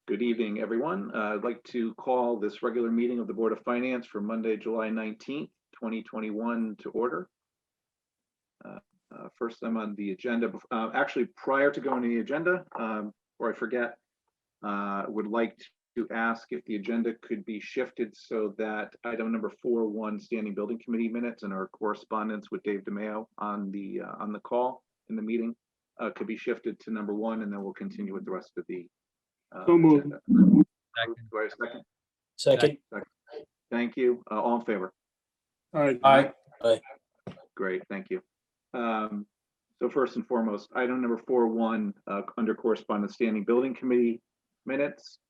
Good evening, everyone. I'd like to call this regular meeting of the Board of Finance for Monday, July 19th, 2021 to order. First, I'm on the agenda. Actually, prior to going to the agenda, before I forget, would like to ask if the agenda could be shifted so that item number 4.1, Standing Building Committee minutes and our correspondence with Dave DeMaio on the call in the meeting could be shifted to number 1, and then we'll continue with the rest of the agenda. Do I have a second? Second. Thank you. All in favor? Aye. Great, thank you. So first and foremost, item number 4.1 under correspondence, Standing Building Committee minutes.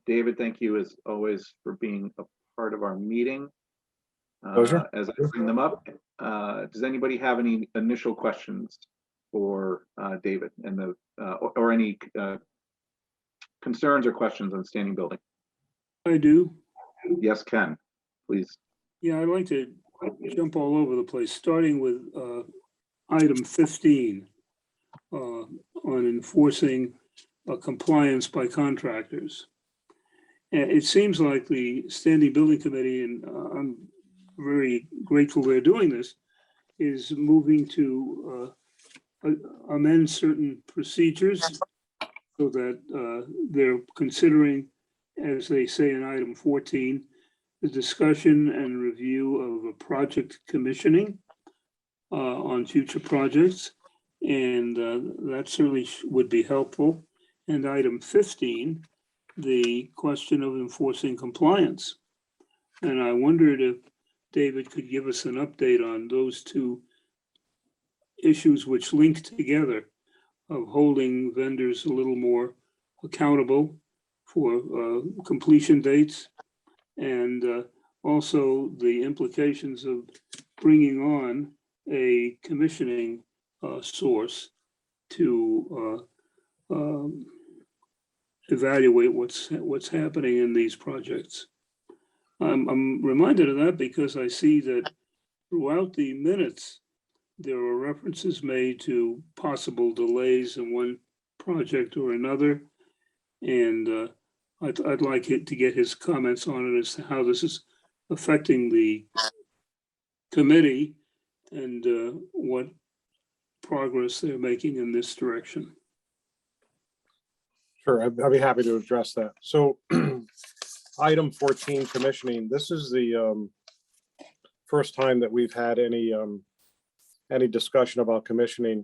David, thank you as always for being a part of our meeting. Pleasure. As I bring them up, does anybody have any initial questions for David and the or any concerns or questions on standing building? I do. Yes, Ken, please. Yeah, I'd like to jump all over the place, starting with item 15 on enforcing compliance by contractors. And it seems like the Standing Building Committee, and I'm very grateful they're doing this, is moving to amend certain procedures so that they're considering, as they say in item 14, the discussion and review of a project commissioning on future projects. And that certainly would be helpful. And item 15, the question of enforcing compliance. And I wondered if David could give us an update on those two issues which link together, of holding vendors a little more accountable for completion dates, and also the implications of bringing on a commissioning source to evaluate what's happening in these projects. I'm reminded of that because I see that throughout the minutes, there are references made to possible delays in one project or another. And I'd like it to get his comments on it as to how this is affecting the committee and what progress they're making in this direction. Sure, I'd be happy to address that. So item 14, commissioning. This is the first time that we've had any discussion about commissioning.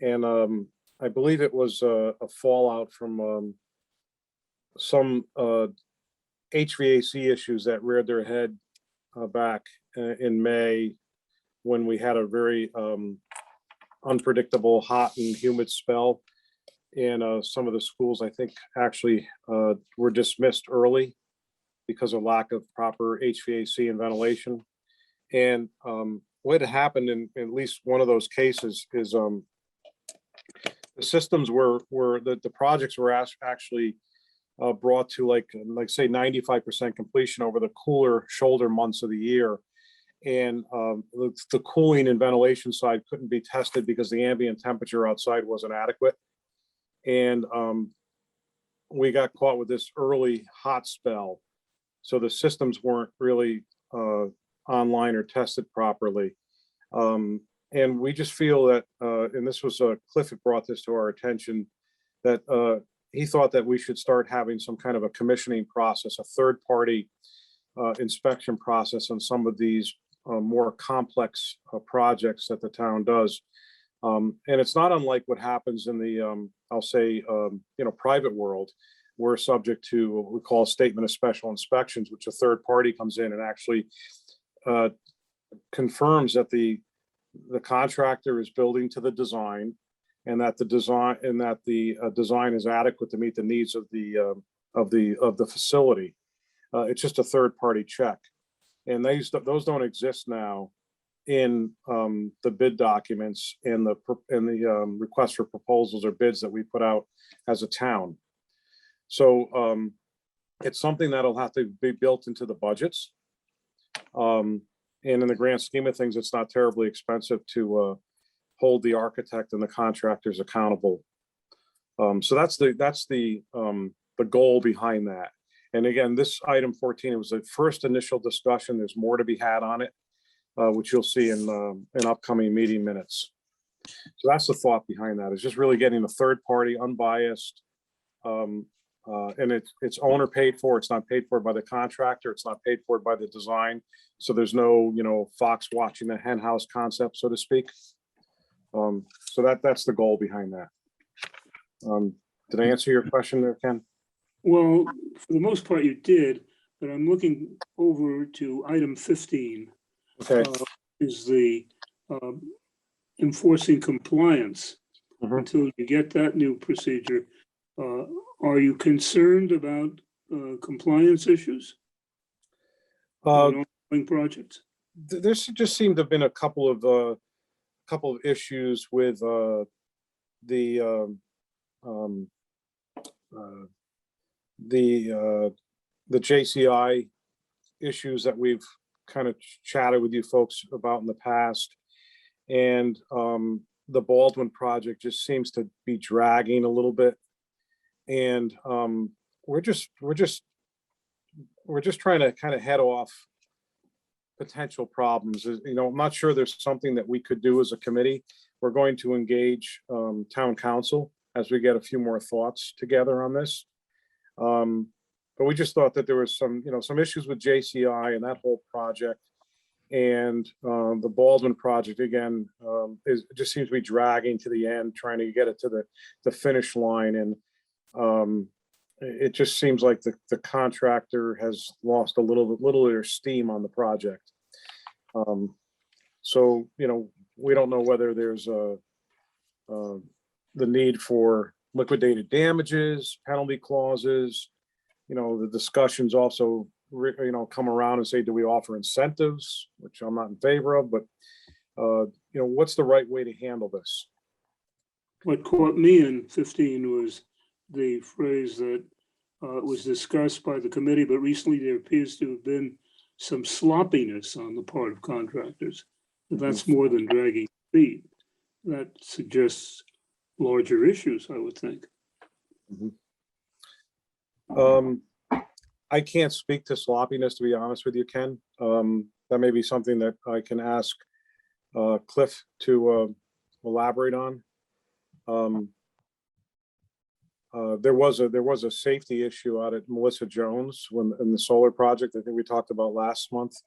And I believe it was a fallout from some HVAC issues that reared their head back in May, when we had a very unpredictable hot and humid spell. And some of the schools, I think, actually were dismissed early because of lack of proper HVAC and ventilation. And what had happened in at least one of those cases is the systems the projects were actually brought to like say 95% completion over the cooler shoulder months of the year. And the cooling and ventilation side couldn't be tested because the ambient temperature outside wasn't adequate. And we got caught with this early hot spell. So the systems weren't really online or tested properly. And we just feel that, and this was Cliff had brought this to our attention, that he thought that we should start having some kind of a commissioning process, a third-party inspection process on some of these more complex projects that the town does. And it's not unlike what happens in the, I'll say, private world. We're subject to what we call a statement of special inspections, which a third party comes in and actually confirms that the contractor is building to the design, and that the design is adequate to meet the needs of the facility. It's just a third party check, and those don't exist now in the bid documents and the request for proposals or bids that we put out as a town. So it's something that'll have to be built into the budgets. And in the grand scheme of things, it's not terribly expensive to hold the architect and the contractors accountable. So that's the goal behind that. And again, this item 14, it was the first initial discussion. There's more to be had on it, which you'll see in upcoming meeting minutes. So that's the thought behind that, is just really getting a third party, unbiased, and it's owner paid for. It's not paid for by the contractor. It's not paid for by the design. So there's no, fox watching the hen house concept, so to speak. So that's the goal behind that. Did I answer your question there, Ken? Well, for the most part you did, but I'm looking over to item 15. Okay. Is the enforcing compliance. Mhm. Until you get that new procedure. Are you concerned about compliance issues on ongoing projects? There just seemed to have been a couple of issues with the JCI issues that we've kind of chatted with you folks about in the past. And the Baldwin project just seems to be dragging a little bit. And we're just trying to kind of head off potential problems. I'm not sure there's something that we could do as a committee. We're going to engage town council as we get a few more thoughts together on this. But we just thought that there was some issues with JCI and that whole project. And the Baldwin project, again, just seems to be dragging to the end, trying to get it to the finish line. And it just seems like the contractor has lost a little of their steam on the project. So, we don't know whether there's the need for liquidated damages, penalty clauses. The discussions also come around and say, do we offer incentives, which I'm not in favor of, but what's the right way to handle this? What caught me in 15 was the phrase that was discussed by the committee, but recently there appears to have been some sloppiness on the part of contractors. That's more than dragging feet. That suggests larger issues, I would think. I can't speak to sloppiness, to be honest with you, Ken. That may be something that I can ask Cliff to elaborate on. There was a safety issue out at Melissa Jones in the solar project. I think we talked about last month.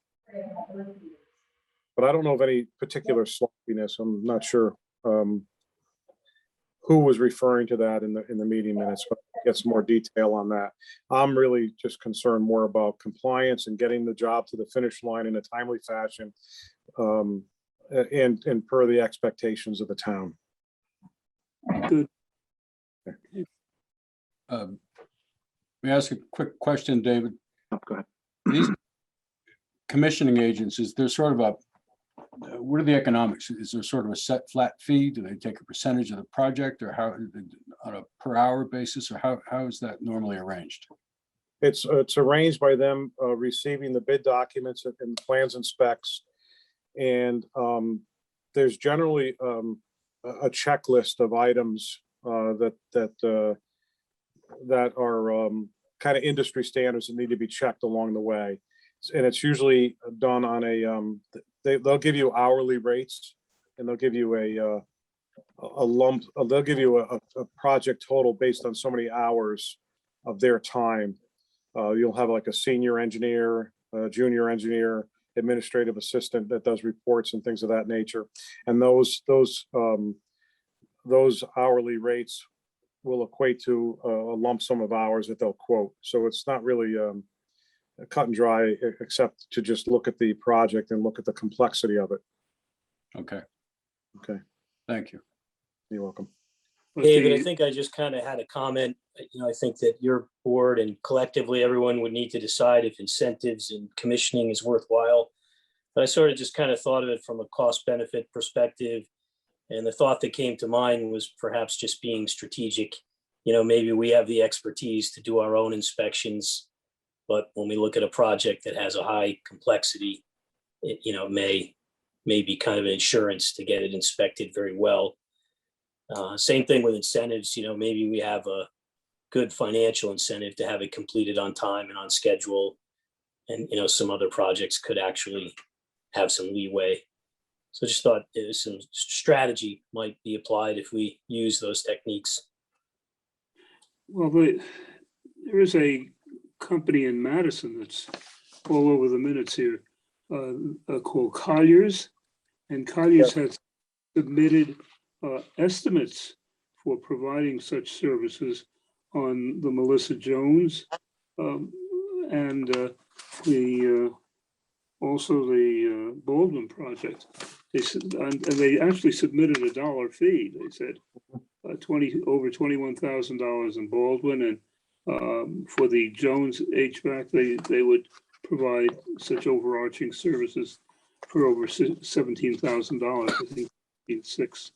But I don't know of any particular sloppiness. I'm not sure who was referring to that in the meeting minutes, but get some more detail on that. I'm really just concerned more about compliance and getting the job to the finish line in a timely fashion, and per the expectations of the town. Good. Let me ask a quick question, David. Oh, go ahead. These commissioning agents, is there sort of what are the economics? Is there sort of a set flat fee? Do they take a percentage of the project, or how, on a per hour basis, or how is that normally arranged? It's arranged by them receiving the bid documents and plans and specs. And there's generally a checklist of items that are kind of industry standards that need to be checked along the way. And it's usually done on they'll give you hourly rates, and they'll give you a lump. They'll give you a project total based on so many hours of their time. You'll have like a senior engineer, a junior engineer, administrative assistant that does reports and things of that nature. And those hourly rates will equate to a lump sum of hours that they'll quote. So it's not really cut and dry, except to just look at the project and look at the complexity of it. Okay. Okay. Thank you. You're welcome. David, I think I just kind of had a comment. I think that your board and collectively everyone would need to decide if incentives and commissioning is worthwhile. But I sort of just kind of thought of it from a cost benefit perspective. And the thought that came to mind was perhaps just being strategic. Maybe we have the expertise to do our own inspections, but when we look at a project that has a high complexity, it may be kind of an insurance to get it inspected very well. Same thing with incentives, maybe we have a good financial incentive to have it completed on time and on schedule. And, some other projects could actually have some leeway. So just thought some strategy might be applied if we use those techniques. Well, there is a company in Madison that's all over the minutes here, called Colliers. And Colliers has submitted estimates for providing such services on the Melissa Jones and also the Baldwin project. And they actually submitted a dollar fee. They said over $21,000 in Baldwin, and for the Jones HVAC, they would provide such overarching services for over $17,000. I think it's $6,000.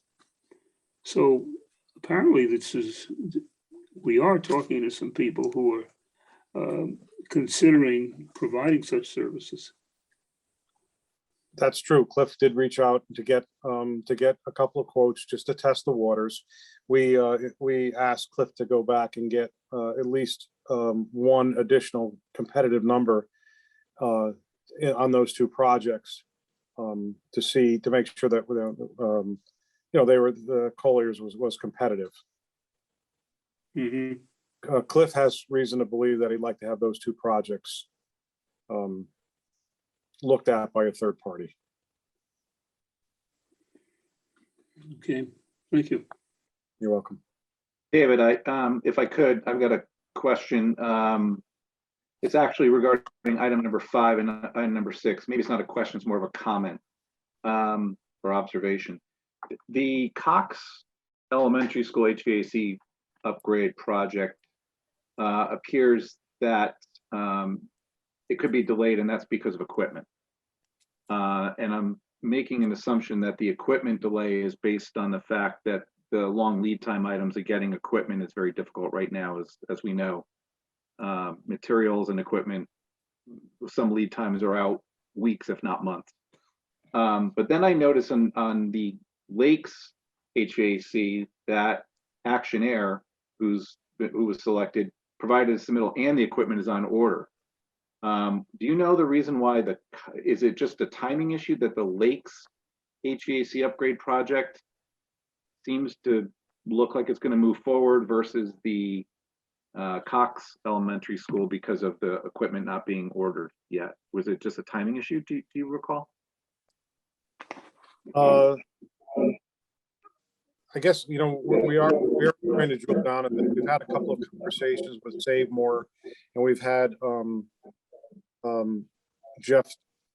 So apparently we are talking to some people who are considering providing such services. That's true. Cliff did reach out to get a couple of quotes just to test the waters. We asked Cliff to go back and get at least one additional competitive number on those two projects to make sure that the Colliers was competitive. Mm-hmm. Cliff has reason to believe that he'd like to have those two projects looked at by a third party. Okay, thank you. You're welcome. David, if I could, I've got a question. It's actually regarding item number 5 and item number 6. Maybe it's not a question, it's more of a comment or observation. The Cox Elementary School HVAC upgrade project appears that it could be delayed, and that's because of equipment. And I'm making an assumption that the equipment delay is based on the fact that the long lead time items of getting equipment is very difficult right now, as we know. Materials and equipment, some lead times are out weeks, if not months. But then I notice on the Lakes HVAC that Action Air, who was selected, provided a submittal and the equipment is on order. Do you know the reason why? Is it just a timing issue that the Lakes HVAC upgrade project seems to look like it's going to move forward versus the Cox Elementary School because of the equipment not being ordered yet? Was it just a timing issue? Do you recall? I guess, we are trying to drill down a bit. We've had a couple of conversations with Save More, and we've had Jeff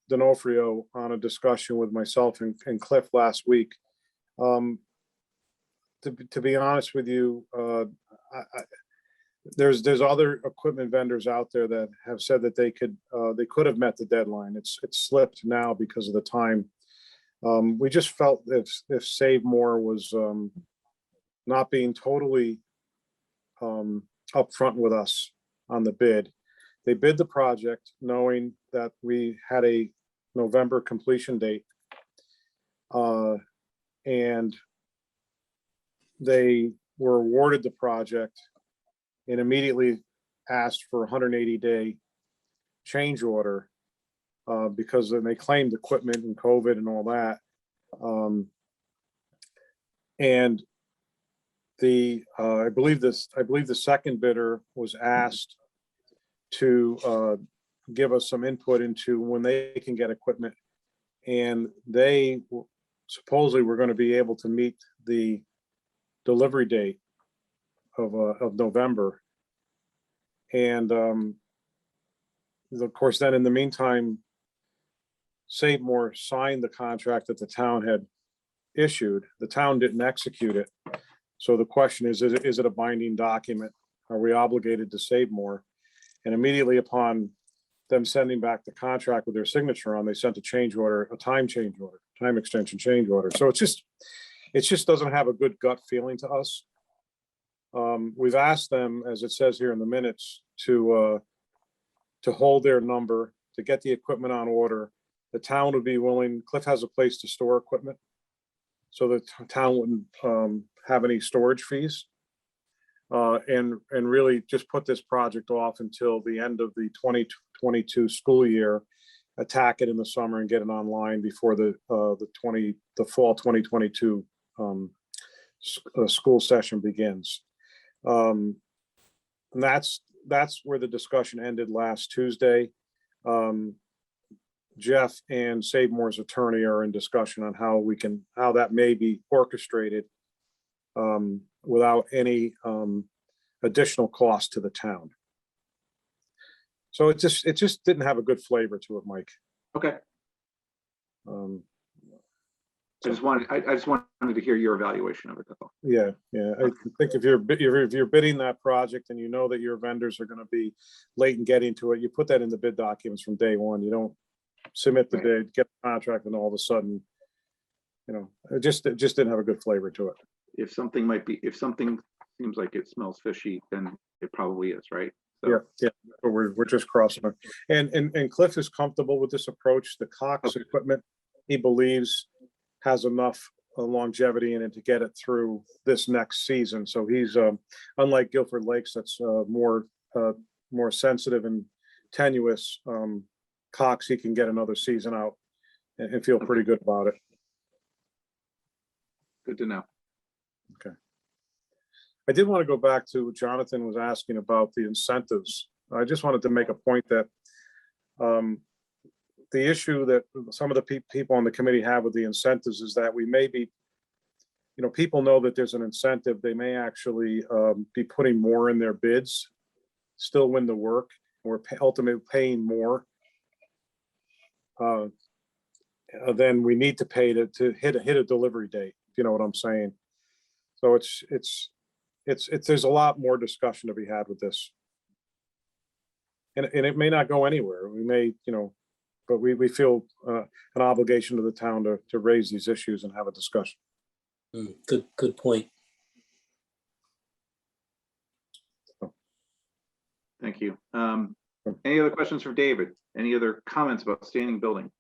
D'Onofrio on a discussion with myself and Cliff last week. To be honest with you, there's other equipment vendors out there that have said that they could have met the deadline. It's slipped now because of the time. We just felt if Save More was not being totally upfront with us on the bid. They bid the project knowing that we had a November completion date. And they were awarded the project and immediately asked for a 180-day change order because then they claimed equipment and COVID and all that. And I believe the second bidder was asked to give us some input into when they can get equipment, and they supposedly were going to be able to meet the delivery date of November. And of course, then in the meantime, Save More signed the contract that the town had issued. The town didn't execute it. So the question is it a binding document? Are we obligated to Save More? And immediately upon them sending back the contract with their signature on, they sent a change order, a time extension change order. So it just doesn't have a good gut feeling to us. We've asked them, as it says here in the minutes, to hold their number, to get the equipment on order. The town would be willing. Cliff has a place to store equipment, so the town wouldn't have any storage fees. And really just put this project off until the end of the 2022 school year, attack it in the summer and get it online before the fall 2022 school session begins. And that's where the discussion ended last Tuesday. Jeff and Save More's attorney are in discussion on how that may be orchestrated without any additional cost to the town. So it just didn't have a good flavor to it, Mike. Okay. I just wanted to hear your evaluation of it. That's all. Yeah. I think if you're bidding that project and you know that your vendors are going to be late in getting to it, you put that in the bid documents from day one. You don't submit the bid, get the contract, and all of a sudden, it just didn't have a good flavor to it. If something seems like it smells fishy, then it probably is, right? So, Yeah. But we're just crossing it. And Cliff is comfortable with this approach. The Cox equipment, he believes, has enough longevity in it to get it through this next season. So he's unlike Guilford Lakes, that's more sensitive and tenuous. Cox, he can get another season out and feel pretty good about it. Good to know. Okay. I did want to go back to what Jonathan was asking about the incentives. I just wanted to make a point that the issue that some of the people on the committee have with the incentives is that we may be, people know that there's an incentive. They may actually be putting more in their bids, still win the work. We're ultimately paying more than we need to pay to hit a delivery date. You know what I'm saying? So there's a lot more discussion to be had with this. And it may not go anywhere. We may, but we feel an obligation to the town to raise these issues and have a discussion. Good point. Thank you. Any other questions for David? Any other comments about standing building?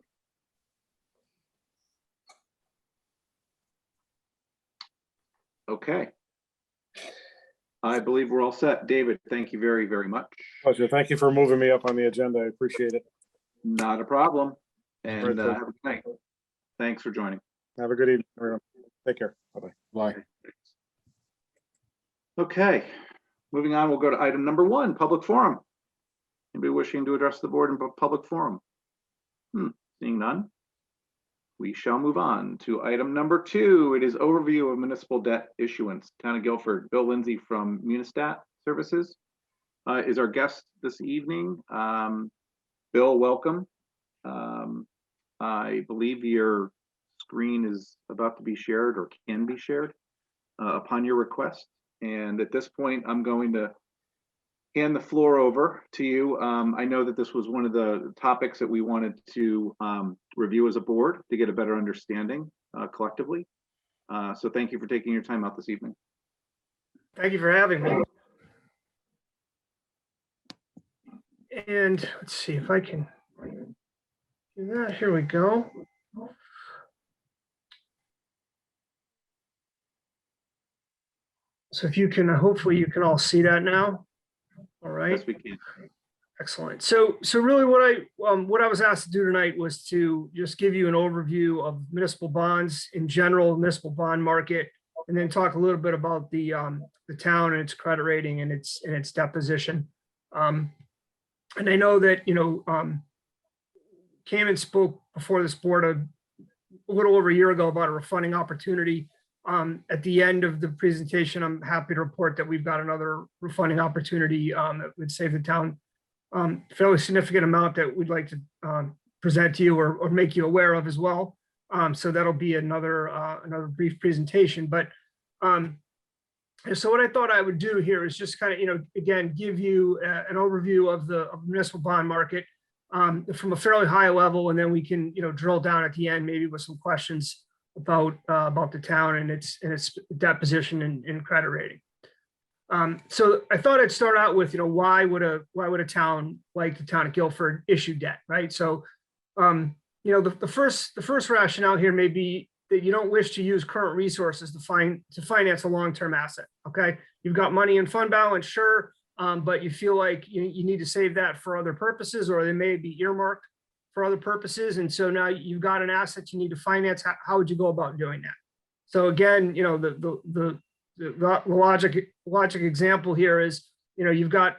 Okay. I believe we're all set. David, thank you very, very much. Pleasure. Thank you for moving me up on the agenda. I appreciate it. Not a problem. And Right, have a good night. Thanks for joining. Have a good evening, everyone. Take care. Bye-bye. Bye. Okay, moving on, we'll go to item number 1, public forum. Anybody wishing to address the board in public forum? Seeing none, we shall move on to item number 2. It is overview of municipal debt issuance. Town of Guilford. Bill Lindsay from Munistat Services is our guest this evening. Bill, welcome. I believe your screen is about to be shared or can be shared upon your request. And at this point, I'm going to hand the floor over to you. I know that this was one of the topics that we wanted to review as a board to get a better understanding collectively. So thank you for taking your time out this evening. Thank you for having me. And let's see if I can do that. Here we go. So if you can, hopefully you can all see that now. All right. Yes, we can. Excellent. So really what I was asked to do tonight was to just give you an overview of municipal bonds in general, municipal bond market, and then talk a little bit about the town and its credit rating and its debt position. And I know that, came and spoke before this board a little over a year ago about a refunding opportunity. At the end of the presentation, I'm happy to report that we've got another refunding opportunity that would save the town fairly significant amount that we'd like to present to you or make you aware of as well. So that'll be another brief presentation. But so what I thought I would do here is just kind of, again, give you an overview of the municipal bond market from a fairly high level, and then we can, drill down at the end, maybe with some questions about the town and its debt position and credit rating. So I thought I'd start out with, why would a town like the town of Guilford issue debt, right? So, the first rationale here may be that you don't wish to use current resources to finance a long-term asset, okay? You've got money in fund balance, sure, but you feel like you need to save that for other purposes, or they may be earmarked for other purposes. And so now you've got an asset you need to finance. How would you go about doing that? So again, the logic example here is, you've got,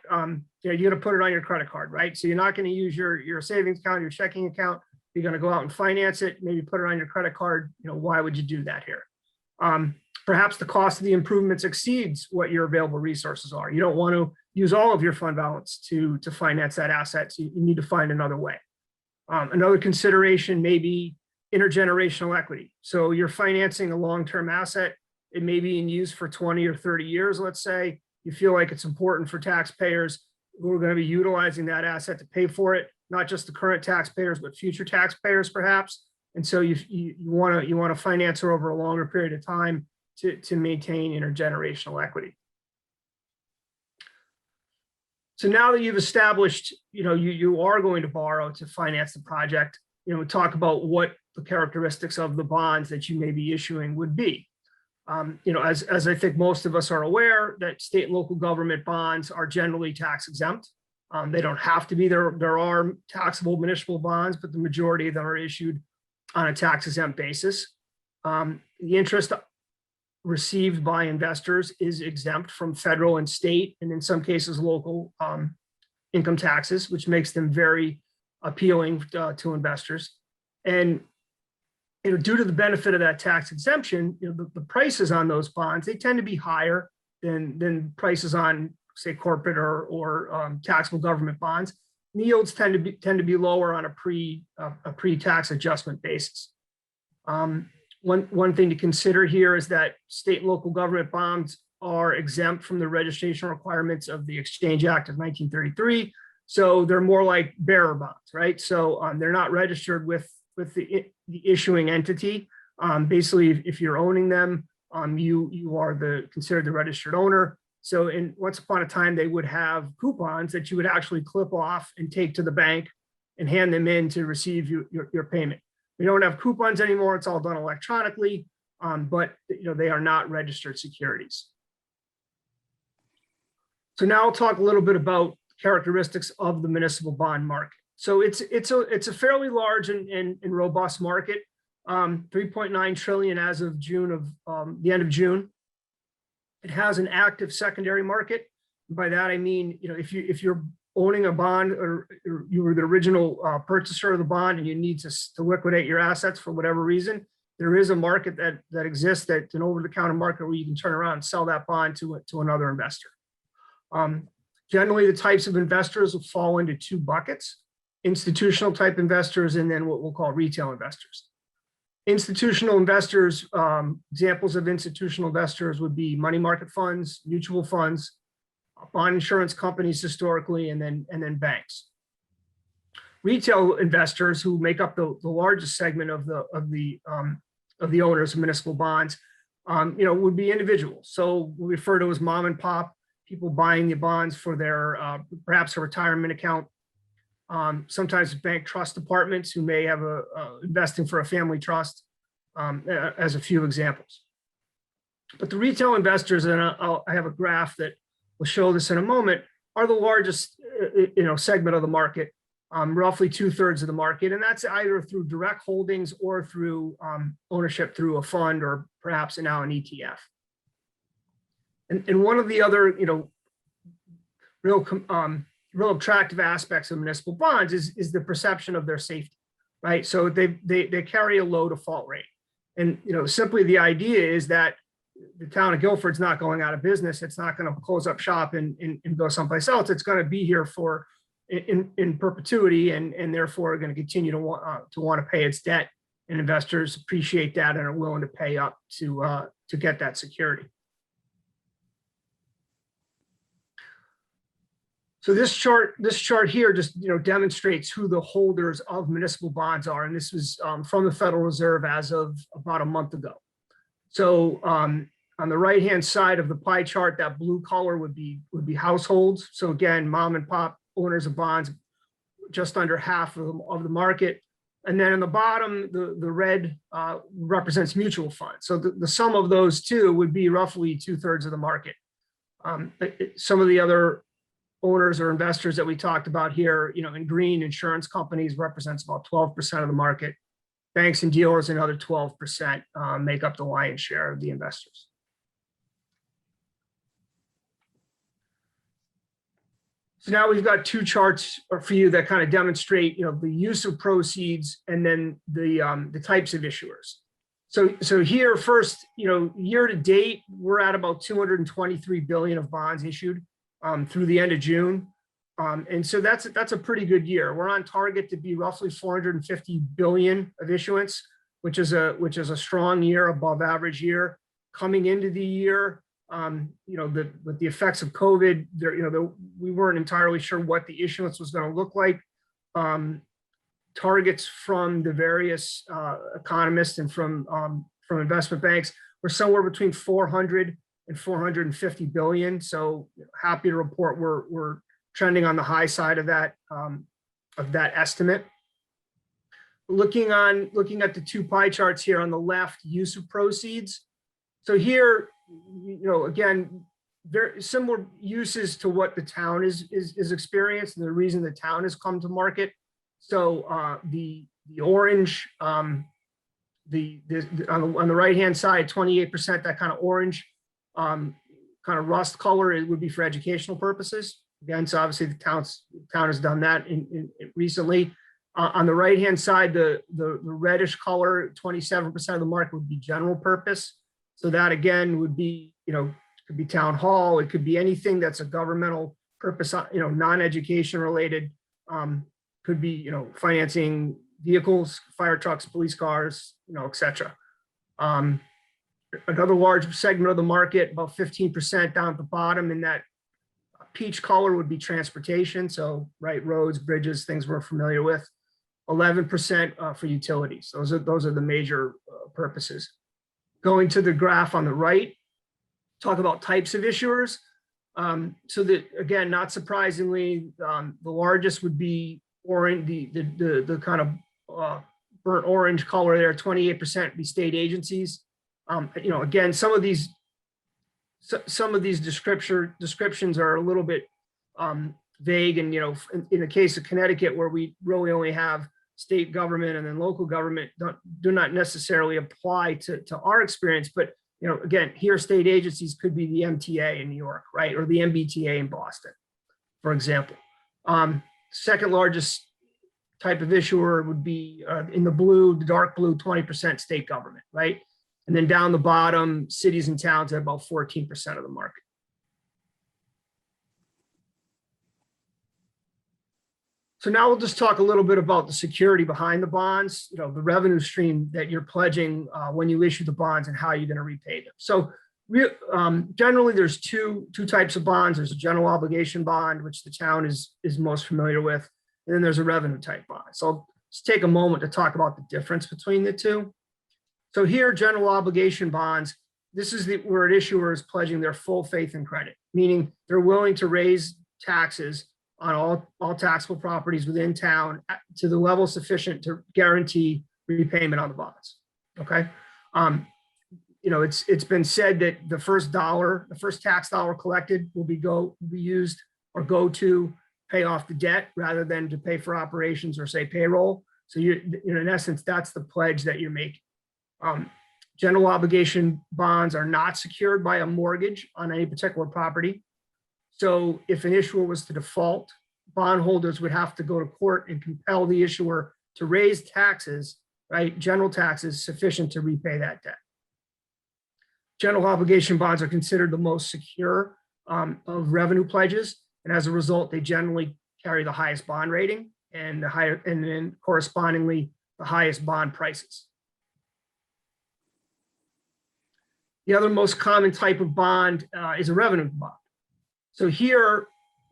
you're going to put it on your credit card, right? So you're not going to use your savings account, your checking account. You're going to go out and finance it, maybe put it on your credit card. Why would you do that here? Perhaps the cost of the improvements exceeds what your available resources are. You don't want to use all of your fund balance to finance that asset. So you need to find another way. Another consideration may be intergenerational equity. So you're financing a long-term asset. It may be in use for 20 or 30 years, let's say. You feel like it's important for taxpayers who are going to be utilizing that asset to pay for it, not just the current taxpayers, but future taxpayers perhaps. And so you want to finance it over a longer period of time to maintain intergenerational equity. So now that you've established, you are going to borrow to finance the project, talk about what the characteristics of the bonds that you may be issuing would be. As I think most of us are aware, that state and local government bonds are generally tax exempt. They don't have to be. There are taxable municipal bonds, but the majority of them are issued on a tax exempt basis. The interest received by investors is exempt from federal and state, and in some cases local income taxes, which makes them very appealing to investors. And due to the benefit of that tax exemption, the prices on those bonds, they tend to be higher than prices on, say, corporate or taxable government bonds. And the yields tend to be lower on a pre-tax adjustment basis. One thing to consider here is that state and local government bonds are exempt from the registration requirements of the Exchange Act of 1933. So they're more like bearer bonds, right? So they're not registered with the issuing entity. Basically, if you're owning them, you are considered the registered owner. So once upon a time, they would have coupons that you would actually clip off and take to the bank and hand them in to receive your payment. We don't have coupons anymore. It's all done electronically, but they are not registered securities. So now I'll talk a little bit about characteristics of the municipal bond market. So it's a fairly large and robust market, 3.9 trillion as of the end of June. It has an active secondary market. By that I mean, if you're owning a bond or you were the original purchaser of the bond and you need to liquidate your assets for whatever reason, there is a market that exists, that's an over-the-counter market where you can turn around and sell that bond to another investor. Generally, the types of investors will fall into two buckets: institutional type investors and then what we'll call retail investors. Institutional investors, examples of institutional investors would be money market funds, mutual funds, bond insurance companies historically, and then banks. Retail investors, who make up the largest segment of the owners of municipal bonds, would be individuals. So we refer to as mom and pop, people buying the bonds for their perhaps a retirement account. Sometimes bank trust departments who may have investing for a family trust, as a few examples. But the retail investors, and I have a graph that will show this in a moment, are the largest segment of the market, roughly 2/3 of the market, and that's either through direct holdings or through ownership through a fund or perhaps now an ETF. And one of the other real attractive aspects of municipal bonds is the perception of their safety, right? So they carry a low default rate, and simply the idea is that the town of Guilford's not going out of business. It's not going to close up shop and go someplace else. It's going to be here in perpetuity, and therefore going to continue to want to pay its debt. And investors appreciate that and are willing to pay up to get that security. So this chart here just demonstrates who the holders of municipal bonds are, and this was from the Federal Reserve as of about a month ago. So on the right-hand side of the pie chart, that blue color would be households. So again, mom and pop owners of bonds, just under half of the market. And then in the bottom, the red represents mutual funds. So the sum of those two would be roughly 2/3 of the market. Some of the other owners or investors that we talked about here, in green, insurance companies represents about 12% of the market. Banks and dealers, another 12%, make up the lion's share of the investors. So now we've got two charts for you that kind of demonstrate, the use of proceeds and then the types of issuers. So here first, year to date, we're at about 223 billion of bonds issued through the end of June. And so that's a pretty good year. We're on target to be roughly 450 billion of issuance, which is a strong year, above average year. Coming into the year, with the effects of COVID, we weren't entirely sure what the issuance was going to look like. Targets from the various economists and from investment banks were somewhere between 400 and 450 billion. So happy to report we're trending on the high side of that estimate. Looking at the two pie charts here on the left, use of proceeds. So here, again, very similar uses to what the town is experienced, and the reason the town has come to market. So the orange, on the right hand side, 28%, that kind of orange, kind of rust color, it would be for educational purposes. Again, so obviously the town has done that recently. On the right hand side, the reddish color, 27% of the market would be general purpose. So that again would be, could be town hall, it could be anything that's a governmental purpose, non-education related. Could be, financing vehicles, fire trucks, police cars, et cetera. Another large segment of the market, about 15% down at the bottom in that peach color, would be transportation. So, right, roads, bridges, things we're familiar with. 11% for utilities. Those are the major purposes. Going to the graph on the right, talk about types of issuers. So that, again, not surprisingly, the largest would be orange, the kind of burnt orange color there, 28% would be state agencies. Again, some of these descriptions are a little bit vague, and in the case of Connecticut, where we really only have state government and then local government, do not necessarily apply to our experience. But again, here state agencies could be the MTA in New York, right, or the MBTA in Boston, for example. Second largest type of issuer would be in the blue, the dark blue, 20% state government, right? And then down the bottom, cities and towns have about 14% of the market. So now we'll just talk a little bit about the security behind the bonds, the revenue stream that you're pledging when you issue the bonds and how you're going to repay them. So generally, there's two types of bonds. There's a general obligation bond, which the town is most familiar with, and then there's a revenue type bond. So I'll just take a moment to talk about the difference between the two. So here, general obligation bonds, this is where an issuer is pledging their full faith and credit, meaning they're willing to raise taxes on all taxable properties within town to the level sufficient to guarantee repayment on the bonds. Okay. It's been said that the first tax dollar collected will be used or go to pay off the debt rather than to pay for operations or say payroll. So in essence, that's the pledge that you're making. General obligation bonds are not secured by a mortgage on any particular property. So if an issuer was to default, bondholders would have to go to court and compel the issuer to raise taxes, right? General taxes sufficient to repay that debt. General obligation bonds are considered the most secure of revenue pledges, and as a result, they generally carry the highest bond rating and then correspondingly the highest bond prices. The other most common type of bond is a revenue bond. So here,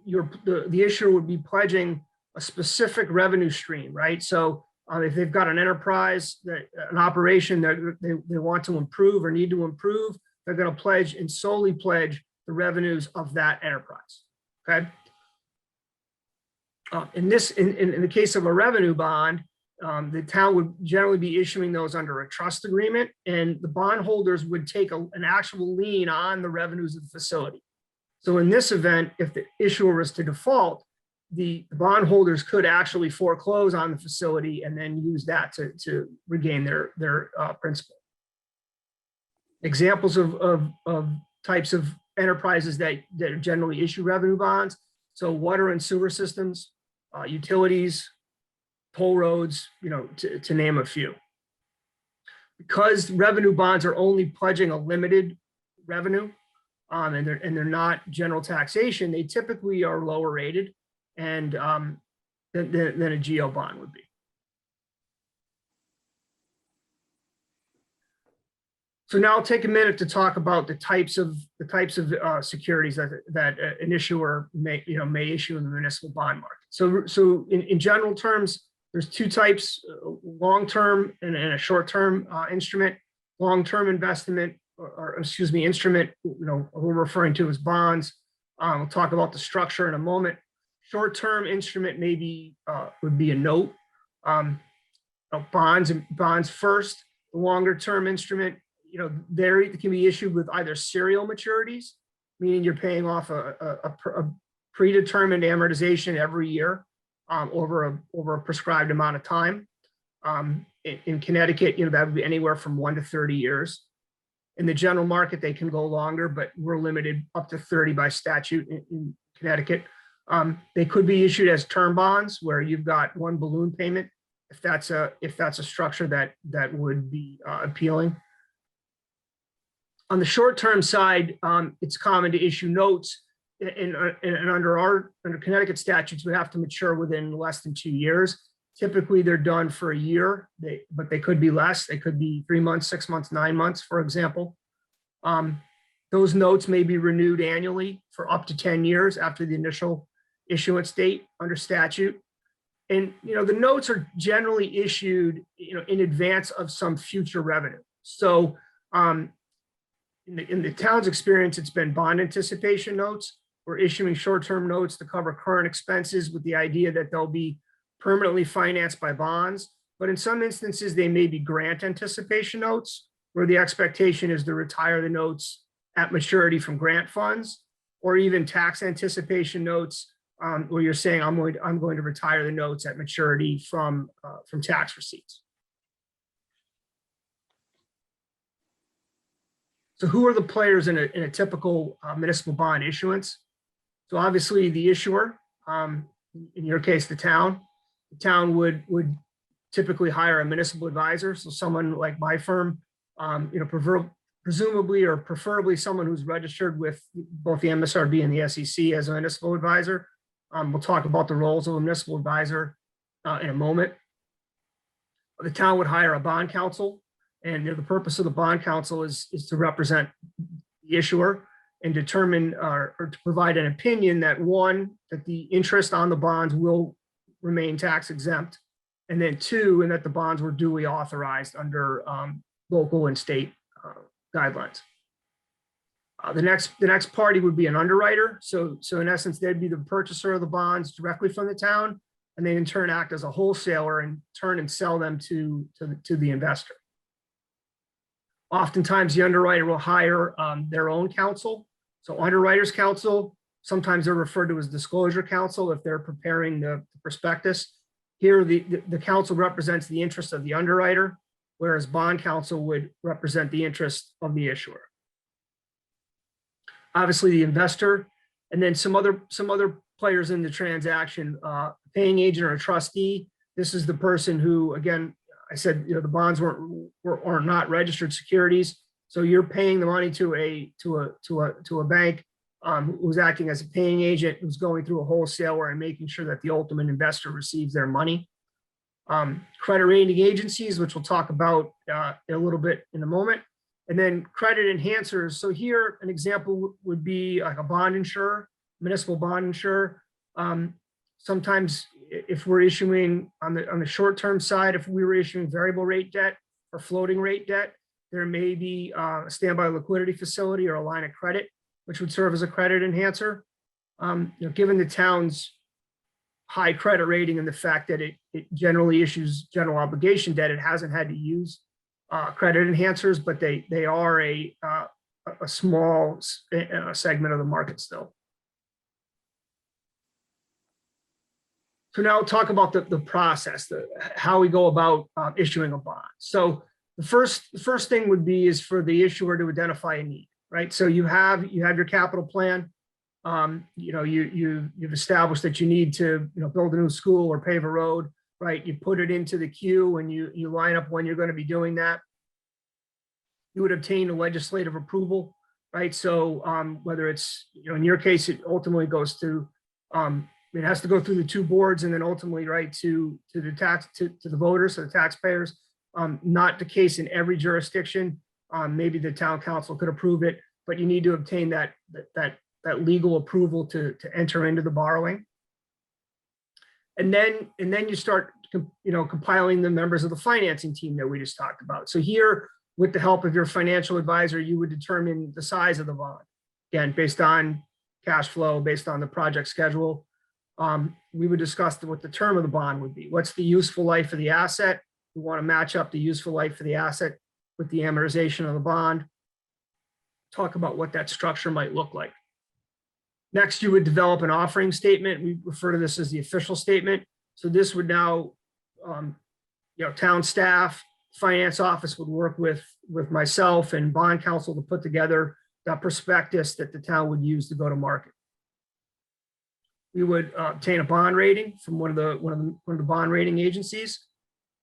the issuer would be pledging a specific revenue stream, right? So if they've got an enterprise, an operation that they want to improve or need to improve, they're going to pledge and solely pledge the revenues of that enterprise. Okay. In the case of a revenue bond, the town would generally be issuing those under a trust agreement, and the bondholders would take an actual lien on the revenues of the facility. So in this event, if the issuer was to default, the bondholders could actually foreclose on the facility and then use that to regain their principal. Examples of types of enterprises that generally issue revenue bonds. So water and sewer systems, utilities, toll roads, to name a few. Because revenue bonds are only pledging a limited revenue, and they're not general taxation, they typically are lower rated and than a GO bond would be. So now I'll take a minute to talk about the types of securities that an issuer may issue in the municipal bond market. So in general terms, there's two types: long-term and a short-term instrument. Long-term investment, or excuse me, instrument, we're referring to as bonds. We'll talk about the structure in a moment. Short-term instrument maybe would be a note. Bonds first. The longer-term instrument, there it can be issued with either serial maturities, meaning you're paying off a predetermined amortization every year over a prescribed amount of time. In Connecticut, that would be anywhere from 1 to 30 years. In the general market, they can go longer, but we're limited up to 30 by statute in Connecticut. They could be issued as term bonds, where you've got one balloon payment, if that's a structure that would be appealing. On the short-term side, it's common to issue notes, and under Connecticut statutes, we have to mature within less than 2 years. Typically, they're done for a year, but they could be less. They could be 3 months, 6 months, 9 months, for example. Those notes may be renewed annually for up to 10 years after the initial issuance date under statute. And the notes are generally issued in advance of some future revenue. So in the town's experience, it's been bond anticipation notes. We're issuing short-term notes to cover current expenses with the idea that they'll be permanently financed by bonds. But in some instances, they may be grant anticipation notes, where the expectation is to retire the notes at maturity from grant funds, or even tax anticipation notes, where you're saying, I'm going to retire the notes at maturity from tax receipts. So who are the players in a typical municipal bond issuance? So obviously the issuer, in your case, the town. The town would typically hire a municipal advisor. So someone like my firm, presumably or preferably someone who's registered with both the MSRB and the SEC as a municipal advisor. We'll talk about the roles of a municipal advisor in a moment. The town would hire a bond counsel, and the purpose of the bond counsel is to represent the issuer and determine or to provide an opinion that, one, that the interest on the bonds will remain tax exempt, and then two, and that the bonds were duly authorized under local and state guidelines. The next party would be an underwriter. So in essence, they'd be the purchaser of the bonds directly from the town, and they in turn act as a wholesaler and turn and sell them to the investor. Oftentimes, the underwriter will hire their own counsel. So underwriters counsel, sometimes they're referred to as disclosure counsel if they're preparing the prospectus. Here, the counsel represents the interest of the underwriter, whereas bond counsel would represent the interest of the issuer. Obviously, the investor, and then some other players in the transaction, paying agent or a trustee. This is the person who, again, I said, the bonds are not registered securities. So you're paying the money to a bank who's acting as a paying agent, who's going through a wholesaler and making sure that the ultimate investor receives their money. Credit rating agencies, which we'll talk about a little bit in a moment. And then credit enhancers. So here, an example would be like a bond insurer, municipal bond insurer. Sometimes if we're issuing on the short-term side, if we were issuing variable rate debt or floating rate debt, there may be a standby liquidity facility or a line of credit, which would serve as a credit enhancer. Given the town's high credit rating and the fact that it generally issues general obligation debt. It hasn't had to use credit enhancers, but they are a small segment of the market still. So now we'll talk about the process, how we go about issuing a bond. So the first thing would be is for the issuer to identify a need, right? So you have your capital plan. You've established that you need to build a new school or pave a road, right? You put it into the queue and you line up when you're going to be doing that. You would obtain a legislative approval, right? So whether it's in your case, it ultimately goes to it has to go through the two boards and then ultimately right to the voters, so the taxpayers. Not the case in every jurisdiction. Maybe the town council could approve it, but you need to obtain that legal approval to enter into the borrowing. And then you start compiling the members of the financing team that we just talked about. So here, with the help of your financial advisor, you would determine the size of the bond. Again, based on cash flow, based on the project schedule. We would discuss what the term of the bond would be. What's the useful life of the asset? We want to match up the useful life of the asset with the amortization of the bond. Talk about what that structure might look like. Next, you would develop an offering statement. We refer to this as the official statement. So this would now, town staff, finance office would work with myself and bond counsel to put together that prospectus that the town would use to go to market. We would obtain a bond rating from one of the bond rating agencies,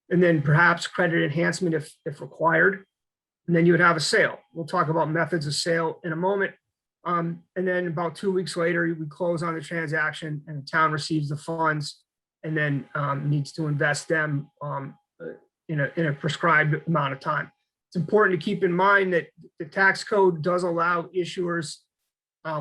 and then perhaps credit enhancement if required. And then you would have a sale. We'll talk about methods of sale in a moment. And then about 2 weeks later, we close on the transaction and the town receives the funds and then needs to invest them in a prescribed amount of time. It's important to keep in mind that the tax code does allow issuers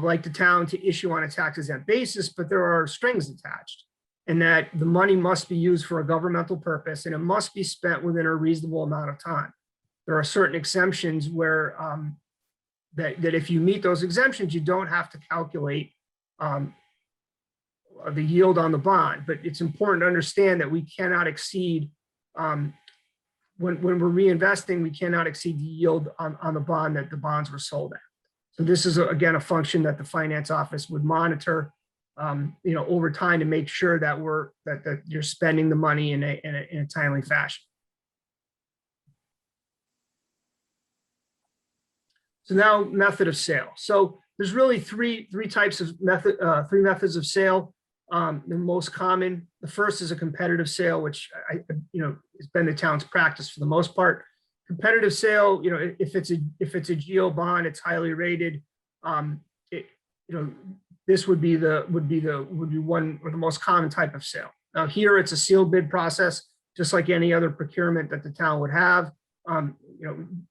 like the town to issue on a tax-exempt basis, but there are strings attached, and that the money must be used for a governmental purpose and it must be spent within a reasonable amount of time. There are certain exemptions where that if you meet those exemptions, you don't have to calculate the yield on the bond, but it's important to understand that we cannot exceed, when we're reinvesting, we cannot exceed the yield on the bond that the bonds were sold at. So this is, again, a function that the finance office would monitor, over time to make sure that that you're spending the money in a timely fashion. So now, method of sale. So there's really three methods of sale. The most common, the first is a competitive sale, which has been the town's practice for the most part. Competitive sale, if it's a GO bond, it's highly rated. This would be one or the most common type of sale. Now here it's a sealed bid process, just like any other procurement that the town would have.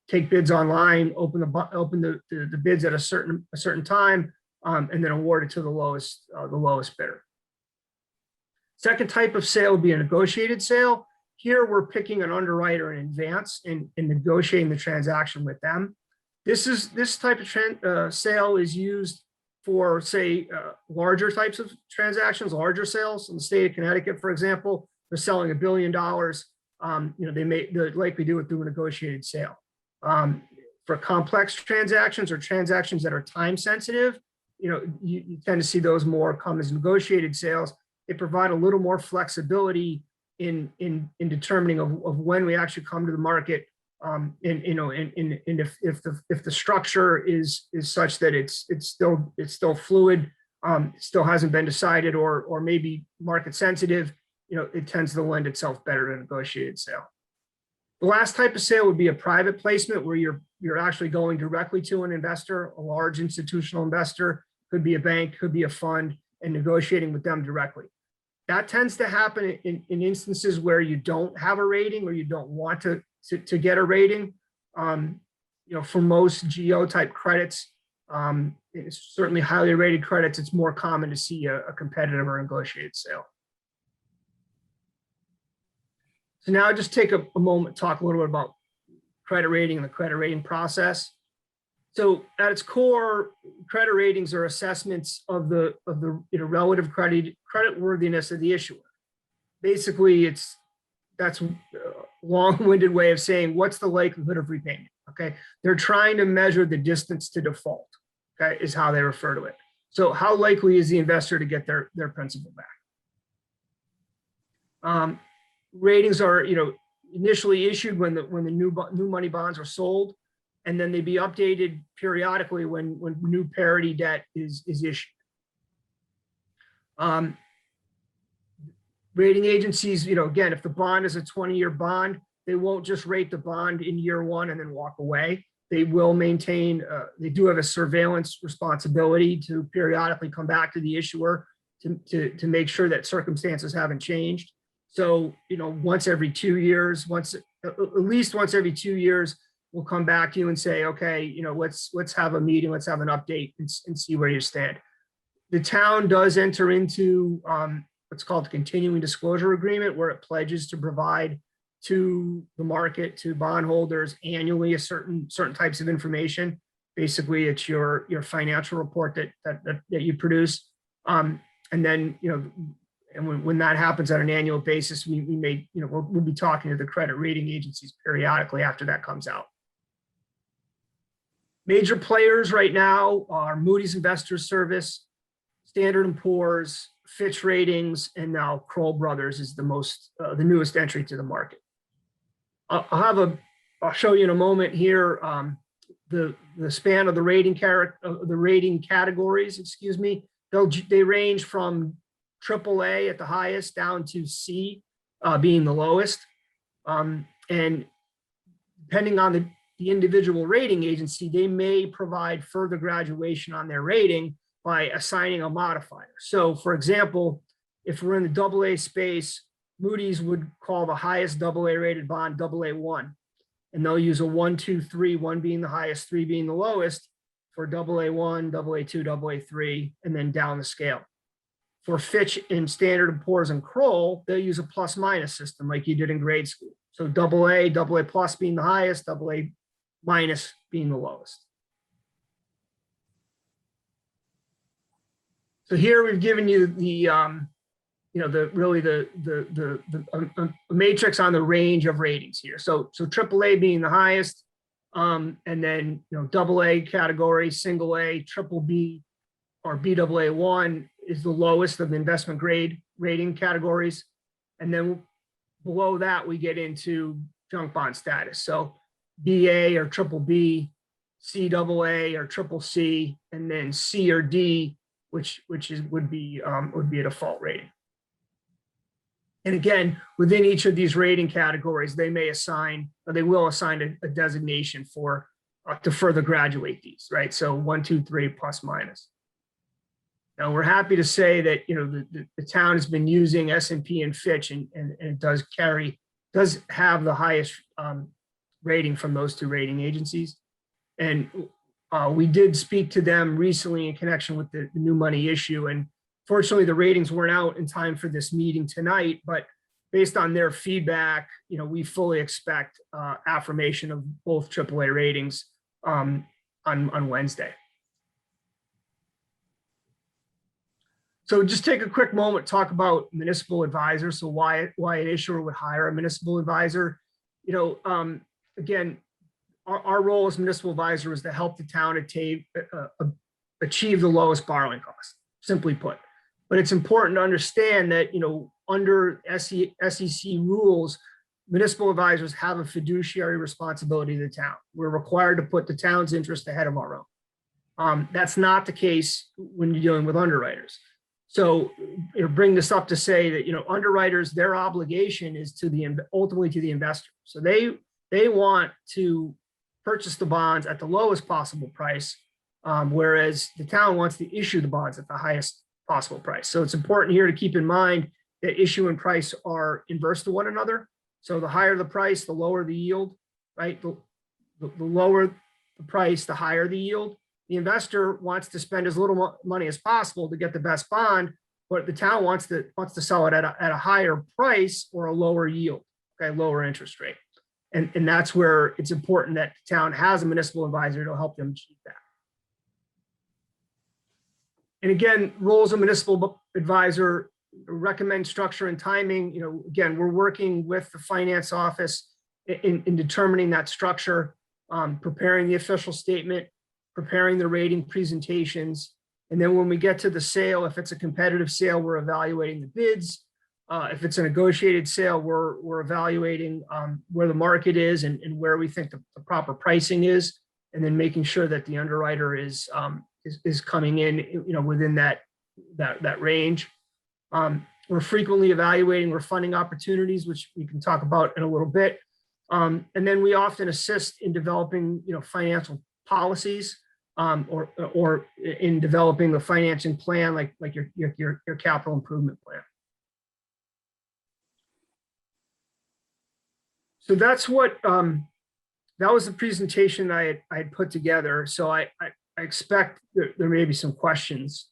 Take bids online, open the bids at a certain time, and then award it to the lowest bidder. Second type of sale would be a negotiated sale. Here we're picking an underwriter in advance and negotiating the transaction with them. This type of sale is used for, say, larger types of transactions, larger sales. In the state of Connecticut, for example, they're selling $1 billion. They likely do it through a negotiated sale. For complex transactions or transactions that are time sensitive, you tend to see those more come as negotiated sales. They provide a little more flexibility in determining of when we actually come to the market, and if the structure is such that it's still fluid, still hasn't been decided, or maybe market sensitive, it tends to lend itself better to a negotiated sale. The last type of sale would be a private placement, where you're actually going directly to an investor, a large institutional investor, could be a bank, could be a fund, and negotiating with them directly. That tends to happen in instances where you don't have a rating or you don't want to get a rating. For most GO type credits, it's certainly highly rated credits, it's more common to see a competitive or negotiated sale. So now just take a moment to talk a little bit about credit rating and the credit rating process. So at its core, credit ratings are assessments of the relative credit worthiness of the issuer. Basically, that's a long-winded way of saying what's the likelihood of repayment. Okay, they're trying to measure the distance to default. Okay, is how they refer to it. So how likely is the investor to get their principal back? Ratings are initially issued when the new money bonds are sold, and then they'd be updated periodically when new parity debt is issued. Rating agencies, again, if the bond is a 20-year bond, they won't just rate the bond in year one and then walk away. They will maintain, they do have a surveillance responsibility to periodically come back to the issuer to make sure that circumstances haven't changed. So, once every 2 years, at least once every 2 years, we'll come back to you and say, okay, let's have a meeting, let's have an update and see where you stand. The town does enter into what's called the continuing disclosure agreement, where it pledges to provide to the market, to bondholders annually a certain types of information. Basically, it's your financial report that you produce. And then, and when that happens on an annual basis, we may, we'll be talking to the credit rating agencies periodically after that comes out. Major players right now are Moody's Investors Service, Standard & Poor's, Fitch Ratings, and now Kroll Brothers is the newest entry to the market. I'll show you in a moment here the span of the rating categories. Excuse me. They range from AAA at the highest down to C being the lowest, and depending on the individual rating agency, they may provide further graduation on their rating by assigning a modifier. So, for example, if we're in the AA space, Moody's would call the highest AA rated bond AA1, and they'll use a 1, 2, 3, 1 being the highest, 3 being the lowest for AA1, AA2, AA3, and then down the scale. For Fitch and Standard & Poor's and Kroll, they'll use a plus minus system like you did in grade school. So AA, AA plus being the highest, AA minus being the lowest. So here we've given you the matrix on the range of ratings here. So AAA being the highest, and then AA category, single A, triple B, or Baa1 is the lowest of the investment grade rating categories, and then below that we get into junk bond status. So BA or triple B, CAA or triple C, and then C or D, which would be a default rating. And again, within each of these rating categories, they will assign a designation for to further graduate these, right? So 1, 2, 3 plus minus. Now we're happy to say that the town has been using S&P and Fitch, and it does have the highest rating from those two rating agencies. And we did speak to them recently in connection with the new money issue, and fortunately the ratings weren't out in time for this meeting tonight, but based on their feedback, we fully expect affirmation of both AAA ratings on Wednesday. So just take a quick moment, talk about municipal advisors. So why an issuer would hire a municipal advisor. Again, our role as municipal advisor is to help the town achieve the lowest borrowing cost, simply put. But it's important to understand that, under SEC rules, municipal advisors have a fiduciary responsibility to the town. We're required to put the town's interest ahead of our own. That's not the case when you're dealing with underwriters. So bring this up to say that, underwriters, their obligation is ultimately to the investor. So they want to purchase the bonds at the lowest possible price, whereas the town wants to issue the bonds at the highest possible price. So it's important here to keep in mind that issue and price are inverse to one another. So the higher the price, the lower the yield, right? The lower the price, the higher the yield. The investor wants to spend as little money as possible to get the best bond, but the town wants to sell it at a higher price or a lower yield, okay, lower interest rate. And that's where it's important that the town has a municipal advisor to help them achieve that. And again, roles of municipal advisor, recommend structure and timing. Again, we're working with the finance office in determining that structure, preparing the official statement, preparing the rating presentations. And then when we get to the sale, if it's a competitive sale, we're evaluating the bids. If it's a negotiated sale, we're evaluating where the market is and where we think the proper pricing is, and then making sure that the underwriter is coming in, within that range. We're frequently evaluating refunding opportunities, which we can talk about in a little bit. And then we often assist in developing, financial policies, or in developing a financing plan, like your capital improvement plan. So that's what, that was the presentation I had put together. So I expect there may be some questions.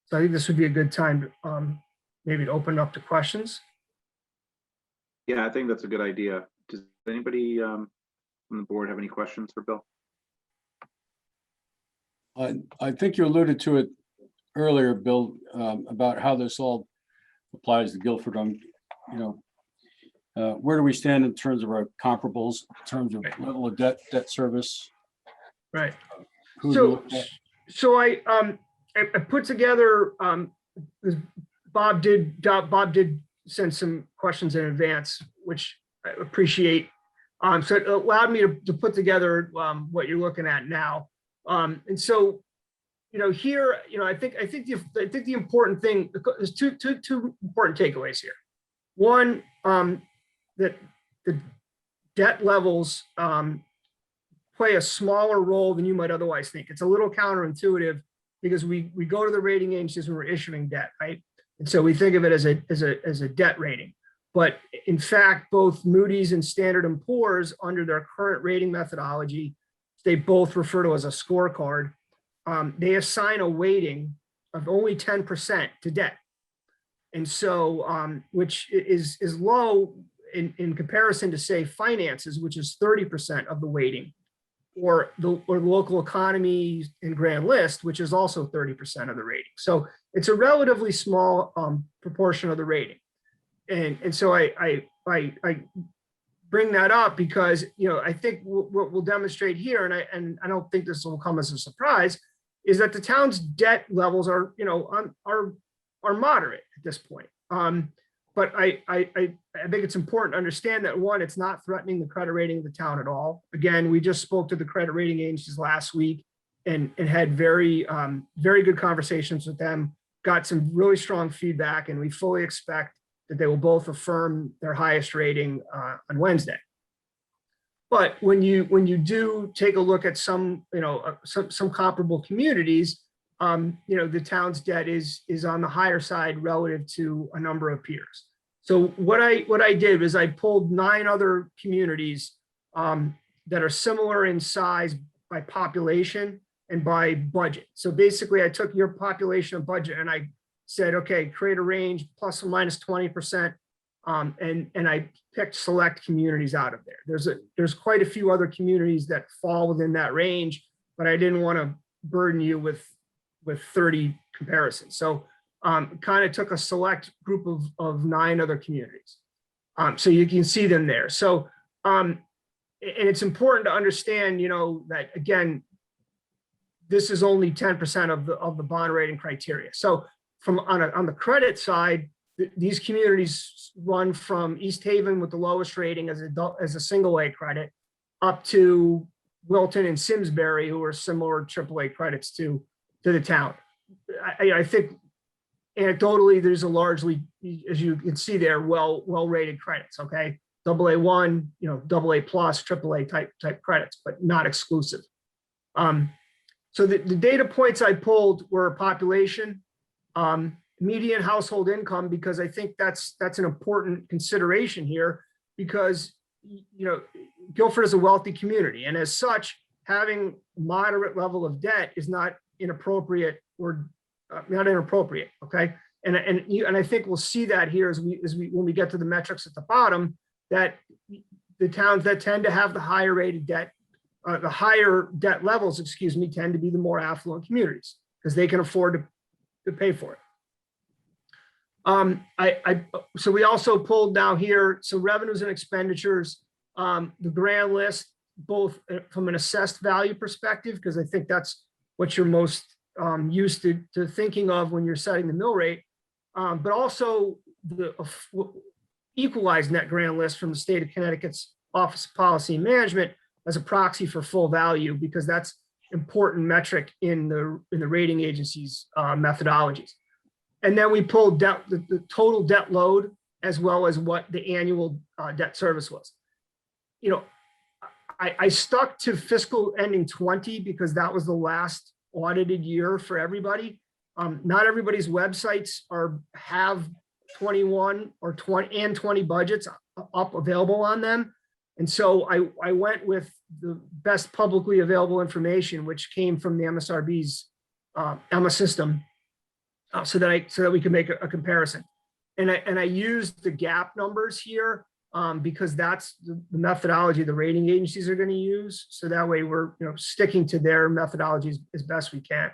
So I think this would be a good time to, maybe to open up to questions. Yeah, I think that's a good idea. Does anybody on the board have any questions for Bill? I think you alluded to it earlier, Bill, about how this all applies to Guilford. Where do we stand in terms of our comparables, in terms of level of debt service? Right. Who do we look at? So I put together, Bob did send some questions in advance, which I appreciate. So it allowed me to put together what you're looking at now. And so, here, I think the important thing, there's two important takeaways here. One, that the debt levels play a smaller role than you might otherwise think. It's a little counterintuitive because we go to the rating agencies when we're issuing debt, right? And so we think of it as a debt rating. But in fact, both Moody's and Standard & Poor's, under their current rating methodology, they both refer to as a scorecard. They assign a weighting of only 10% to debt. And so, which is low in comparison to, say, finances, which is 30% of the weighting, or the local economy and grand list, which is also 30% of the rating. So it's a relatively small proportion of the rating. And so I bring that up because, I think what we'll demonstrate here, and I don't think this will come as a surprise, is that the town's debt levels are moderate at this point. But I think it's important to understand that, one, it's not threatening the credit rating of the town at all. Again, we just spoke to the credit rating agencies last week and had very good conversations with them, got some really strong feedback, and we fully expect that they will both affirm their highest rating on Wednesday. But when you do take a look at some comparable communities, the town's debt is on the higher side relative to a number of peers. So what I did was I pulled 9 other communities that are similar in size by population and by budget. So basically, I took your population and budget and I said, okay, create a range plus or minus 20%, and I picked select communities out of there. There's quite a few other communities that fall within that range, but I didn't want to burden you with 30 comparisons. So kind of took a select group of 9 other communities. So you can see them there. So, and it's important to understand, that again, this is only 10% of the bond rating criteria. So on the credit side, these communities run from East Haven with the lowest rating as a single A credit up to Wilton and Simsbury, who are similar AAA credits to the town. I think anecdotally, there's a largely, as you can see there, well-rated credits, okay? AA1, AA plus, AAA type credits, but not exclusive. So the data points I pulled were population, median household income, because I think that's an important consideration here, because Guilford is a wealthy community, and as such, having a moderate level of debt is not inappropriate or not inappropriate. Okay, and I think we'll see that here as we when we get to the metrics at the bottom, that the towns that tend to have the higher rated debt, the higher debt levels, excuse me, tend to be the more affluent communities because they can afford to pay for it. So we also pulled down here, so revenues and expenditures, the grand list, both from an assessed value perspective, because I think that's what you're most used to thinking of when you're setting the mill rate, but also the equalized net grand list from the state of Connecticut's Office of Policy and Management as a proxy for full value, because that's important metric in the rating agency's methodologies. And then we pulled the total debt load as well as what the annual debt service was. You know, I stuck to fiscal ending 20 because that was the last audited year for everybody. Not everybody's websites have 21 or 20 budgets up available on them. And so I went with the best publicly available information, which came from the MSRB's EMA system, so that we can make a comparison. And I used the gap numbers here because that's the methodology the rating agencies are going to use. So that way we're sticking to their methodologies as best we can,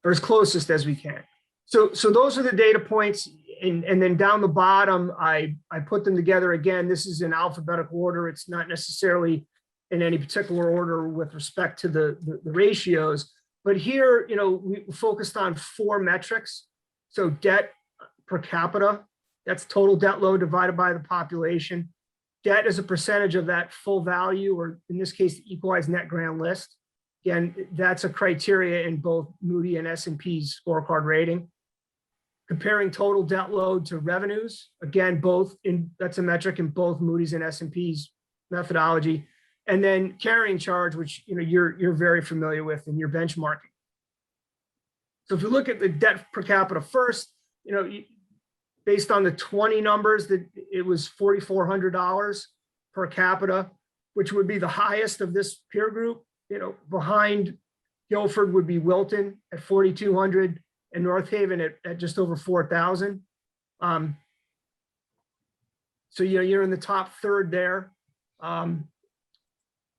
or as closest as we can. So those are the data points. And then down the bottom, I put them together again. This is in alphabetical order. It's not necessarily in any particular order with respect to the ratios. But here, we focused on 4 metrics. So debt per capita, that's total debt load divided by the population. Debt as a percentage of that full value, or in this case, the equalized net grand list. Again, that's a criteria in both Moody and S&P's scorecard rating. Comparing total debt load to revenues, again, that's a metric in both Moody's and S&P's methodology. And then carrying charge, which you're very familiar with in your benchmarking. So if you look at the debt per capita first, based on the 20 numbers, that it was $4,400 per capita, which would be the highest of this peer group. Behind Guilford would be Wilton at $4,200 and North Haven at just over $4,000. So you're in the top third there.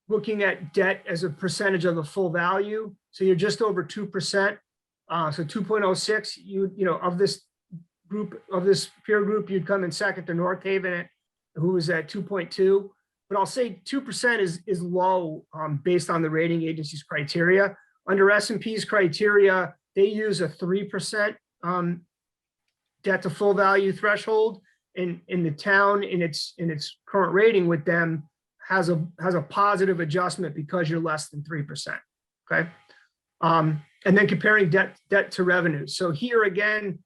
Looking at debt as a percentage of the full value, so you're just over 2%. So 2.06, of this group, of this peer group, you'd come in second to North Haven, who was at 2.2. But I'll say 2% is low based on the rating agency's criteria. Under S&P's criteria, they use a 3% debt to full value threshold, and in the town in its current rating with them has a positive adjustment because you're less than 3%. Okay. And then comparing debt to revenue. So here again,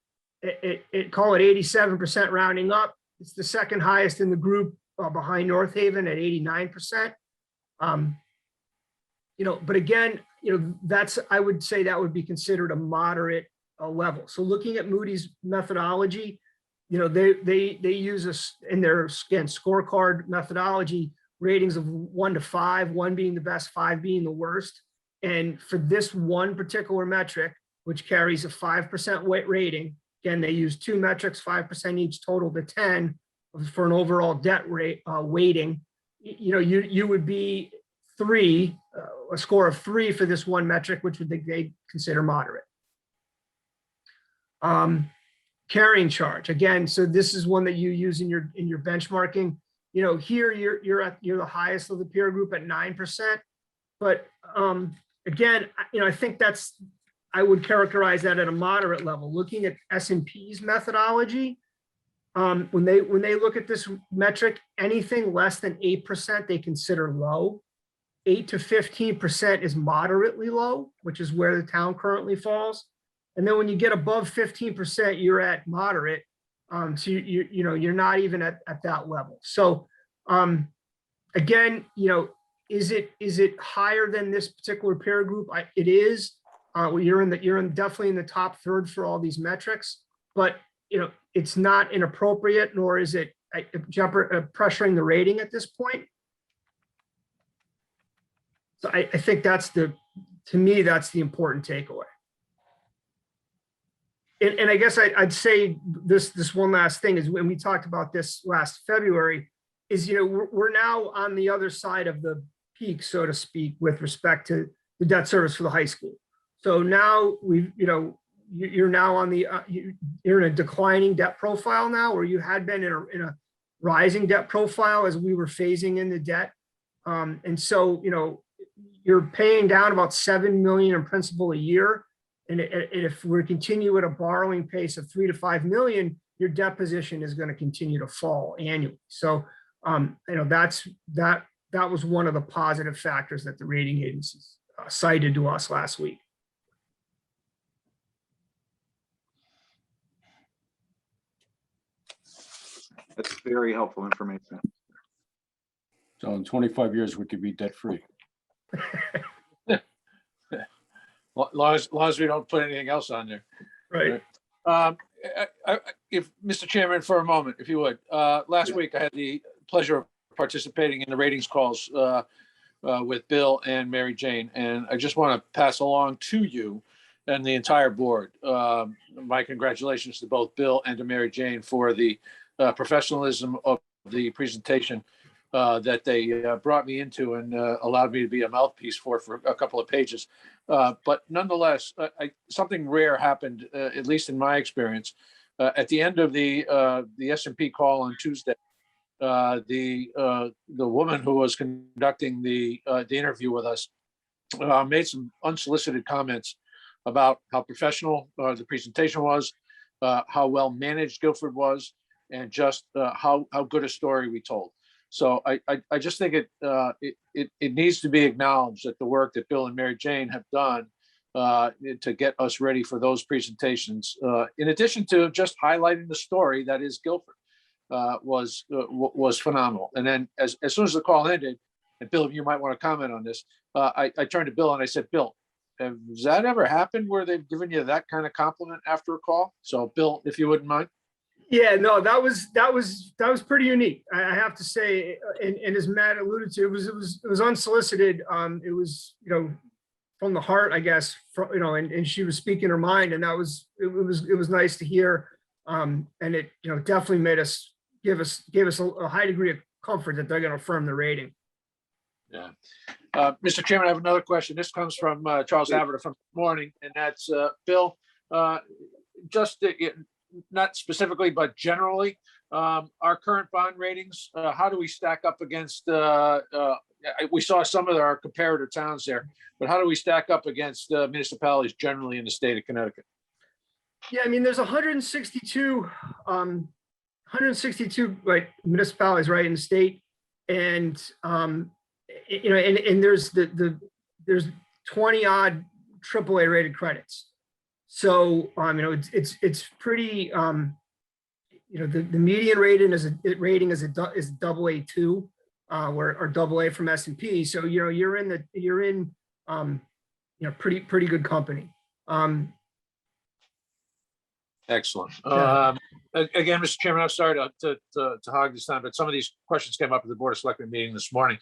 it call it 87% rounding up. It's the second highest in the group behind North Haven at 89%. But again, that's, I would say that would be considered a moderate level. So looking at Moody's methodology, they use in their scorecard methodology ratings of 1 to 5, 1 being the best, 5 being the worst. And for this one particular metric, which carries a 5% weight rating, again, they use 2 metrics, 5% each, total to 10 for an overall debt rate weighting. You would be 3, a score of 3 for this one metric, which they consider moderate. Carrying charge, again, so this is one that you use in your benchmarking. Here you're the highest of the peer group at 9%, but again, I think I would characterize that at a moderate level. Looking at S&P's methodology, when they look at this metric, anything less than 8% they consider low. 8 to 15% is moderately low, which is where the town currently falls. And then when you get above 15%, you're at moderate. So you're not even at that level. So again, is it higher than this particular peer group? It is. You're definitely in the top third for all these metrics, but it's not inappropriate, nor is it pressuring the rating at this point. So I think to me, that's the important takeaway. And I guess I'd say this one last thing is, when we talked about this last February, we're now on the other side of the peak, so to speak, with respect to the debt service for the high school. So now you're now on the, you're in a declining debt profile now, where you had been in a rising debt profile as we were phasing in the debt. And so, you're paying down about 7 million in principal a year. And if we continue at a borrowing pace of 3 to 5 million, your debt position is going to continue to fall annually. So, that was one of the positive factors that the rating agencies cited to us last week. That's very helpful information. So in 25 years, we could be debt free. Long as we don't put anything else on there. Right. If, Mr. Chairman, for a moment, if you would, last week I had the pleasure of participating in the ratings calls with Bill and Mary Jane, and I just want to pass along to you and the entire board my congratulations to both Bill and to Mary Jane for the professionalism of the presentation that they brought me into and allowed me to be a mouthpiece for a couple of pages. But nonetheless, something rare happened, at least in my experience. At the end of the S&P call on Tuesday, the woman who was conducting the interview with us made some unsolicited comments about how professional the presentation was, how well managed Guilford was, and just how good a story we told. So I just think it needs to be acknowledged that the work that Bill and Mary Jane have done to get us ready for those presentations, in addition to just highlighting the story that is Guilford, was phenomenal. And then as soon as the call ended, and Bill, you might want to comment on this, I turned to Bill and I said, Bill, has that ever happened where they've given you that kind of compliment after a call? So Bill, if you wouldn't mind. Yeah, no, that was pretty unique. I have to say, and as Matt alluded to, it was unsolicited. It was, from the heart, I guess, and she was speaking her mind, and it was nice to hear. And it, definitely made us gave us a high degree of comfort that they're going to affirm the rating. Yeah. Mr. Chairman, I have another question. This comes from Charles Haverter from this morning, and that's Bill, just not specifically, but generally, our current bond ratings, how do we stack up against, we saw some of our comparator towns there, but how do we stack up against municipalities generally in the state of Connecticut? Yeah, I mean, there's 162 like municipalities, right, in the state. And, and there's there's 20 odd AAA rated credits. So, it's pretty, the median rating is AA2, or AA from S&P. So, you're in pretty good company. Excellent. Yeah. Again, Mr. Chairman, I'm sorry to hog this time, but some of these questions came up at the Board of Selectmen meeting this morning.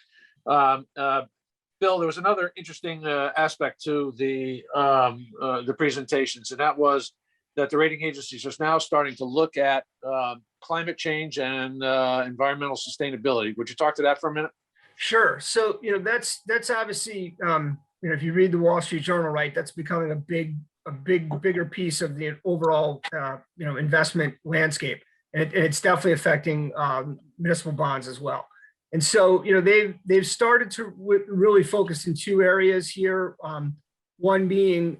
Bill, there was another interesting aspect to the presentations, and that was that the rating agencies are now starting to look at climate change and environmental sustainability. Would you talk to that for a minute? Sure. So, that's obviously, if you read the Wall Street Journal, right, that's becoming a bigger piece of the overall, investment landscape. And it's definitely affecting municipal bonds as well. And so, they've started to really focus in two areas here. One being,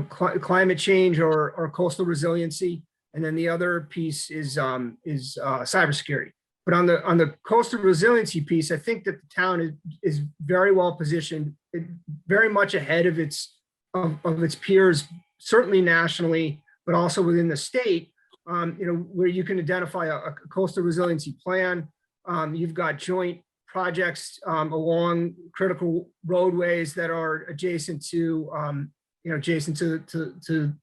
climate change or coastal resiliency, and then the other piece is cybersecurity. But on the coastal resiliency piece, I think that the town is very well positioned, very much ahead of its peers, certainly nationally, but also within the state. Where you can identify a coastal resiliency plan. You've got joint projects along critical roadways that are adjacent to the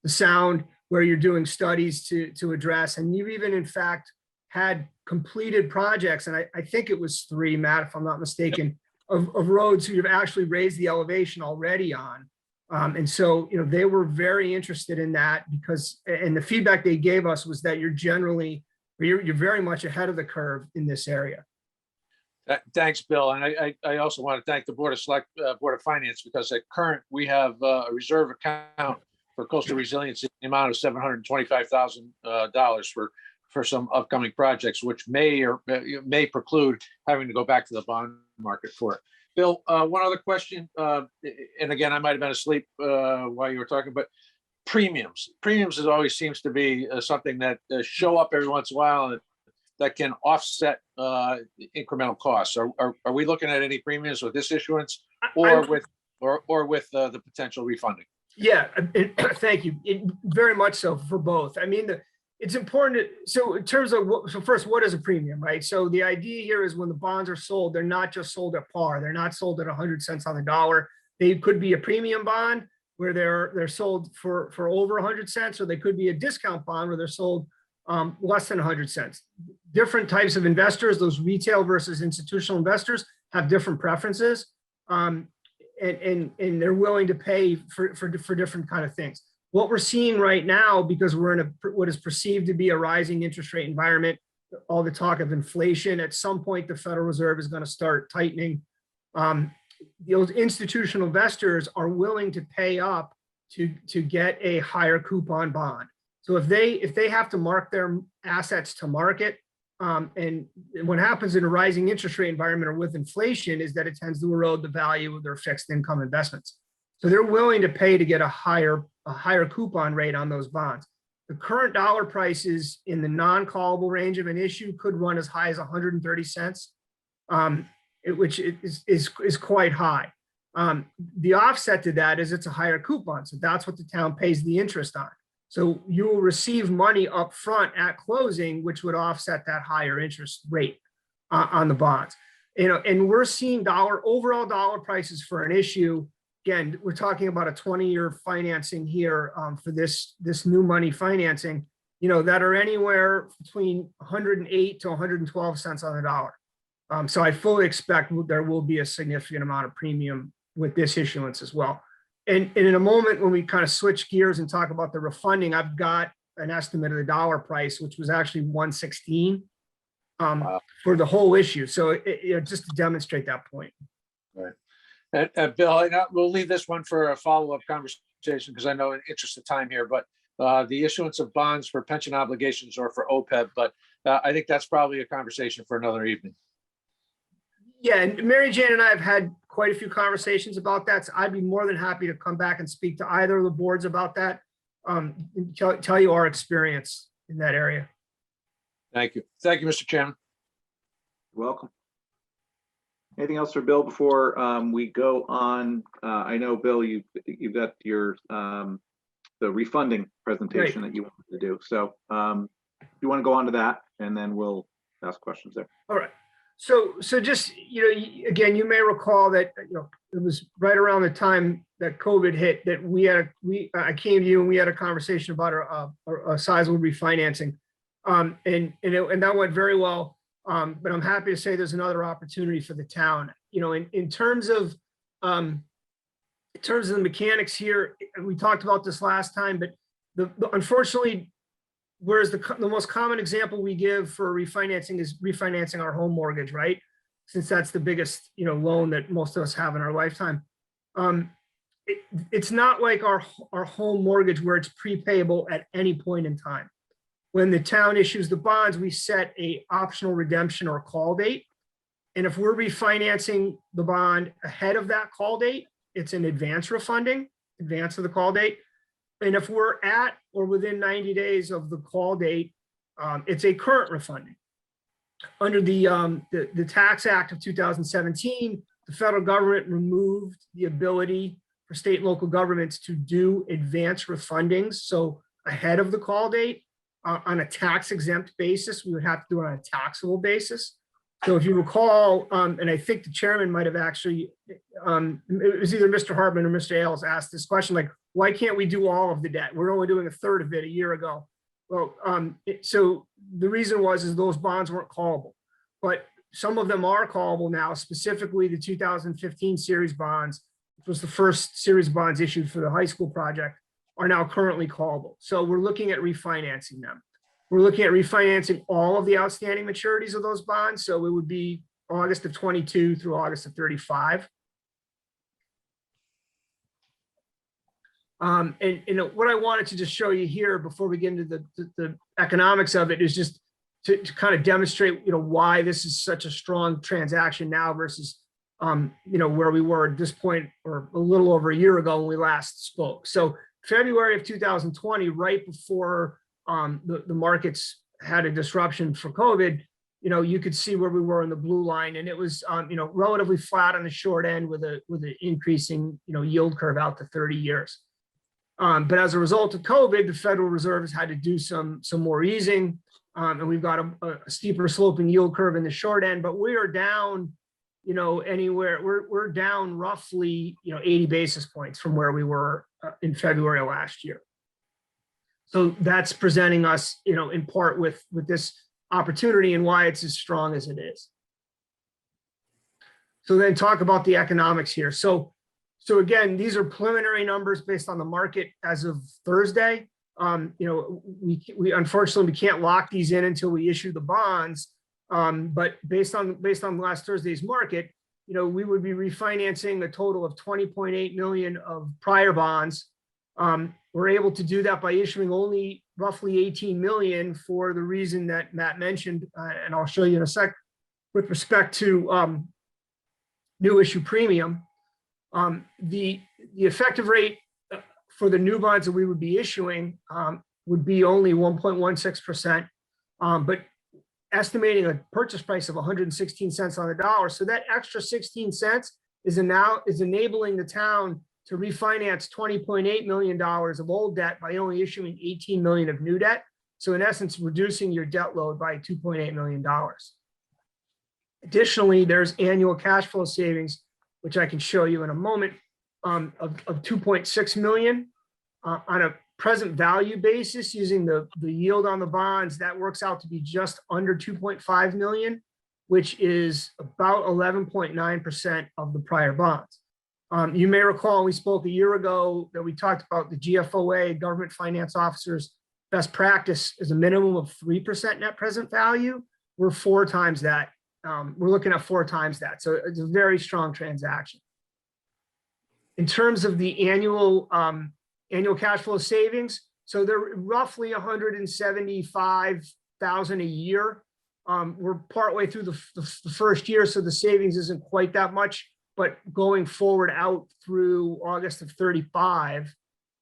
sound, where you're doing studies to address. And you've even, in fact, had completed projects, and I think it was 3, Matt, if I'm not mistaken, of roads who you've actually raised the elevation already on. And so, they were very interested in that because, and the feedback they gave us was that you're generally You're very much ahead of the curve in this area. Thanks, Bill. And I also want to thank the Board of Finance, because at current, we have a reserve account for coastal resilience in the amount of $725,000 for some upcoming projects, which may preclude having to go back to the bond market for it. Bill, one other question, and again, I might have been asleep while you were talking, but premiums always seems to be something that show up every once in a while and that can offset incremental costs. Are we looking at any premiums with this issuance or with the potential refunding? Yeah, thank you. Very much so for both. I mean, it's important. So in terms of first, what is a premium, right? So the idea here is when the bonds are sold, they're not just sold at par. They're not sold at 100 cents on the dollar. They could be a premium bond where they're sold for over 100 cents, or they could be a discount bond where they're sold less than 100 cents. Different types of investors, those retail versus institutional investors, have different preferences, and they're willing to pay for different kind of things. What we're seeing right now, because we're in what is perceived to be a rising interest rate environment, all the talk of inflation, at some point the Federal Reserve is going to start tightening. Those institutional investors are willing to pay up to get a higher coupon bond. So if they have to mark their assets to market, and what happens in a rising interest rate environment or with inflation is that it tends to erode the value of their fixed income investments. So they're willing to pay to get a higher coupon rate on those bonds. The current dollar prices in the non-callable range of an issue could run as high as 130 cents, which is quite high. The offset to that is it's a higher coupon. So that's what the town pays the interest on. So you will receive money up front at closing, which would offset that higher interest rate on the bonds. And we're seeing overall dollar prices for an issue. Again, we're talking about a 20-year financing here for this new money financing, that are anywhere between 108 to 112 cents on the dollar. So I fully expect there will be a significant amount of premium with this issuance as well. And in a moment, when we kind of switch gears and talk about the refunding, I've got an estimate of the dollar price, which was actually 116 for the whole issue. So just to demonstrate that point. Right. And Bill, we'll leave this one for a follow-up conversation because I know in interest of time here, but the issuance of bonds for pension obligations or for OPEB, but I think that's probably a conversation for another evening. Yeah, and Mary Jane and I have had quite a few conversations about that. So I'd be more than happy to come back and speak to either of the boards about that, and tell you our experience in that area. Thank you. Thank you, Mr. Chairman. You're welcome. Anything else for Bill before we go on? I know, Bill, you've got your the refunding presentation that you wanted to do. So you want to go on to that, and then we'll ask questions there. All right. So just, again, you may recall that, it was right around the time that COVID hit that I came to you and we had a conversation about a sizable refinancing. And that went very well. But I'm happy to say there's another opportunity for the town. In terms of the mechanics here, we talked about this last time, but unfortunately, whereas the most common example we give for refinancing is refinancing our home mortgage, right? Since that's the biggest, loan that most of us have in our lifetime. It's not like our home mortgage where it's prepayable at any point in time. When the town issues the bonds, we set a optional redemption or call date. And if we're refinancing the bond ahead of that call date, it's an advance refunding, advance of the call date. And if we're at or within 90 days of the call date, it's a current refunding. Under the Tax Act of 2017, the federal government removed the ability for state and local governments to do advance refundings. So ahead of the call date, on a tax exempt basis, we would have to do it on a taxable basis. So if you recall, and I think the chairman might have actually, it was either Mr. Hartman or Mr. Ailes asked this question, like, why can't we do all of the debt? We're only doing a third of it a year ago. Well, so the reason is those bonds weren't callable, but some of them are callable now, specifically the 2015 series bonds, which was the first series bonds issued for the high school project, are now currently callable. So we're looking at refinancing them. We're looking at refinancing all of the outstanding maturities of those bonds. So it would be August of 22 through August of 35. And what I wanted to just show you here before we get into the economics of it is just to kind of demonstrate, why this is such a strong transaction now versus, where we were at this point or a little over a year ago when we last spoke. So February of 2020, right before the markets had a disruption for COVID, you could see where we were in the blue line, and it was, relatively flat on the short end with an increasing, yield curve out to 30 years. But as a result of COVID, the Federal Reserve has had to do some more easing, and we've got a steeper sloping yield curve in the short end. But we are down, anywhere we're down roughly 80 basis points from where we were in February of last year. So that's presenting us, in part with this opportunity and why it's as strong as it is. So then talk about the economics here. So again, these are preliminary numbers based on the market as of Thursday. We unfortunately we can't lock these in until we issue the bonds. But based on last Thursday's market, we would be refinancing a total of 20.8 million of prior bonds. We're able to do that by issuing only roughly 18 million for the reason that Matt mentioned, and I'll show you in a sec, with respect to new issue premium. The effective rate for the new bonds that we would be issuing would be only 1.16%, but estimating a purchase price of 116 cents on the dollar. So that extra 16 cents is enabling the town to refinance $20.8 million of old debt by only issuing 18 million of new debt. So in essence, reducing your debt load by $2.8 million. Additionally, there's annual cash flow savings, which I can show you in a moment, of 2.6 million on a present value basis using the yield on the bonds. That works out to be just under 2.5 million, which is about 11.9% of the prior bonds. You may recall we spoke a year ago that we talked about the GFOA, government finance officers' best practice is a minimum of 3% net present value. We're 4 times that. We're looking at 4 times that. So it's a very strong transaction. In terms of the annual cash flow savings, so they're roughly 175,000 a year. We're partway through the first year, so the savings isn't quite that much. But going forward out through August of 35,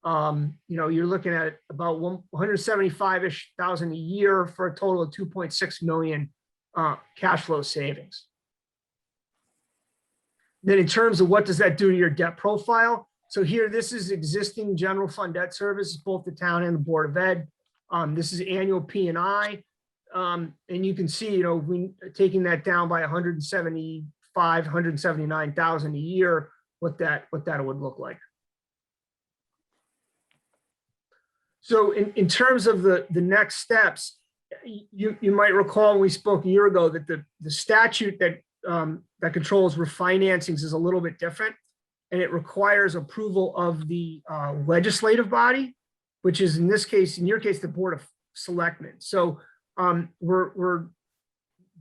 you're looking at about 175-ish thousand a year for a total of 2.6 million cash flow savings. Then in terms of what does that do to your debt profile? So here, this is existing general fund debt service, both the town and the Board of Ed. This is annual P&I. And you can see, we taking that down by 179,000 a year, what that would look like. So in terms of the next steps, you might recall when we spoke a year ago that the statute that controls refinancings is a little bit different, and it requires approval of the legislative body, which is in your case, the Board of Selectmen. So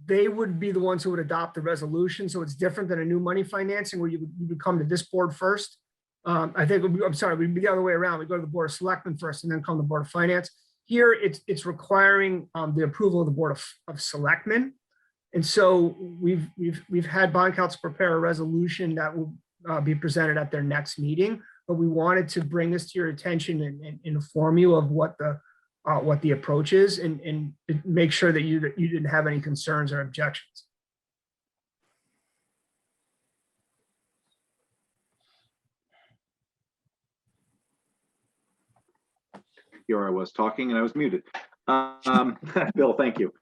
they would be the ones who would adopt the resolution. So it's different than a new money financing where you would come to this board first. We'd be the other way around. We go to the Board of Selectmen first and then come to the Board of Finance. Here, it's requiring the approval of the Board of Selectmen. And so we've had bond counsel prepare a resolution that will be presented at their next meeting, but we wanted to bring this to your attention and inform you of what the approach is and make sure that you didn't have any concerns or objections. Here I was talking and I was muted. Bill, thank you.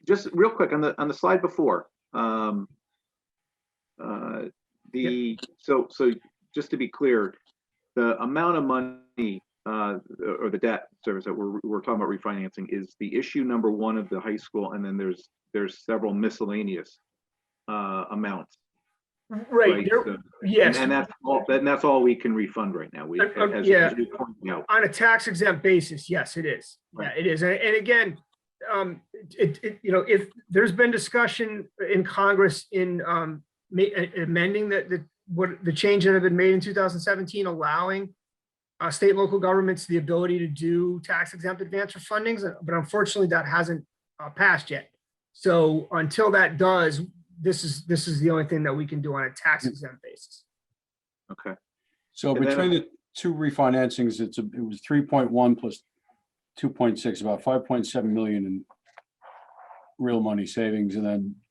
Just real quick on the slide before. So just to be clear, the amount of money or the debt service that we're talking about refinancing is the issue number 1 of the high school, and then there's several miscellaneous amounts. Right, there, So- yes. And that's all we can refund right now. We, Yeah. as you pointed out. On a tax exempt basis, yes, it is. Yeah, Right. it is. And again, if there's been discussion in Congress in amending the change that had been made in 2017, allowing state and local governments the ability to do tax exempt advance refundings, but unfortunately that hasn't passed yet. So until that does, this is the only thing that we can do on a tax exempt basis. Okay. So And then- between the two refinancings, it was 3.1 plus 2.6, about 5.7 million in real money savings, and then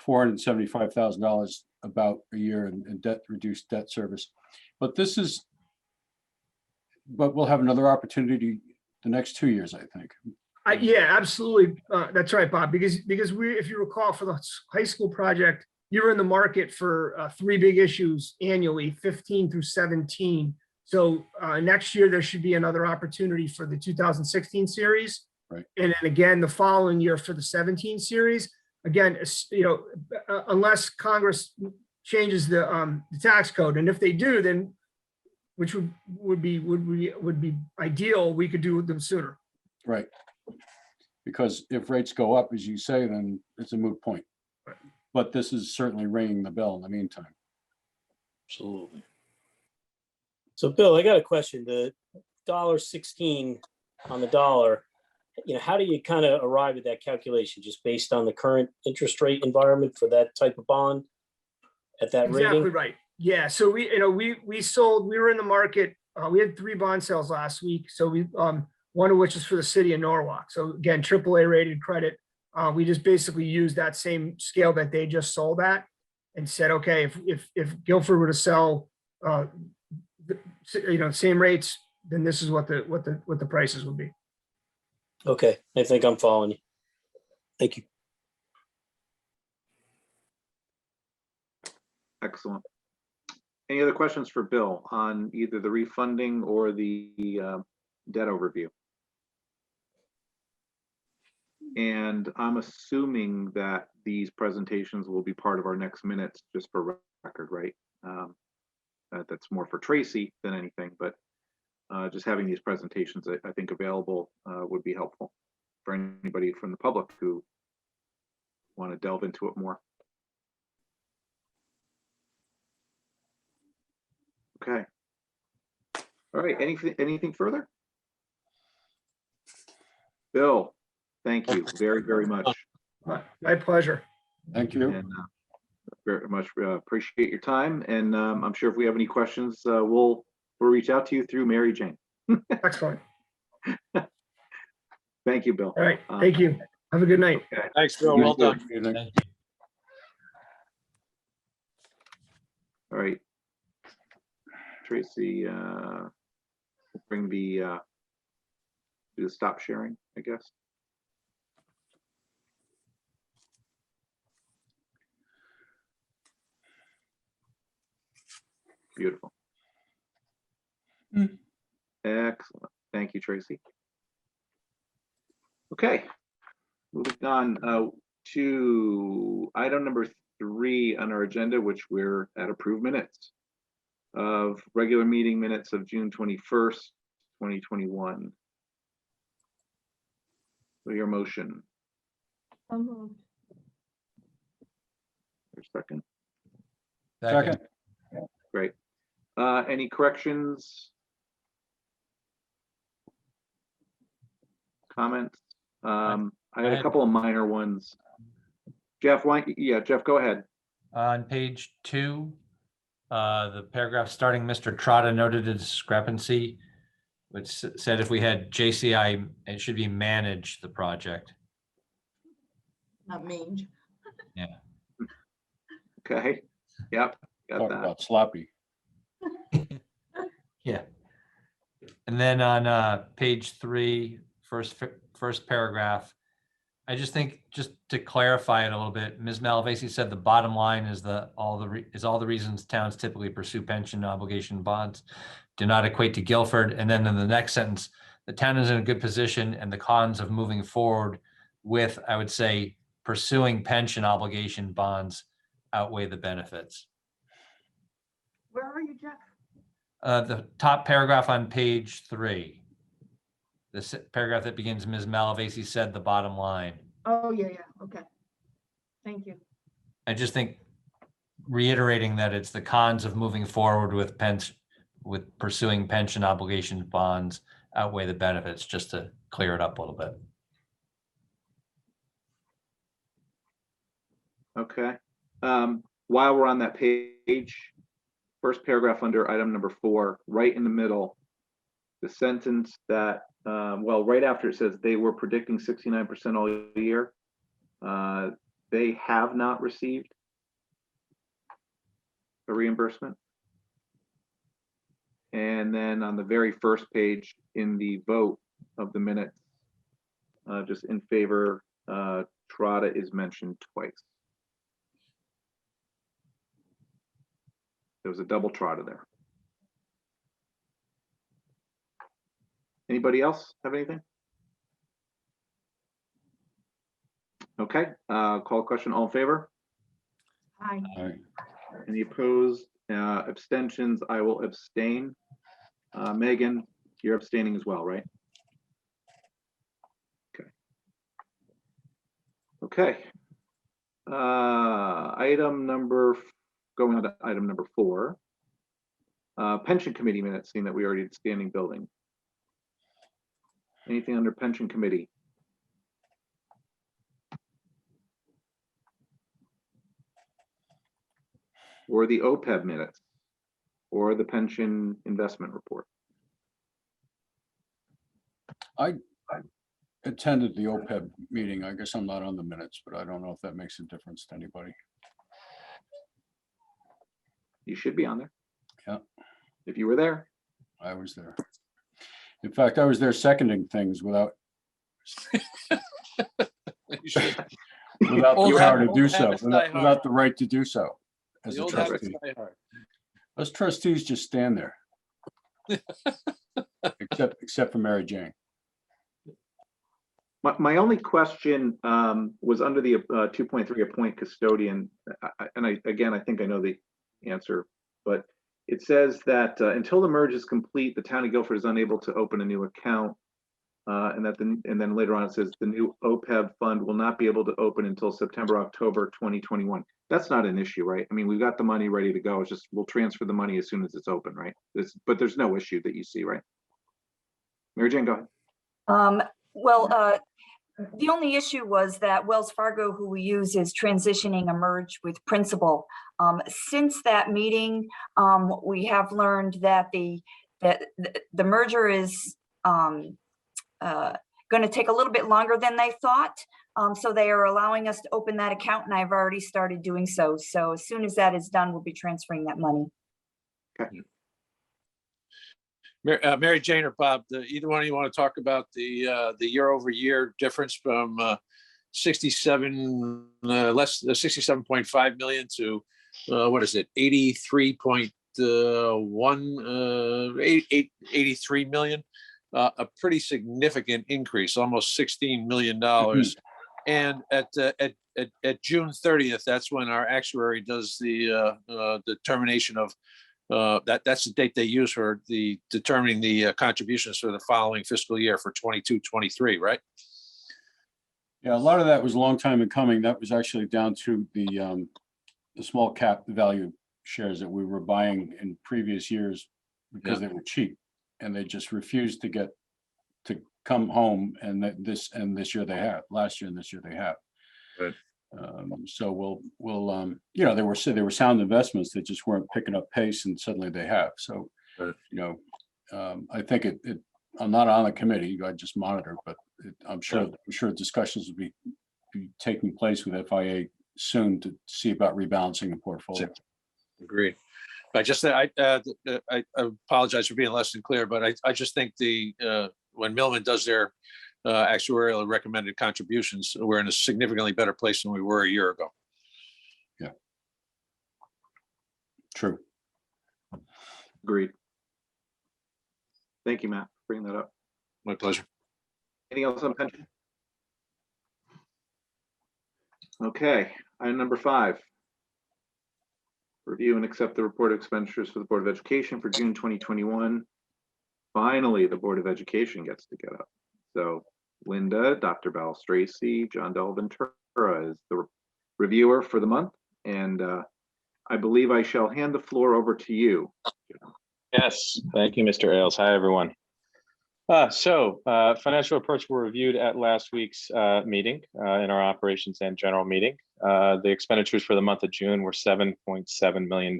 $475,000 about a year in reduced debt service. But we'll have another opportunity the next 2 years, I think. Yeah, absolutely. That's right, Bob, because if you recall, for the high school project, you were in the market for 3 big issues annually, 15 through 17. So next year, there should be another opportunity for the 2016 series. Right. And then again, the following year for the 17 series. Again, unless Congress changes the tax code, and if they do, then which would be ideal, we could do them sooner. Right. Because if rates go up, as you say, then it's a moot point. Right. But this is certainly ringing the bell in the meantime. Absolutely. So Bill, I got a question. The $1.16 on the dollar, how do you kind of arrive at that calculation? Just based on the current interest rate environment for that type of bond at that Exactly rating? right. Yeah. So we were in the market. We had 3 bond sales last week. So one of which is for the city of Norwalk. So again, AAA rated credit. We just basically used that same scale that they just sold at and said, okay, if Guilford were to sell, same rates, then this is what the prices would be. Okay, I think I'm following you. Thank you. Excellent. Any other questions for Bill on either the refunding or the debt overview? And I'm assuming that these presentations will be part of our next minutes, just for record, right? That's more for Tracy than anything, but just having these presentations, I think, available would be helpful for anybody from the public who want to delve into it more. Okay. All right. Anything further? Bill, thank you very, very much. My pleasure. Thank you. And very much appreciate your time. And I'm sure if we have any questions, we'll reach out to you through Mary Jane. Excellent. Thank you, Bill. All right. Thank you. Have a good night. Okay. Thanks, Bill. Well done. All right. Tracy, bring do the stop sharing, I guess. Beautiful. Excellent. Thank you, Tracy. Okay, moving on to item number 3 on our agenda, which we're at approved minutes of regular meeting minutes of June 21st, 2021. So your motion. There's a second. Second. Great. Any corrections? Comments? I had a couple of minor ones. Jeff, Jeff, go ahead. On page 2, the paragraph starting, Mr. Trotta noted a discrepancy, which said if we had JCI, it should be manage the project. Not mange. Yeah. Okay. Yep. Got Talk that. about sloppy. Yeah. And then on page 3, first paragraph, I just think, just to clarify it a little bit, Ms. Malavasi said the bottom line is all the reasons towns typically pursue pension obligation bonds do not equate to Guilford. And then in the next sentence, the town is in a good position and the cons of moving forward with, I would say, pursuing pension obligation bonds outweigh the benefits. Where are you, Jeff? The top paragraph on page 3. Paragraph that begins, Ms. Malavasi said the bottom line. Oh, yeah, okay. Thank you. I just think reiterating that it's the cons of moving forward with pursuing pension obligation bonds outweigh the benefits, just to clear it up a little bit. Okay. While we're on that page, first paragraph under item number 4, right in the middle, the sentence that, well, right after it says they were predicting 69% all year, they have not received a reimbursement. And then on the very first page in the vote of the minutes, just in favor, Trotta is mentioned twice. There was a double Trotta there. Anybody else have anything? Okay, call question, all in favor? Hi. All right. Any opposed, abstentions? I will abstain. Megan, you're abstaining as well, right? Okay. Okay. Going on to item number 4. Pension committee minutes, seeing that we already did standing building. Anything under pension committee? Or the OPEB minutes, or the pension investment report? I attended the OPEB meeting. I guess I'm not on the minutes, but I don't know if that makes a difference to anybody. You should be on there. Yeah. If you were there. I was there. In fact, I was there seconding things without You should- the Old power to habits- do old so, habits die hard. without the right to do so as The a old habits trustee. die hard. Us trustees just stand there. Except for Mary Jane. My only question was under the 2.3 appoint custodian. Again, I think I know the answer, but it says that until the merge is complete, the town of Guilford is unable to open a new account. And then later on it says the new OPEB fund will not be able to open until September, October 2021. That's not an issue, right? I mean, we've got the money ready to go. It's just we'll transfer the money as soon as it's open, right? But there's no issue that you see, right? Mary Jane, go ahead. Well, the only issue was that Wells Fargo, who we use, is transitioning a merge with Principal. Since that meeting, we have learned that the merger is going to take a little bit longer than they thought. So they are allowing us to open that account, and I've already started doing so. So as soon as that is done, we'll be transferring that money. Okay. Mary Jane or Bob, either one of you want to talk about the year-over-year difference from 67.5 million to what is it, 83 million? A pretty significant increase, almost $16 million. And at June 30th, that's when our actuary does the determination of that's the date they use for determining the contributions for the following fiscal year for 22-23, right? Yeah, a lot of that was a long time in coming. That was actually down to the small cap value shares that we were buying in previous years because they were cheap, and they just refused to come home. And this year they have. Last year and this year they have. Right. So we'll they were sound investments that just weren't picking up pace, and suddenly they have. So Right. I think I'm not on the committee. I just monitor, but I'm sure discussions will be taking place with FIA soon to see about rebalancing the portfolio. Agreed. I apologize for being less than clear, but I just think when Millman does their actuarial recommended contributions, we're in a significantly better place than we were a year ago. Yeah. True. Agreed. Thank you, Matt, for bringing that up. My pleasure. Anything else on pension? Okay, item number 5. Review and accept the report of expenditures for the Board of Education for June 2021. Finally, the Board of Education gets to get up. So Linda, Dr. Val Stracy, John Del Ventura is the reviewer for the month. And I believe I shall hand the floor over to you. Yes, thank you, Mr. Ailes. Hi, everyone. Financial reports were reviewed at last week's meeting in our operations and general meeting. The expenditures for the month of June were $7.7 million.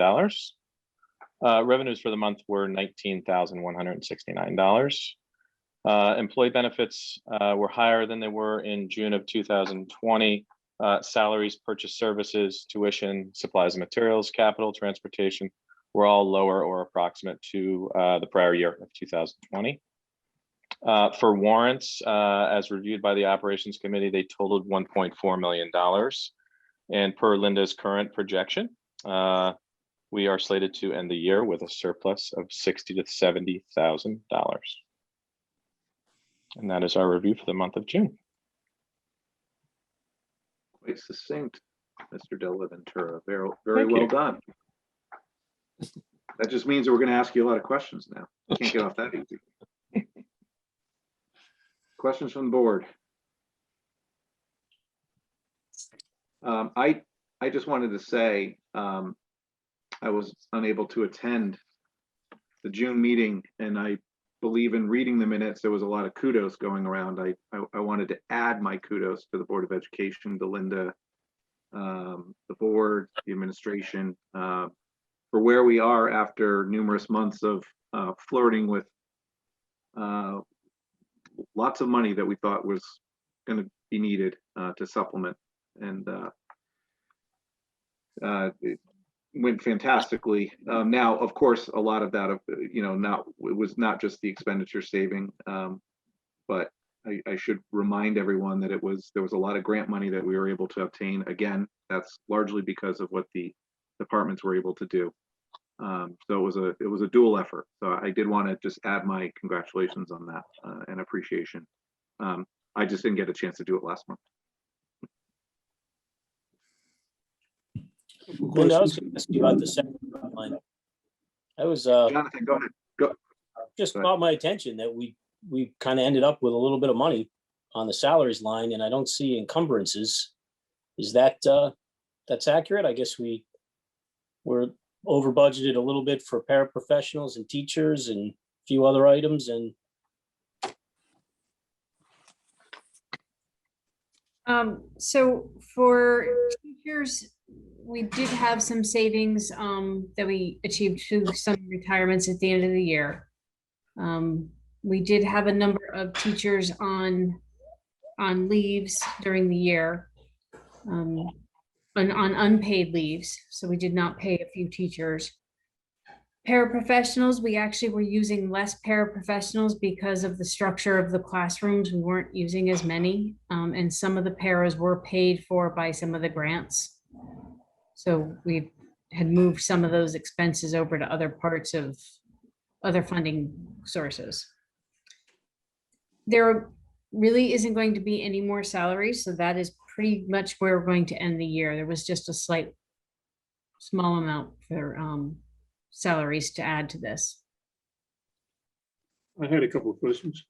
Revenues for the month were $19,169. Employee benefits were higher than they were in June of 2020. Salaries, purchase services, tuition, supplies and materials, capital, transportation were all lower or approximate to the prior year of 2020. For warrants, as reviewed by the operations committee, they totaled $1.4 million. And per Linda's current projection, we are slated to end the year with a surplus of $60,000 to $70,000. And that is our review for the month of June. Quite succinct, Mr. Del Ventura. Very, very Thank well you. done. That just means that we're going to ask you a lot of questions now. Can't get off that easy. Questions from the board? I just wanted to say I was unable to attend the June meeting, and I believe in reading the minutes, there was a lot of kudos going around. I wanted to add my kudos to the Board of Education, to Linda, the board, the administration, for where we are after numerous months of flirting with lots of money that we thought was going to be needed to supplement, and it went fantastically. Now, of course, a lot of that, it was not just the expenditure saving, but I should remind everyone that there was a lot of grant money that we were able to obtain. Again, that's largely because of what the departments were able to do. So it was a dual effort. So I did want to just add my congratulations on that and appreciation. I just didn't get a chance to do it last month. Linda, I was going to ask you about the second line. That was Jonathan, go ahead. just Go ahead. caught my attention that we kind of ended up with a little bit of money on the salaries line, and I don't see encumbrances. Is that that's accurate? I guess we're over budgeted a little bit for paraprofessionals and teachers and a few other items, and so for teachers, we did have some savings that we achieved through some retirements at the end of the year. We did have a number of teachers on leaves during the year, on unpaid leaves. So we did not pay a few teachers. Paraprofessionals, we actually were using less paraprofessionals because of the structure of the classrooms. We weren't using as many, and some of the paras were paid for by some of the grants. So we had moved some of those expenses over to other parts of other funding sources. There really isn't going to be any more salaries, so that is pretty much where we're going to end the year. There was just a small amount for salaries to add to this. I had a couple of questions.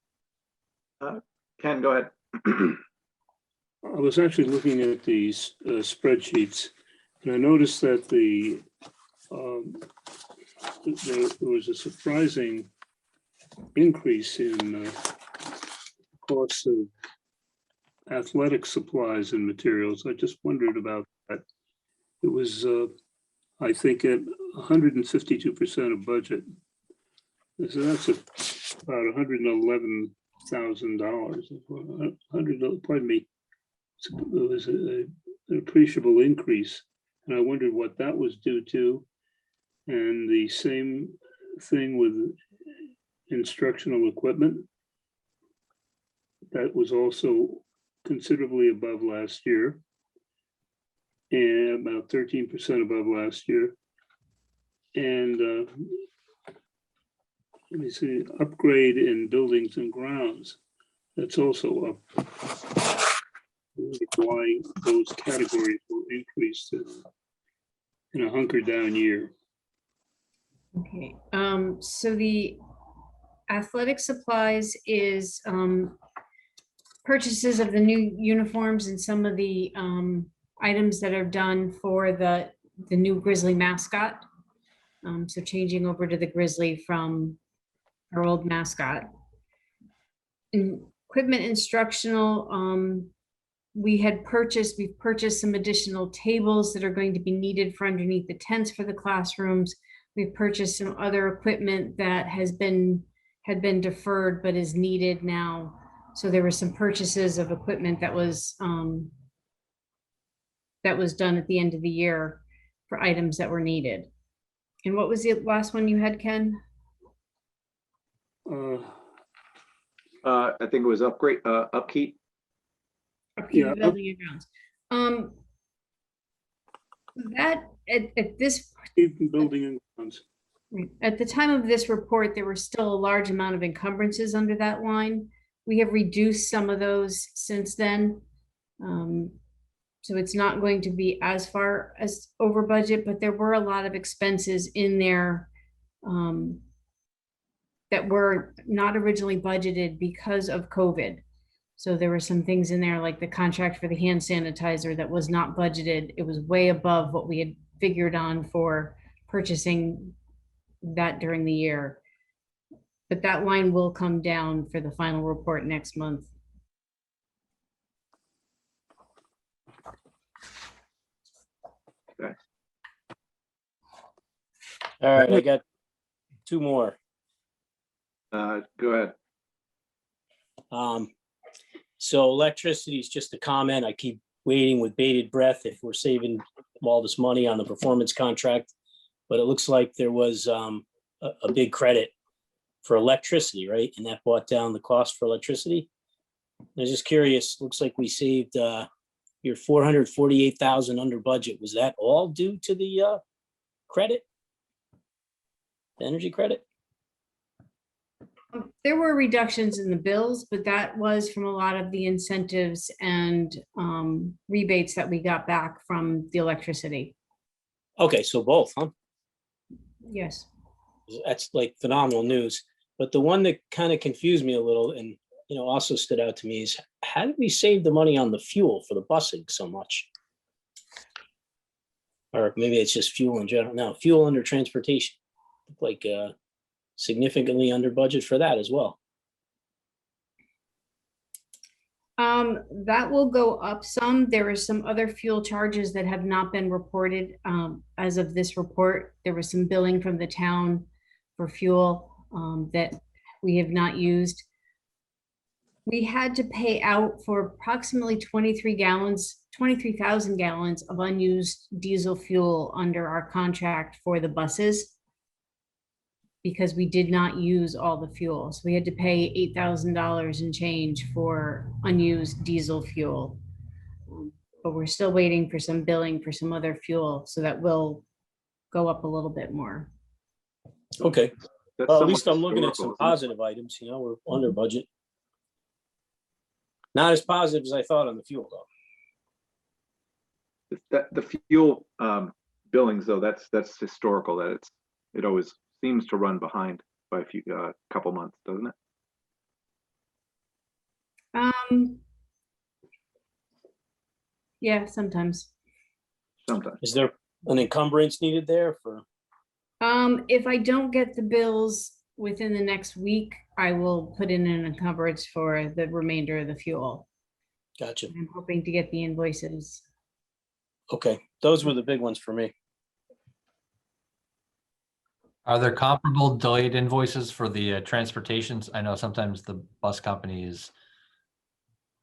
Ken, go ahead. I was actually looking at these spreadsheets, and I noticed that there was a surprising increase in costs of athletic supplies and materials. I just wondered about that. It was, I think, at 152% of budget. So that's about $111,000. Pardon me. It was an appreciable increase, and I wondered what that was due to. And the same thing with instructional equipment. That was also considerably above last year, and about 13% above last year. And let me see, upgrade in buildings and grounds, that's also up. Why those categories were increased. in a hunkered down year. Okay, so the athletic supplies is, purchases of the new uniforms and some of the, items that are done for the new Grizzly mascot. So changing over to the Grizzly from our old mascot. Equipment instructional, we've purchased some additional tables that are going to be needed for underneath the tents for the classrooms. We've purchased some other equipment that had been deferred but is needed now. So there were some purchases of equipment that was done at the end of the year for items that were needed. And what was the last one you had, Ken? I think it was upkeep. Upkeep Yeah, of building and grounds. That at this building and grounds. At the time of this report, there were still a large amount of encumbrances under that line. We have reduced some of those since then. So it's not going to be as far as over budget, but there were a lot of expenses in there that were not originally budgeted because of COVID. So there were some things in there like the contract for the hand sanitizer that was not budgeted. It was way above what we had figured on for purchasing that during the year. But that line will come down for the final report next month. All right, I got two more. Go ahead. So electricity is just a comment. I keep waiting with bated breath if we're saving all this money on the performance contract. But it looks like there was a big credit for electricity, right? And that brought down the cost for electricity. I was just curious, looks like we saved your 448,000 under budget. Was that all due to the credit? The energy credit? There were reductions in the bills, but that was from a lot of the incentives and rebates that we got back from the electricity. Okay, so both, huh? Yes. That's like phenomenal news. But the one that kind of confused me a little and, also stood out to me is how did we save the money on the fuel for the busing so much? Or maybe it's just fuel in general. No, fuel under transportation, like significantly under budget for that as well. That will go up some. There are some other fuel charges that have not been reported as of this report. There was some billing from the town for fuel that we have not used. We had to pay out for approximately 23,000 gallons of unused diesel fuel under our contract for the buses, because we did not use all the fuel. So we had to pay $8,000 and change for unused diesel fuel. But we're still waiting for some billing for some other fuel, so that will go up a little bit more. Okay. That's Well, at somewhat least I'm looking at some historical, isn't positive items, we're under budget. Not as positive as I thought on the fuel though. it? The fuel billings, though, that's historical. That it always seems to run behind by a few couple months, doesn't it? Yeah, sometimes. Sometimes. Is there an encumbrance needed there for? If I don't get the bills within the next week, I will put in an encumbrance for the remainder of the fuel. Gotcha. I'm hoping to get the invoices. Okay, those were the big ones for me. Are there comparable delayed invoices for the transportations? I know sometimes the bus company is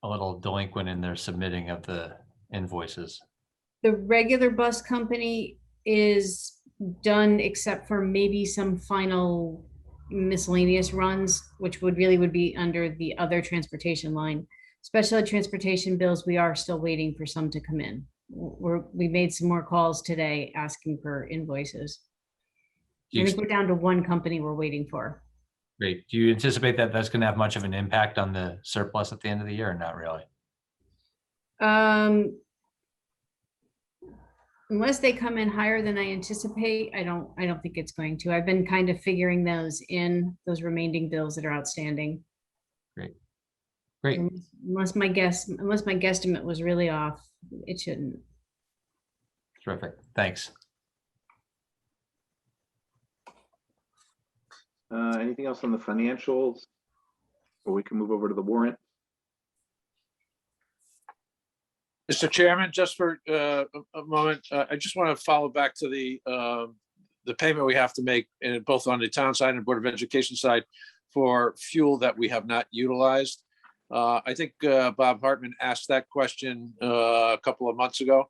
a little delinquent in their submitting of the invoices. The regular bus company is done except for maybe some final miscellaneous runs, which would be under the other transportation line. Special ed transportation bills, we are still waiting for some to come in. We made some more calls today asking for invoices. I think we're down to one company we're waiting for. Great. Do you anticipate that that's going to have much of an impact on the surplus at the end of the year or not really? unless they come in higher than I anticipate, I don't think it's going to. I've been kind of figuring those remaining bills that are outstanding. Great. Unless my guesstimate was really off, it shouldn't. Terrific. Thanks. Anything else on the financials? Or we can move over to the warrant. Mr. Chairman, just for a moment, I just want to follow back to the payment we have to make, both on the town side and Board of Education side, for fuel that we have not utilized. I think Bob Hartman asked that question a couple of months ago.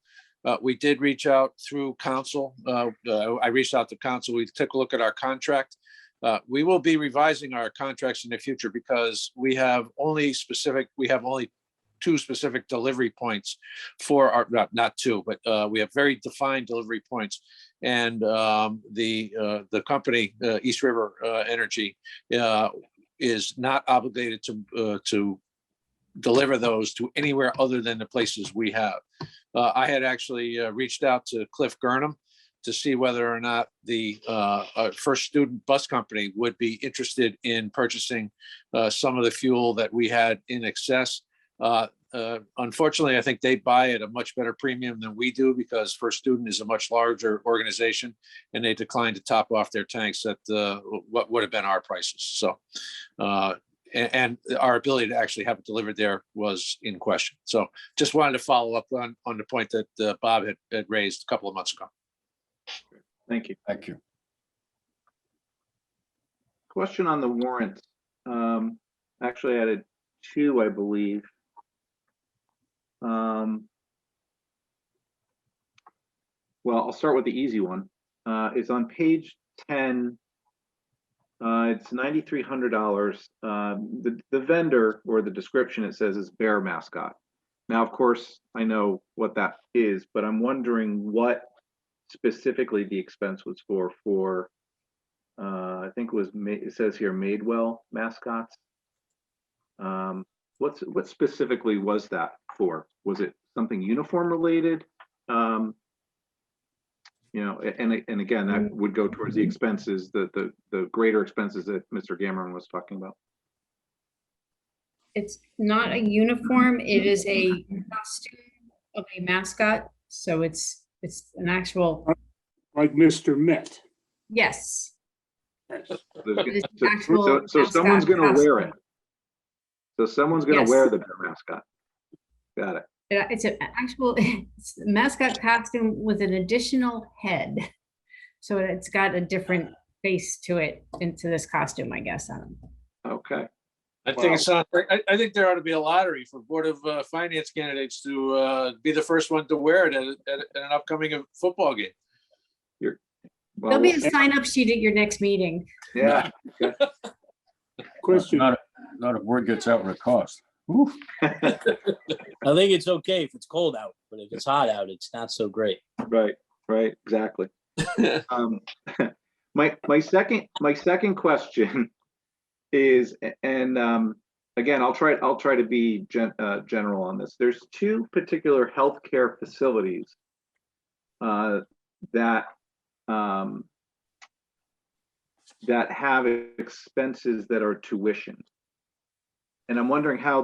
We did reach out through council. I reached out to council. We took a look at our contract. We will be revising our contracts in the future because we have only two specific delivery points for our, not two, but we have very defined delivery points. And the company, East River Energy, is not obligated to deliver those to anywhere other than the places we have. I had actually reached out to Cliff Gurnham to see whether or not the First Student Bus Company would be interested in purchasing some of the fuel that we had in excess. Unfortunately, I think they buy at a much better premium than we do because First Student is a much larger organization and they declined to top off their tanks at what would have been our prices. So, and our ability to actually have it delivered there was in question. So just wanted to follow up on the point that Bob had raised a couple of months ago. Thank you. Thank you. Question on the warrant. Actually added two, I believe. Well, I'll start with the easy one. It's on page 10. It's $9,300. The vendor, or the description it says, is bear mascot. Now, of course, I know what that is, but I'm wondering what specifically the expense was for I think it was, it says here, Madewell mascots. What specifically was that for? Was it something uniform related? You know, and again, that would go towards the expenses, the greater expenses that Mr. Gammon was talking about. It's not a uniform. It is a costume of a mascot. So it's an actual, Like Mr. Met. yes. So someone's going to wear it. So someone's going to wear the bear mascot. Got it. It's an actual it's a mascot costume with an additional head. So it's got a different face to it, into this costume, I guess. I don't know. Okay. I think it sounds like, I think there ought to be a lottery for Board of Finance candidates to be the first one to wear it at an upcoming football game. There'll be a sign-up sheet at your next meeting. Yeah. Question. Not if word gets out what it costs. Oof. I think it's okay if it's cold out, but if it's hot out, it's not so great. Right, exactly. My second question is, and again, I'll try to be general on this. There's two particular healthcare facilities that have expenses that are tuition, and I'm wondering how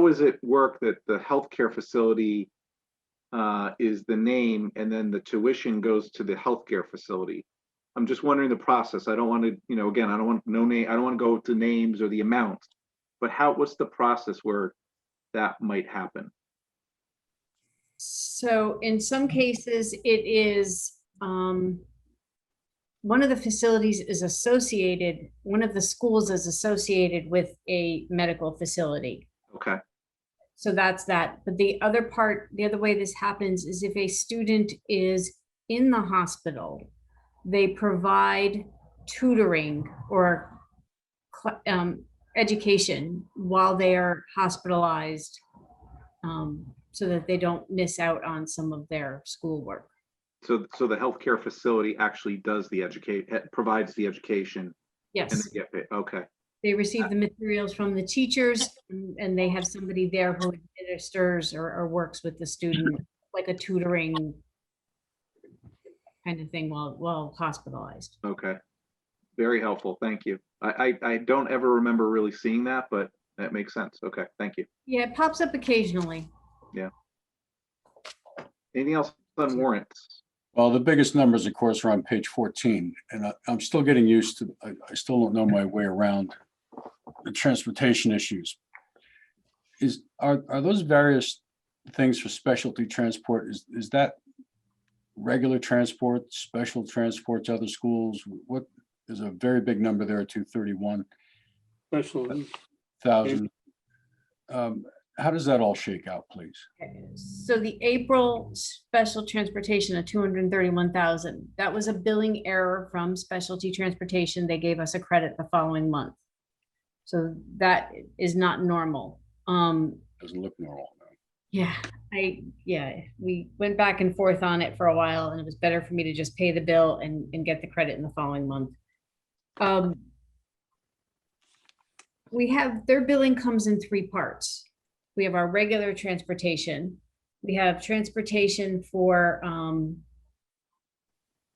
is it work that the healthcare facility is the name and then the tuition goes to the healthcare facility? I'm just wondering the process. I don't want to, again, I don't want no name. I don't want to go to names or the amounts, but what's the process where that might happen? So in some cases, it is one of the facilities is associated, one of the schools is associated with a medical facility. Okay. So that's that. But the other way this happens is if a student is in the hospital, they provide tutoring or education while they are hospitalized, so that they don't miss out on some of their schoolwork. So the healthcare facility actually does provides the education. Yes. And they get paid. Okay. They receive the materials from the teachers, and they have somebody there who administers or works with the student like a tutoring kind of thing while hospitalized. Okay. Very helpful. Thank you. I don't ever remember really seeing that, but that makes sense. Okay, thank you. Yeah, it pops up occasionally. Anything else on warrants? Well, the biggest numbers, of course, are on page 14, and I'm still getting used to, I still don't know my way around the transportation issues. Are those various things for specialty transport? Is that regular transport, special transport to other schools? What, there's a very big number there, 231,000. Special, How does that all shake out, please? So the April special transportation of 231,000, that was a billing error from specialty transportation. They gave us a credit the following month. So that is not normal. Doesn't look normal. Yeah, we went back and forth on it for a while, and it was better for me to just pay the bill and get the credit in the following month. We have, their billing comes in 3 parts. We have our regular transportation. We have transportation for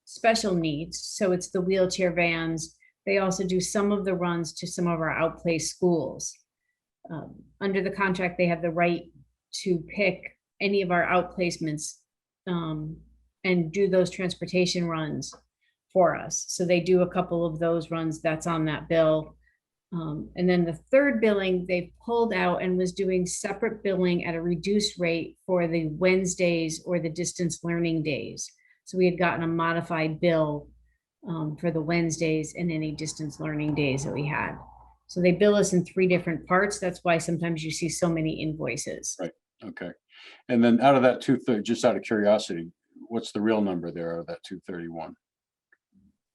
special needs. So it's the wheelchair vans. They also do some of the runs to some of our outplaced schools. Under the contract, they have the right to pick any of our outplacements and do those transportation runs for us. So they do a couple of those runs that's on that bill. And then the third billing, they pulled out and was doing separate billing at a reduced rate for the Wednesdays or the distance learning days. So we had gotten a modified bill for the Wednesdays and any distance learning days that we had. So they bill us in 3 different parts. That's why sometimes you see so many invoices. Right. Okay. And then out of that 230, just out of curiosity, what's the real number there of that 231?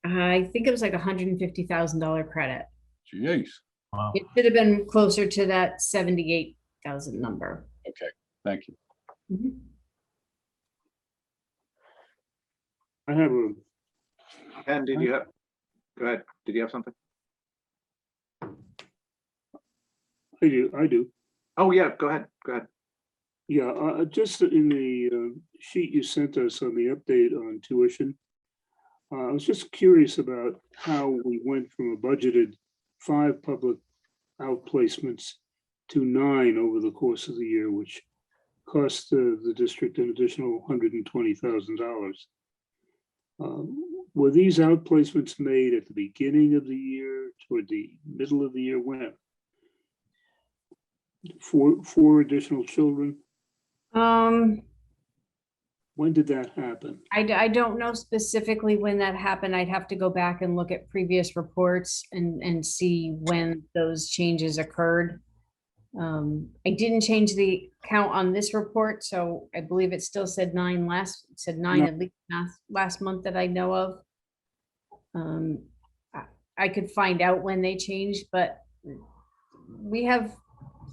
I think it was like $150,000 credit. Jeez. Wow. It should have been closer to that 78,000 number. Okay. Thank you. Mhm. I have a, Ken, did you have, go ahead. Did you have something? I do. Oh, yeah, go ahead. Go ahead. Yeah, just in the sheet you sent us on the update on tuition, I was just curious about how we went from a budgeted 5 public outplacements to 9 over the course of the year, which cost the district an additional $120,000. Were these outplacements made at the beginning of the year, toward the middle of the year? When? Four additional children? When did that happen? I don't know specifically when that happened. I'd have to go back and look at previous reports and see when those changes occurred. I didn't change the count on this report, so I believe it still said 9 at least last month that I know of. I could find out when they changed, but we have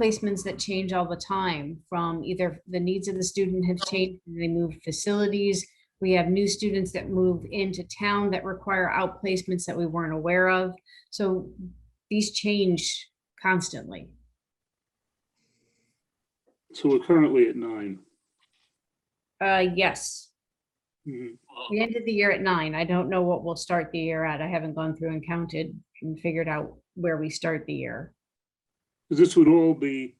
placements that change all the time, from either the needs of the student have changed, they move facilities. We have new students that move into town that require outplacements that we weren't aware of. So these change constantly. So we're currently at 9. Yes, Mhm. we ended the year at 9. I don't know what we'll start the year at. I haven't gone through and counted and figured out where we start the year. This would all be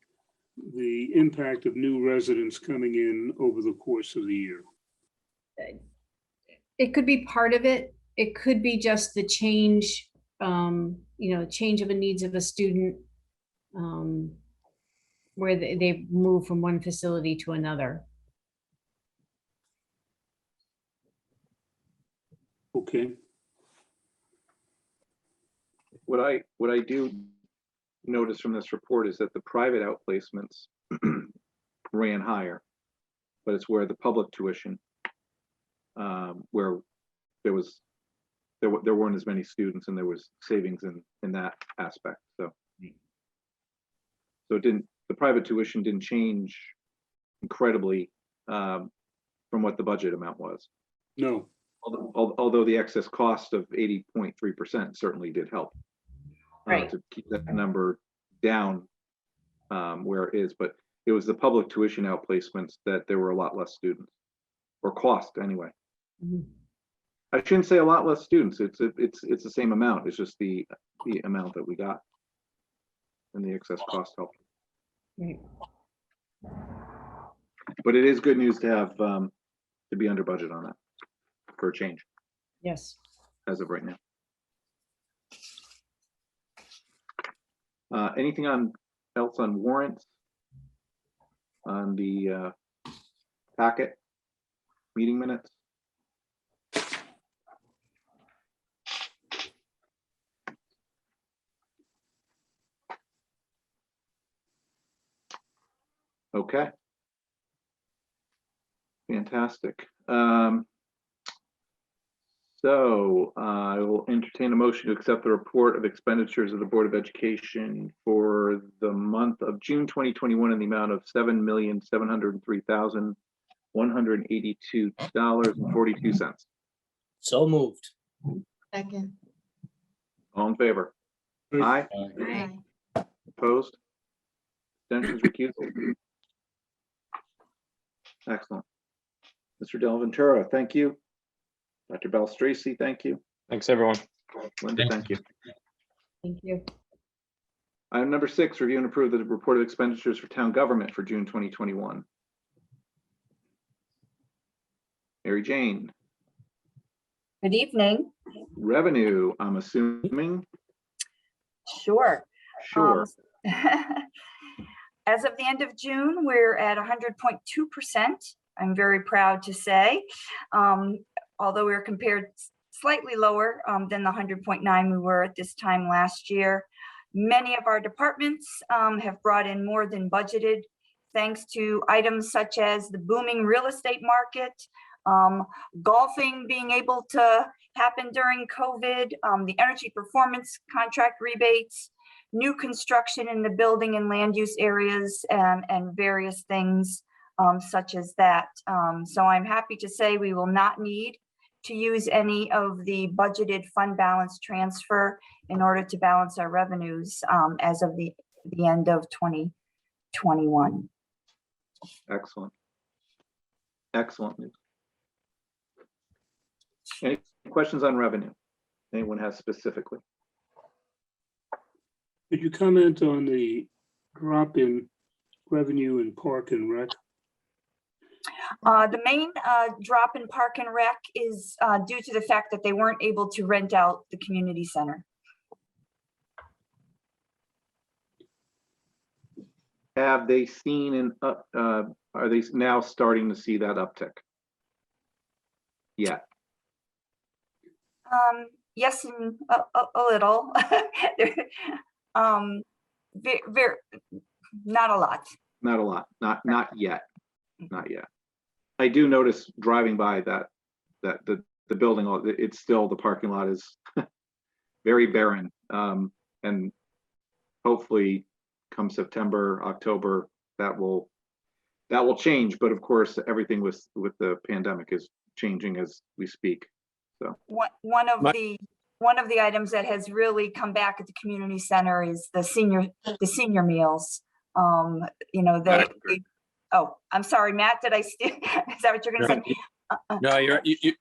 the impact of new residents coming in over the course of the year. It could be part of it. It could be just the change, change of the needs of a student, where they move from one facility to another. Okay. What I do notice from this report is that the private outplacements ran higher, but it's where the public tuition, where there weren't as many students and there was savings in that aspect. So the private tuition didn't change incredibly from what the budget amount was. No. Although the excess cost of 80.3% certainly did help. Right. To keep that number down where it is, but it was the public tuition outplacements that there were a lot less students. or cost anyway. Mhm. I shouldn't say a lot less students. It's the same amount. It's just the amount that we got. And the excess cost helped. Right. But it is good news to have, to be under budget on that for a change Yes. as of right now. Anything else on warrants? On the packet, meeting minutes? Okay. Fantastic. So I will entertain a motion to accept the report of expenditures of the Board of Education for the month of June 2021 in the amount of $7,703,182.42. So moved. Second. All in favor? Aye. Aye. Opposed? Abstentions, recusal? Excellent. Mr. Del Ventura, thank you. Dr. Belstracy, thank you. Thanks, everyone. Linda, thank you. Thank you. Item number 6, review and approve the report of expenditures for town government for June 2021. Mary Jane, Good evening. revenue, I'm assuming. Sure. Sure. As of the end of June, we're at 100.2%. I'm very proud to say, although we're compared slightly lower than the 100.9 we were at this time last year. Many of our departments have brought in more than budgeted, thanks to items such as the booming real estate market, golfing being able to happen during COVID, the energy performance contract rebates, new construction in the building and land use areas, and various things such as that. So I'm happy to say we will not need to use any of the budgeted fund balance transfer in order to balance our revenues as of the end of 2021. Excellent. Excellent news. Any questions on revenue? Anyone has specifically? Could you comment on the drop in revenue in Park and Rec? The main drop in Park and Rec is due to the fact that they weren't able to rent out the community center. Have they seen an are they now starting to see that uptick? Yeah. Yes, and a little. Very, not a lot. Not a lot. Not yet. Not yet. I do notice driving by that the building, it's still, the parking lot is very barren. And hopefully come September, October, that will change. But of course, everything with the pandemic is changing as we speak. So One of the items that has really come back at the community center is the senior meals. You know, oh, I'm sorry, Matt, did I steal? Is that what you're gonna say? No,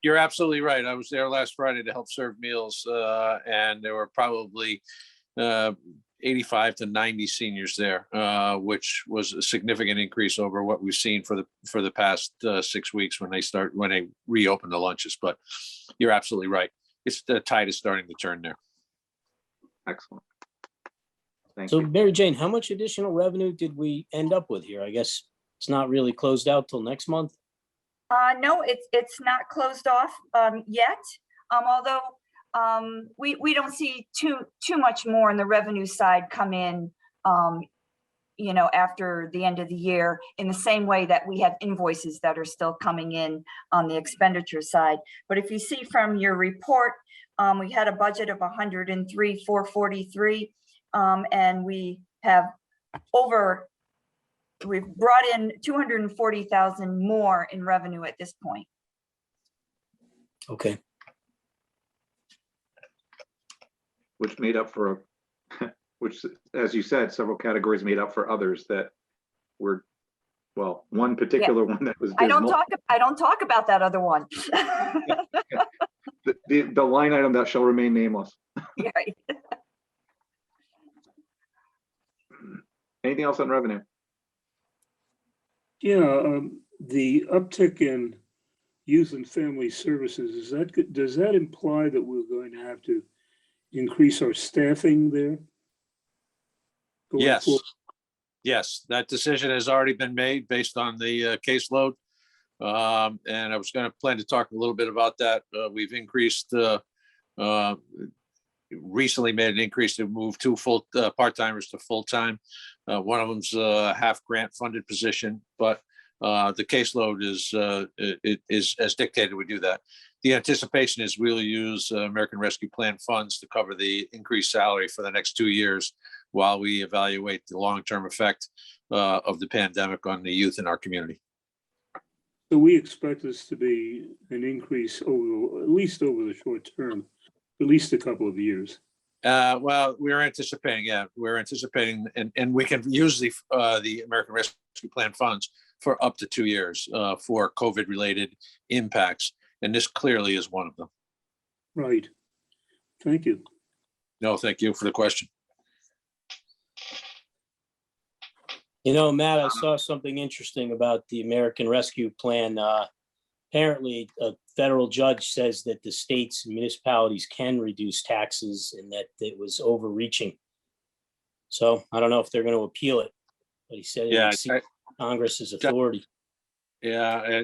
you're absolutely right. I was there last Friday to help serve meals, and there were probably 85 to 90 seniors there, which was a significant increase over what we've seen for the past 6 weeks when they reopen the lunches. But you're absolutely right. It's, the tide is starting to turn there. excellent. Thank So you. Mary Jane, how much additional revenue did we end up with here? I guess it's not really closed out till next month. No, it's not closed off yet. Although we don't see too much more on the revenue side come in, you know, after the end of the year, in the same way that we have invoices that are still coming in on the expenditure side. But if you see from your report, we had a budget of 103,443, and we have we've brought in 240,000 more in revenue at this point. Okay. Which made up for, which, as you said, several categories made up for others that were well, one particular one that was I don't dismal. talk about that other one. The line item that shall remain nameless. Yeah. Anything else on revenue? Yeah, the uptick in youth and family services, does that imply that we're going to have to increase our staffing there? going Yes. forward? Yes, that decision has already been made based on the caseload. And I was going to plan to talk a little bit about that. We've increased, recently made an increase to move two full part-timers to full-time. One of them's a half grant funded position, but the caseload is as dictated, we do that. The anticipation is we'll use American Rescue Plan funds to cover the increased salary for the next 2 years while we evaluate the long-term effect of the pandemic on the youth in our community. So we expect this to be an increase over, at least over the short term, at least a couple of years. Well, we're anticipating, and we can use the American Rescue Plan funds for up to 2 years for COVID-related impacts. And this clearly is one of them. Right. Thank you. No, thank you for the question. You know, Matt, I saw something interesting about the American Rescue Plan. Apparently, a federal judge says that the states and municipalities can reduce taxes and that it was overreaching. So I don't know if they're going to appeal it, but he said it exceeds Congress's authority. Yeah,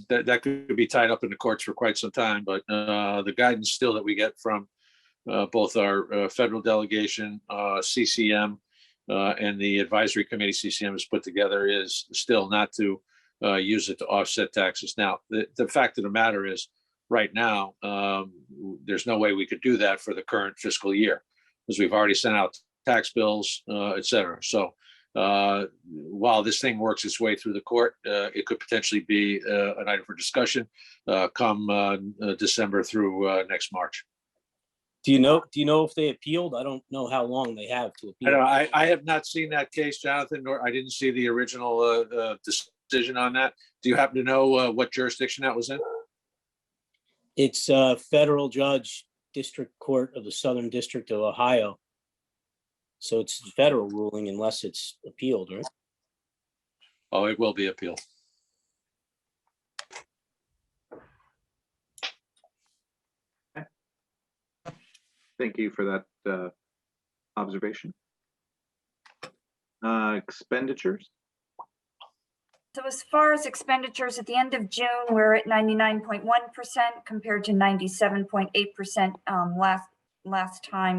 that could be tied up in the courts for quite some time, but the guidance still that we get from both our federal delegation, CCM, and the advisory committee CCM has put together is still not to use it to offset taxes. Now, the fact of the matter is, right now, there's no way we could do that for the current fiscal year because we've already sent out tax bills, et cetera. So while this thing works its way through the court, it could potentially be an item for discussion come December through next March. Do you know if they appealed? I don't know how long they have to appeal. I have not seen that case, Jonathan, nor I didn't see the original decision on that. Do you happen to know what jurisdiction that was in? It's a federal judge, District Court of the Southern District of Ohio. So it's a federal ruling unless it's appealed, right? Oh, it will be appealed. Thank you for that observation. Expenditures. So as far as expenditures, at the end of June, we're at 99.1% compared to 97.8%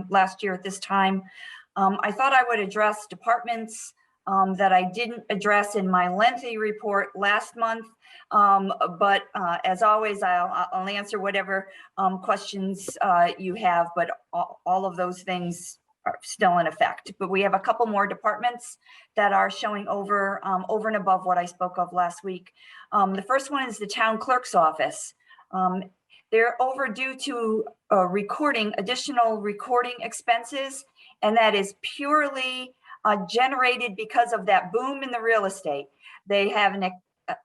last year at this time. I thought I would address departments that I didn't address in my lengthy report last month. But as always, I'll answer whatever questions you have, but all of those things are still in effect. But we have a couple more departments that are showing over and above what I spoke of last week. The first one is the town clerk's office. They're overdue to additional recording expenses, and that is purely generated because of that boom in the real estate. They have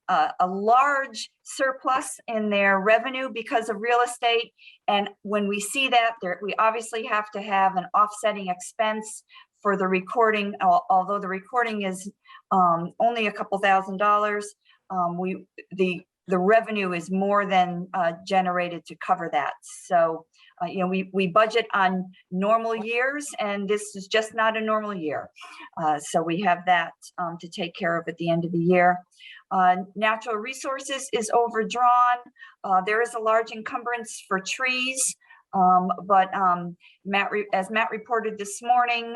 a large surplus in their revenue because of real estate. And when we see that, we obviously have to have an offsetting expense for the recording. Although the recording is only a couple $1,000s, the revenue is more than generated to cover that. So, we budget on normal years, and this is just not a normal year. So we have that to take care of at the end of the year. Natural resources is overdrawn. There is a large encumbrance for trees, but as Matt reported this morning,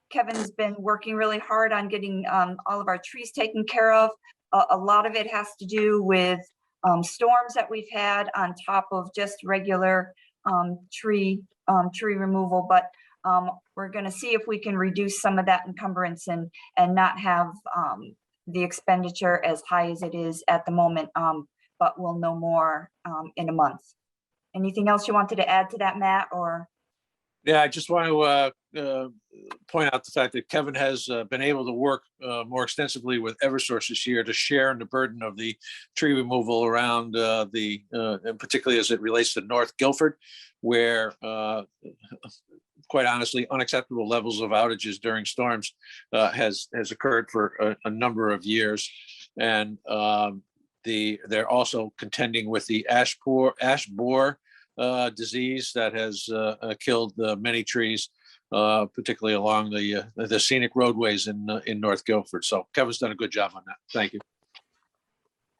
Kevin's been working really hard on getting all of our trees taken care of. A lot of it has to do with storms that we've had on top of just regular tree removal, but we're going to see if we can reduce some of that encumbrance and not have the expenditure as high as it is at the moment, but we'll know more in a month. Anything else you wanted to add to that, Matt? Or yeah, I just want to point out the fact that Kevin has been able to work more extensively with Eversource this year to share in the burden of the tree removal around and particularly as it relates to North Guilford, where quite honestly, unacceptable levels of outages during storms has occurred for a number of years. And they're also contending with the ash borer disease that has killed many trees, particularly along the scenic roadways in North Guilford. So Kevin's done a good job on that. Thank you.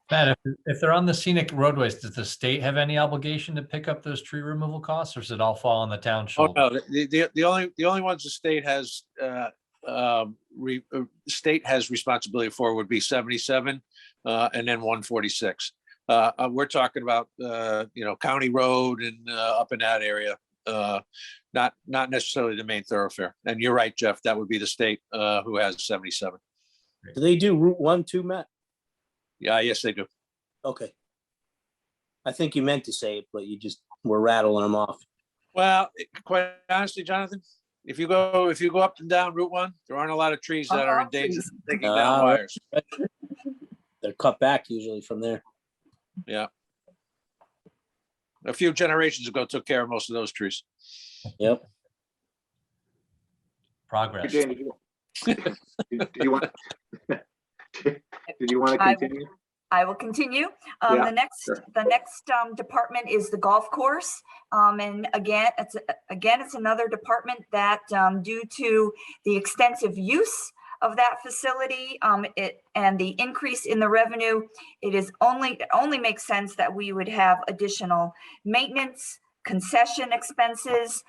Matt, if they're on the scenic roadways, does the state have any obligation to pick up those tree removal costs, or does it all fall on the town Oh, shoulder? no, the only ones the state has state has responsibility for would be 77 and then 146. We're talking about County Road and up in that area, not necessarily the main thoroughfare. And you're right, Jeff, that would be the state who has 77. Do they do Route 1 too, Matt? Yeah, yes, they do. Okay. I think you meant to say it, but you just were rattling them off. Well, quite honestly, Jonathan, if you go up and down Route 1, there aren't a lot of trees that are in danger of taking down wires. They're cut back usually from there. Yeah. A few generations ago took care of most of those trees. Yep. Progress. Jane, did you want to continue? I will continue. Yeah, The next department is the golf course. And again, it's another department that due to the extensive use of that facility and the increase in the revenue, it only makes sense that we would have additional maintenance, concession expenses,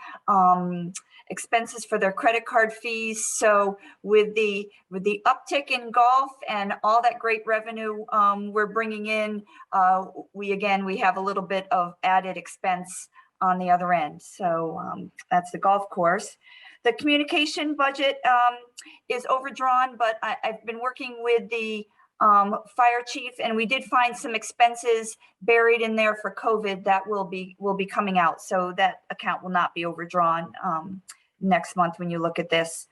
expenses for their credit card fees. So with the uptick in golf and all that great revenue we're bringing in, we have a little bit of added expense on the other end. So that's the golf course. The communication budget is overdrawn, but I've been working with the fire chief, and we did find some expenses buried in there for COVID that will be coming out. So that account will not be overdrawn next month when you look at this.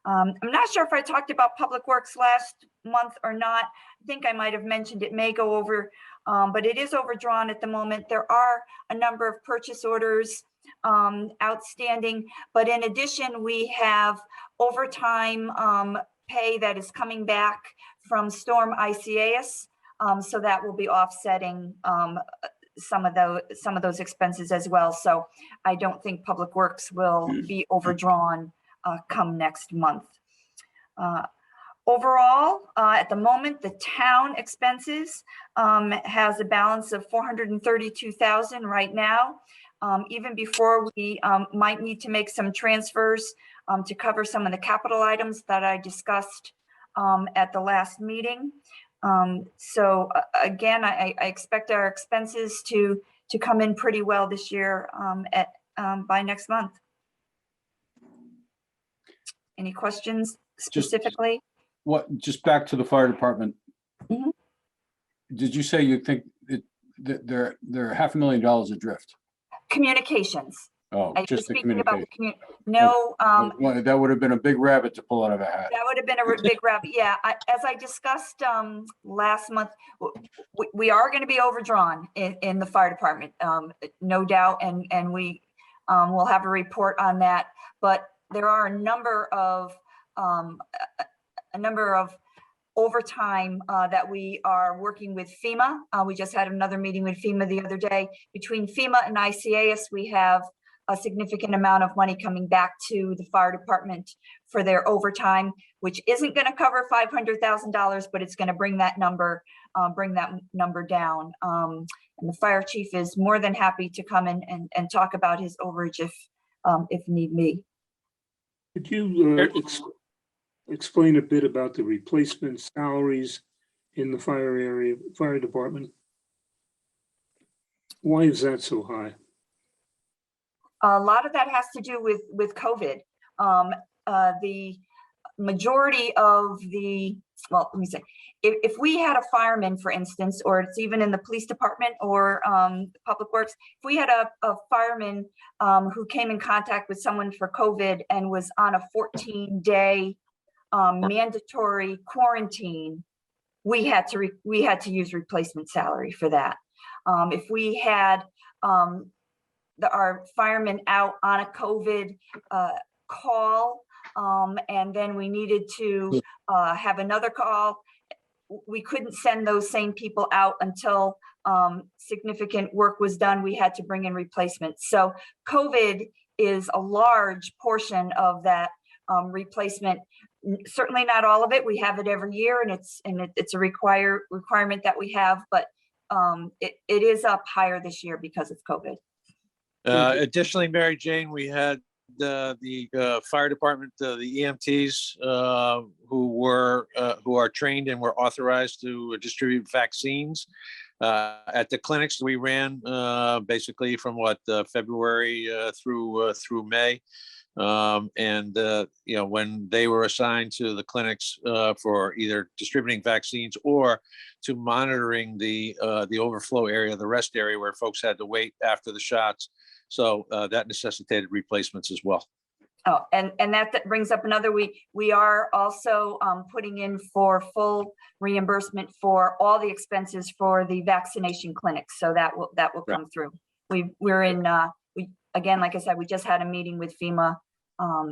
I'm not sure if I talked about Public Works last month or not. I think I might have mentioned it may go over, but it is overdrawn at the moment. There are a number of purchase orders outstanding, but in addition, we have overtime pay that is coming back from Storm ICAS, so that will be offsetting some of those expenses as well. So I don't think Public Works will be overdrawn come next month. Overall, at the moment, the town expenses has a balance of $432,000 right now. Even before we might need to make some transfers to cover some of the capital items that I discussed at the last meeting. So again, I expect our expenses to come in pretty well this year by next month. Any questions specifically? Just back to the fire department. Mhm. Did you say you think that they're $500,000 adrift? Communications. Oh, I was just the speaking about communication. no, Well, that would have been a big rabbit to pull out of a hat. that would have been a big rabbit. Yeah, as I discussed last month, we are going to be overdrawn in the fire department, no doubt, and we will have a report on that. But there are a number of overtime that we are working with FEMA. We just had another meeting with FEMA the other day. Between FEMA and ICAS, we have a significant amount of money coming back to the fire department for their overtime, which isn't going to cover $500,000, but it's going to bring that number down. And the fire chief is more than happy to come in and talk about his overage if need be. Could you explain a bit about the replacement salaries in the fire department? Why is that so high? A lot of that has to do with COVID. majority of well, let me say, if we had a fireman, for instance, or it's even in the police department or public works, if we had a fireman who came in contact with someone for COVID and was on a 14-day mandatory quarantine, we had to use replacement salary for that. If we had our firemen out on a COVID call, and then we needed to have another call, we couldn't send those same people out until significant work was done. We had to bring in replacements. So COVID is a large portion of that replacement. Certainly not all of it. We have it every year, and it's a requirement that we have, but it is up higher this year because of COVID. Additionally, Mary Jane, we had the fire department, the EMTs who are trained and were authorized to distribute vaccines at the clinics we ran basically from February through May. When they were assigned to the clinics for either distributing vaccines or to monitoring the overflow area, the rest area where folks had to wait after the shots. So that necessitated replacements as well. Oh, and that brings up another, we are also putting in for full reimbursement for all the expenses for the vaccination clinics. So that will come through. We're in, again, like I said, we just had a meeting with FEMA. I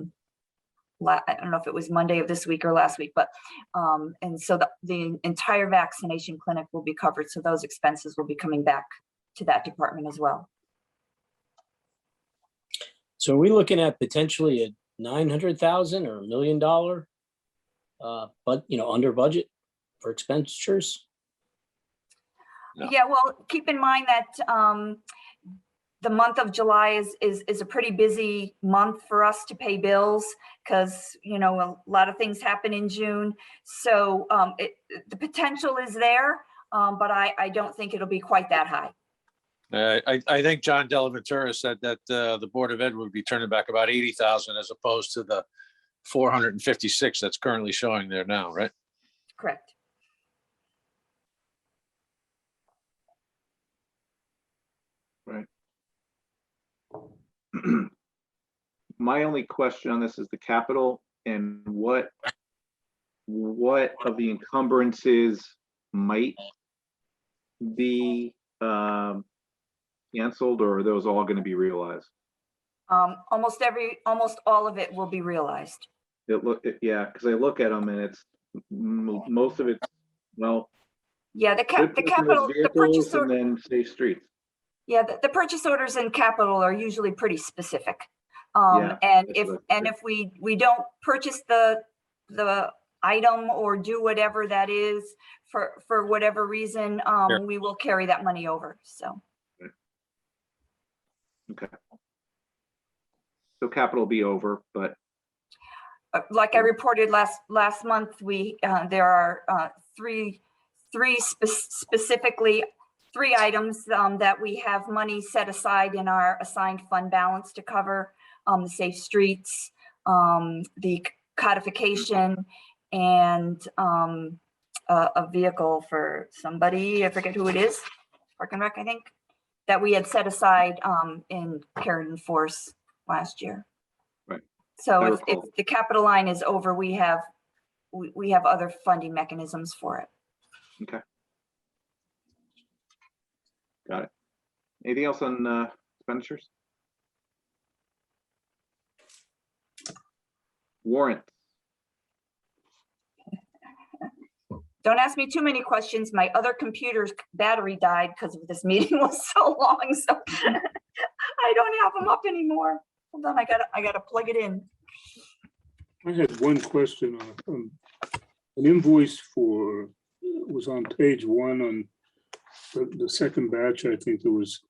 don't know if it was Monday of this week or last week, but and so the entire vaccination clinic will be covered. So those expenses will be coming back to that department as well. So are we looking at potentially a $900,000 or $1 million, but under budget for expenditures? No. Yeah, well, keep in mind that the month of July is a pretty busy month for us to pay bills because a lot of things happen in June. So the potential is there, but I don't think it'll be quite that high. I think John Delaventura said that the Board of Ed would be turning back about 80,000 as opposed to the 456 that's currently showing there now, right? Correct. Right. My only question on this is the capital and what of the encumbrances might be canceled, or are those all going to be realized? Almost all of it will be realized. Yeah, because I look at them and it's most of it. Well, yeah, the capital, the purchase order, and then safe streets. Yeah, the purchase orders in capital are usually pretty specific. Yeah, and if we don't purchase the item or do whatever that is for whatever reason, Sure. we will carry that money over. So. Okay. So capital will be over, but like I reported last month, there are specifically three items that we have money set aside in our assigned fund balance to cover: the safe streets, the codification, and a vehicle for somebody. I forget who it is. Park and Rec, I think, that we had set aside in Carrion Force last year. Right. So if the capital line is over, we have other funding mechanisms for it. okay. Got it. Anything else on expenditures? Warrant. Don't ask me too many questions. My other computer's battery died because of this meeting was so long, so I don't have them up anymore. Hold on, I gotta plug it in. I had one question on an invoice was on page 1 on the second batch. I think there was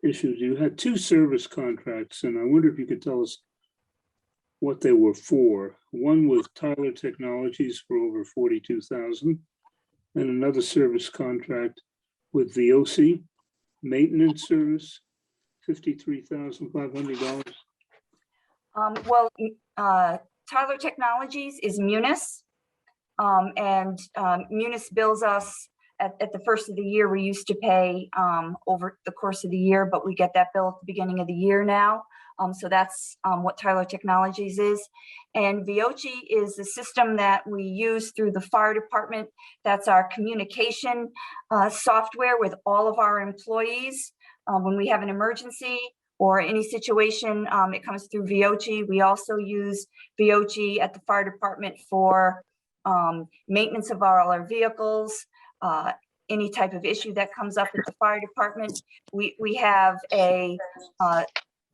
issues. You had 2 service contracts, and I wonder if you could tell us what they were for. One with Tyler Technologies for over $42,000, and another service contract with VOC maintenance service, $53,500. Well, Tyler Technologies is Munis. Munis bills us at the first of the year. We used to pay over the course of the year, but we get that bill at the beginning of the year now. So that's what Tyler Technologies is. And Viochi is the system that we use through the fire department. That's our communication software with all of our employees. When we have an emergency or any situation, it comes through Viochi. We also use Viochi at the fire department for maintenance of all our vehicles, any type of issue that comes up at the fire department. We have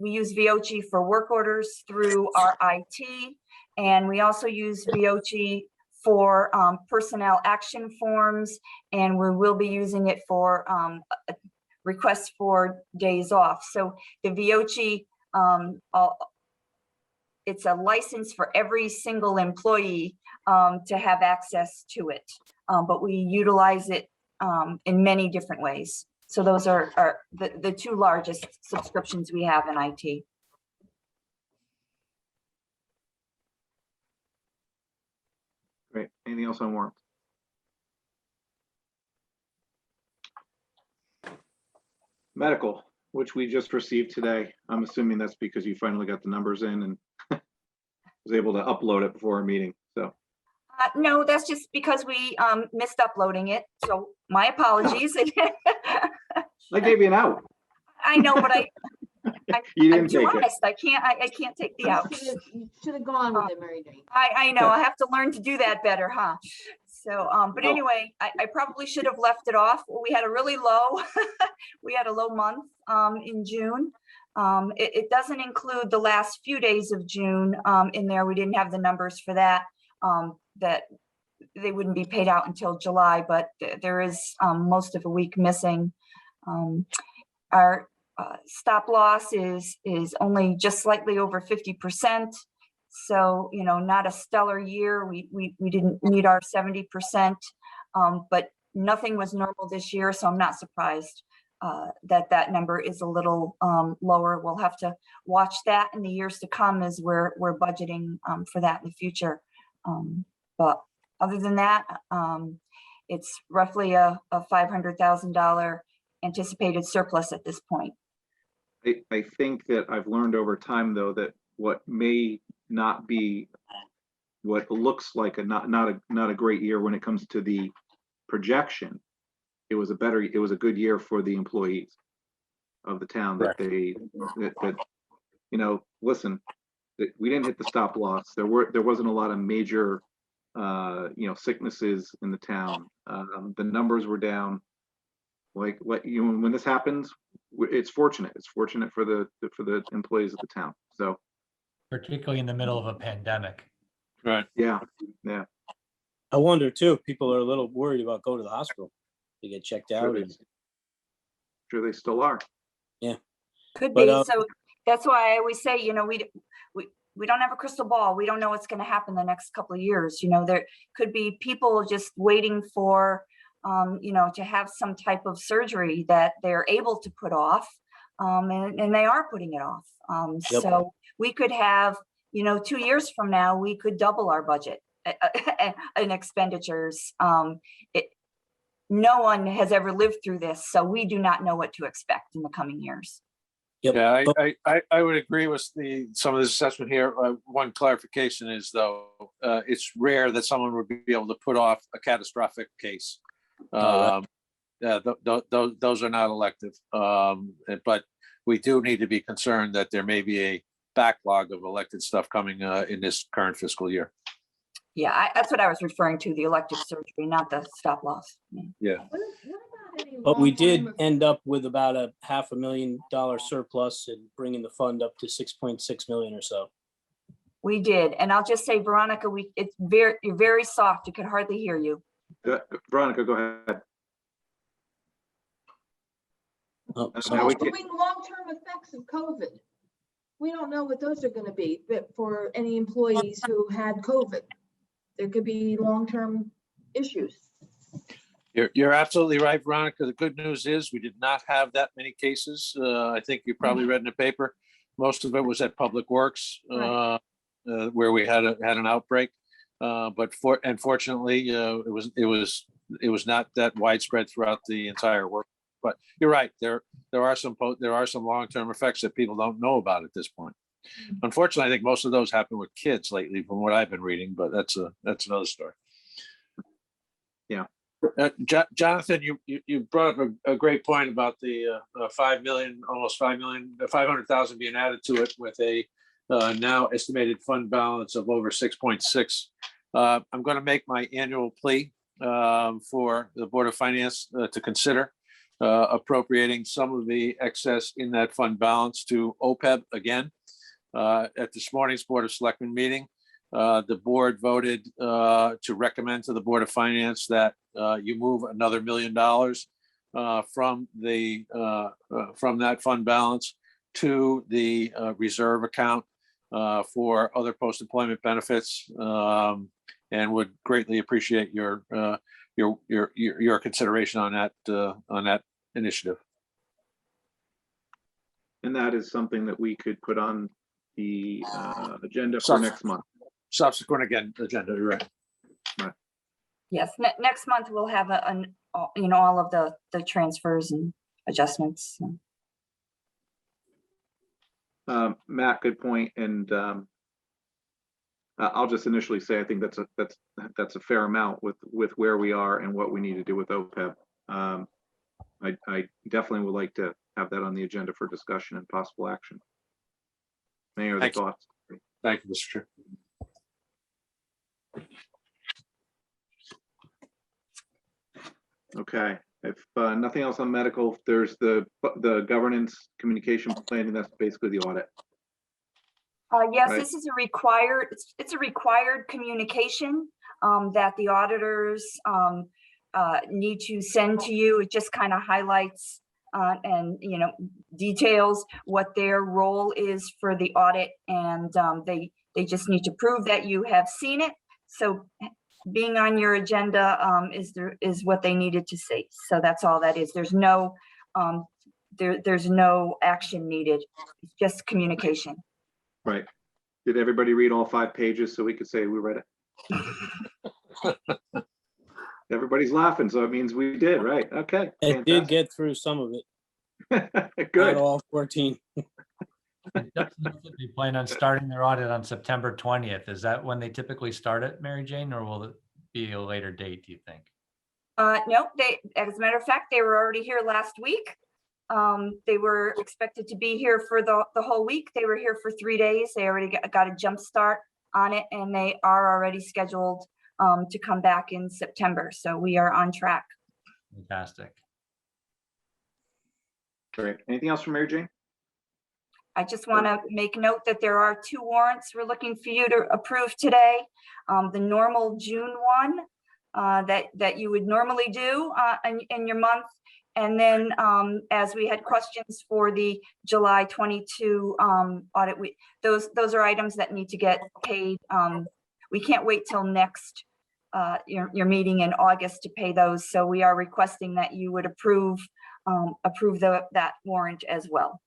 we use Viochi for work orders through our IT, and we also use Viochi for personnel action forms, and we will be using it for requests for days off. So the Viochi, it's a license for every single employee to have access to it, but we utilize it in many different ways. So those are the two largest subscriptions we have in IT. Great. Anything else on warrants? Medical, which we just received today. I'm assuming that's because you finally got the numbers in and was able to upload it before our meeting. So no, that's just because we missed uploading it. So my apologies. I gave you an out. I know, but You I'm didn't too take it. honest. I can't take the out. You should have gone with it, Mary Jane. I know. I have to learn to do that better, huh? So, but No. anyway, I probably should have left it off. We had a really low, we had a low month in June. It doesn't include the last few days of June in there. We didn't have the numbers for that, that they wouldn't be paid out until July, but there is most of a week missing. Our stop loss is only just slightly over 50%. So, you know, not a stellar year. We didn't meet our 70%, but nothing was normal this year. So I'm not surprised that number is a little lower. We'll have to watch that in the years to come as we're budgeting for that in the future. But other than that, it's roughly a $500,000 anticipated surplus at this point. I think that I've learned over time, though, that what may not be what looks like not a great year when it comes to the projection, it was a good year for the employees of the town. That you know, listen, that we didn't hit the stop loss. There wasn't a lot of major you know, sicknesses in the town. The numbers were down. Like when this happens, it's fortunate. It's fortunate for the employees of the town. So particularly in the middle of a pandemic. Right. yeah. I wonder too, if people are a little worried about going to the hospital to get checked out. Sure they still are. Could But, be. So that's why I always say, you know, we don't have a crystal ball. We don't know what's going to happen the next couple of years. You know, there could be people just waiting for, you know, to have some type of surgery that they're able to put off, and they are putting it off. Yep. So we could have, you know, 2 years from now, we could double our budget in expenditures. No one has ever lived through this, so we do not know what to expect in the coming years. Yep. Yeah, I would agree with some of this assessment here. One clarification is, though, it's rare that someone would be able to put off a catastrophic case. Yeah, those are not elective. But we do need to be concerned that there may be a backlog of elected stuff coming in this current fiscal year. Yeah, that's what I was referring to, the elective surgery, not the stop loss. Yeah. What about any But we did long-term end up with about a $500,000 surplus and bringing the fund up to 6.6 million or so. We did, and I'll just say, Veronica, you're very soft. You could hardly hear you. Veronica, go ahead. Oh, Now we can- Doing long-term effects of COVID? We don't know what those are going to be, but for any employees who had COVID, there could be long-term issues. You're absolutely right, Veronica. The good news is we did not have that many cases. I think you probably read in the paper. Most of it was at Public Works. Right. where we had an outbreak. But fortunately, it was not that widespread throughout the entire work. But you're right, there are some long-term effects that people don't know about at this point. Unfortunately, I think most of those happen with kids lately, from what I've been reading, but that's another story. Yeah. Jonathan, you brought up a great point about the 5 million, almost 5 million, 500,000 being added to it with a now estimated fund balance of over 6.6. I'm going to make my annual plea for the Board of Finance to consider appropriating some of the excess in that fund balance to OPEB again. At this morning's Board of Selectmen meeting, the board voted to recommend to the Board of Finance that you move another $1 million from that fund balance to the reserve account for other post-employment benefits, and would greatly appreciate your consideration on that initiative. And that is something that we could put on the agenda for next month. Subsequent agenda, you're right. Yes, next month we'll have all of the transfers and adjustments. Matt, good point. And I'll just initially say I think that's a fair amount with where we are and what we need to do with OPEB. I definitely would like to have that on the agenda for discussion and possible action. Any other thoughts? Thank you, Mr. Chair. Okay, if nothing else on medical, there's the governance communication planning. That's basically the audit. Yes, Right. this is it's a required communication that the auditors need to send to you. It just kind of highlights and details what their role is for the audit, and they just need to prove that you have seen it. So being on your agenda is what they needed to see. So that's all that is. There's no there's no action needed. It's just communication. Right. Did everybody read all 5 pages so we could say we read it? Everybody's laughing, so it means we did, right? Okay. I did get through some of it. Good. Not all 14. They plan on starting their audit on September 20th. Is that when they typically start it, Mary Jane, or will it be a later date, do you think? No, as a matter of fact, they were already here last week. They were expected to be here for the whole week. They were here for 3 days. They already got a jump start on it, and they are already scheduled to come back in September. So we are on track. Fantastic. Great. Anything else from Mary Jane? I just want to make note that there are 2 warrants we're looking for you to approve today. The normal June one that you would normally do in your month. And then as we had questions for the July 22 audit, those are items that need to get paid. We can't wait till next your meeting in August to pay those. So we are requesting that you would approve that warrant as well.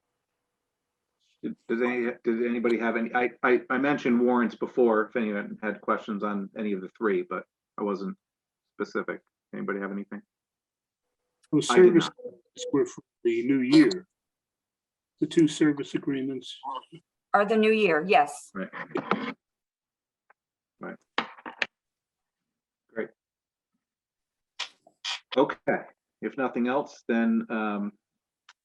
Did anybody have any? I mentioned warrants before. If anyone had questions on any of the 3, but I wasn't specific. Anybody have anything? Those service were for the new year. The 2 service agreements Are the new year, yes. Right. Right. Great. Okay. If nothing else, then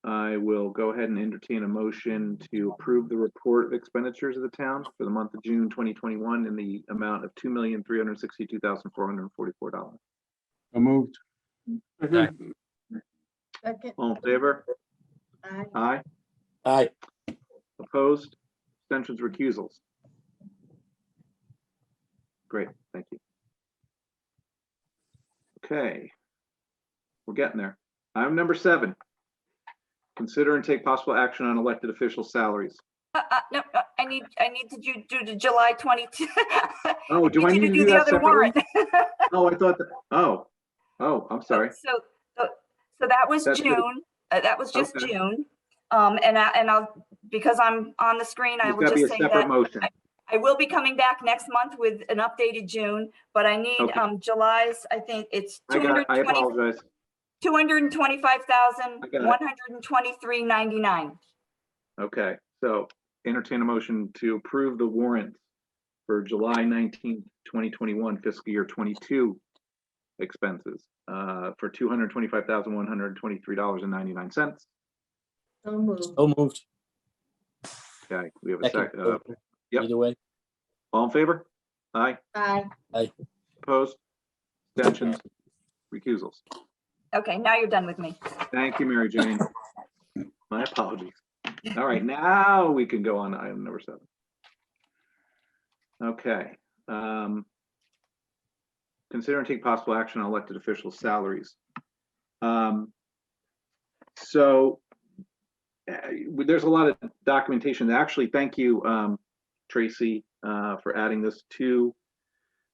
I will go ahead and entertain a motion to approve the report of expenditures of the town for the month of June 2021 in the amount of $2,362,444. So moved. Second. All in favor? Aye. Aye. Aye. Opposed? Abstentions, recusals? Great, thank you. Okay. We're getting there. Item number 7. Consider and take possible action on elected official salaries. No, I need to do the July 22. Oh, do I need to do the that other separately? warrant? Oh, I thought that, oh, I'm sorry. So that was That's good. June. That was just Okay. June. And I'll, because I'm on the screen, I There's will gotta be just a say separate that. motion. I will be coming back next month with an updated June, but I need Okay. July's, I think it's I apologize. I got it. 225,123.99. Okay, so entertain a motion to approve the warrant for July 19th, 2021 fiscal year 22 expenses for $225,123.99. So moved. So moved. Okay, we have a Second. second. Yep. Either way. All in favor? Aye. Aye. Opposed? Abstentions? Recusals? Okay, now you're done with me. Thank you, Mary Jane. My apologies. All right, now we can go on to item number 7. Okay. Consider and take possible action on elected officials' salaries. So there's a lot of documentation. Actually, thank you, Tracy, for adding this to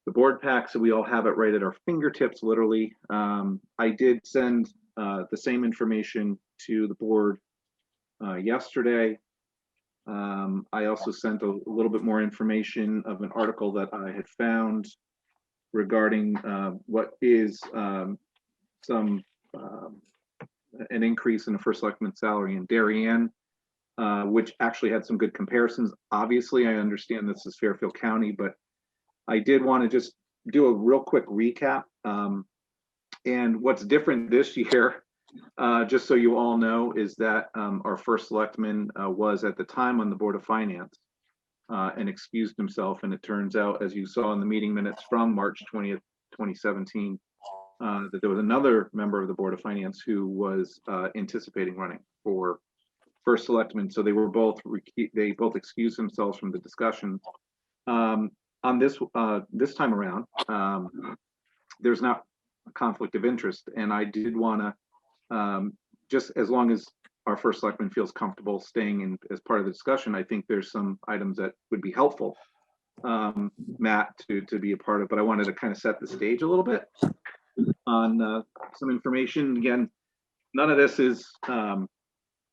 the board pack, so we all have it right at our fingertips, literally. I did send the same information to the board yesterday. I also sent a little bit more information of an article that I had found regarding what is an increase in the first selectman's salary in Darien, which actually had some good comparisons. Obviously, I understand this is Fairfield County, but I did want to just do a real quick recap. And what's different this year, just so you all know, is that our first selectman was at the time on the Board of Finance and excused himself. And it turns out, as you saw in the meeting minutes from March 20th, 2017, that there was another member of the Board of Finance who was anticipating running for first selectman. So they were both excused themselves from the discussion. On this time around, there's not a conflict of interest, and I did want to, just as long as our first selectman feels comfortable staying in as part of the discussion, I think there's some items that would be helpful, Matt, to be a part of. But I wanted to kind of set the stage a little bit on some information. Again, none of this is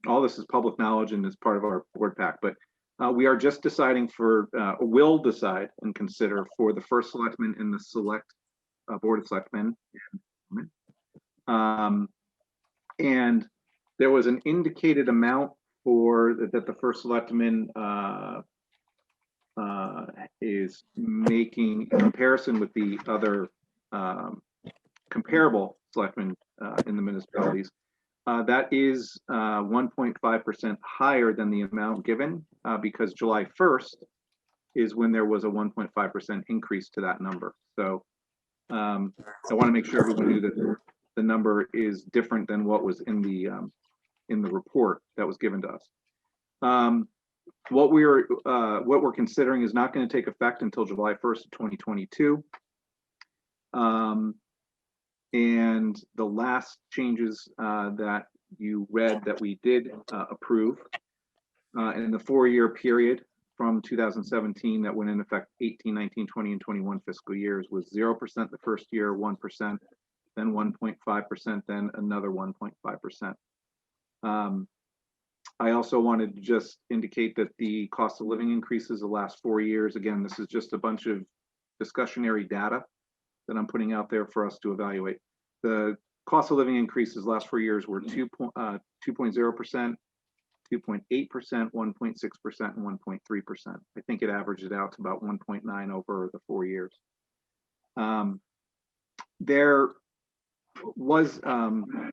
all this is public knowledge and is part of our board pack, but we are just deciding for, will decide and consider for the first selectman in the select board of selectmen. And there was an indicated amount for that the first selectman is making in comparison with the other comparable selectmen in the municipalities. That is 1.5% higher than the amount given because July 1st is when there was a 1.5% increase to that number. So I want to make sure everyone knew that the number is different than what was in the report that was given to us. What we're considering is not going to take effect until July 1st of 2022. And the last changes that you read that we did approve in the 4-year period from 2017 that went in effect 18, 19, 20, and 21 fiscal years was 0% the first year, 1%, then 1.5%, then another 1.5%. I also wanted to just indicate that the cost of living increases the last 4 years, again, this is just a bunch of discussionary data that I'm putting out there for us to evaluate. The cost of living increases last 4 years were 2.0%, 2.8%, 1.6%, and 1.3%. I think it averages out to about 1.9 over the 4 years. There was, when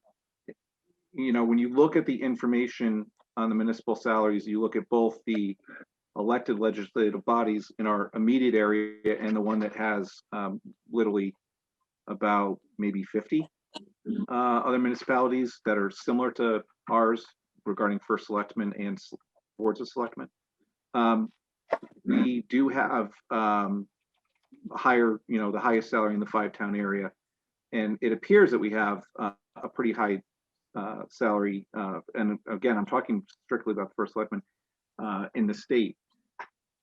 you look at the information on the municipal salaries, you look at both the elected legislative bodies in our immediate area and the one that has literally about maybe 50 other municipalities that are similar to ours regarding first selectmen and boards of selectmen. We do have higher, the highest salary in the 5-town area, and it appears that we have a pretty high salary. And again, I'm talking strictly about the first selectman in the state.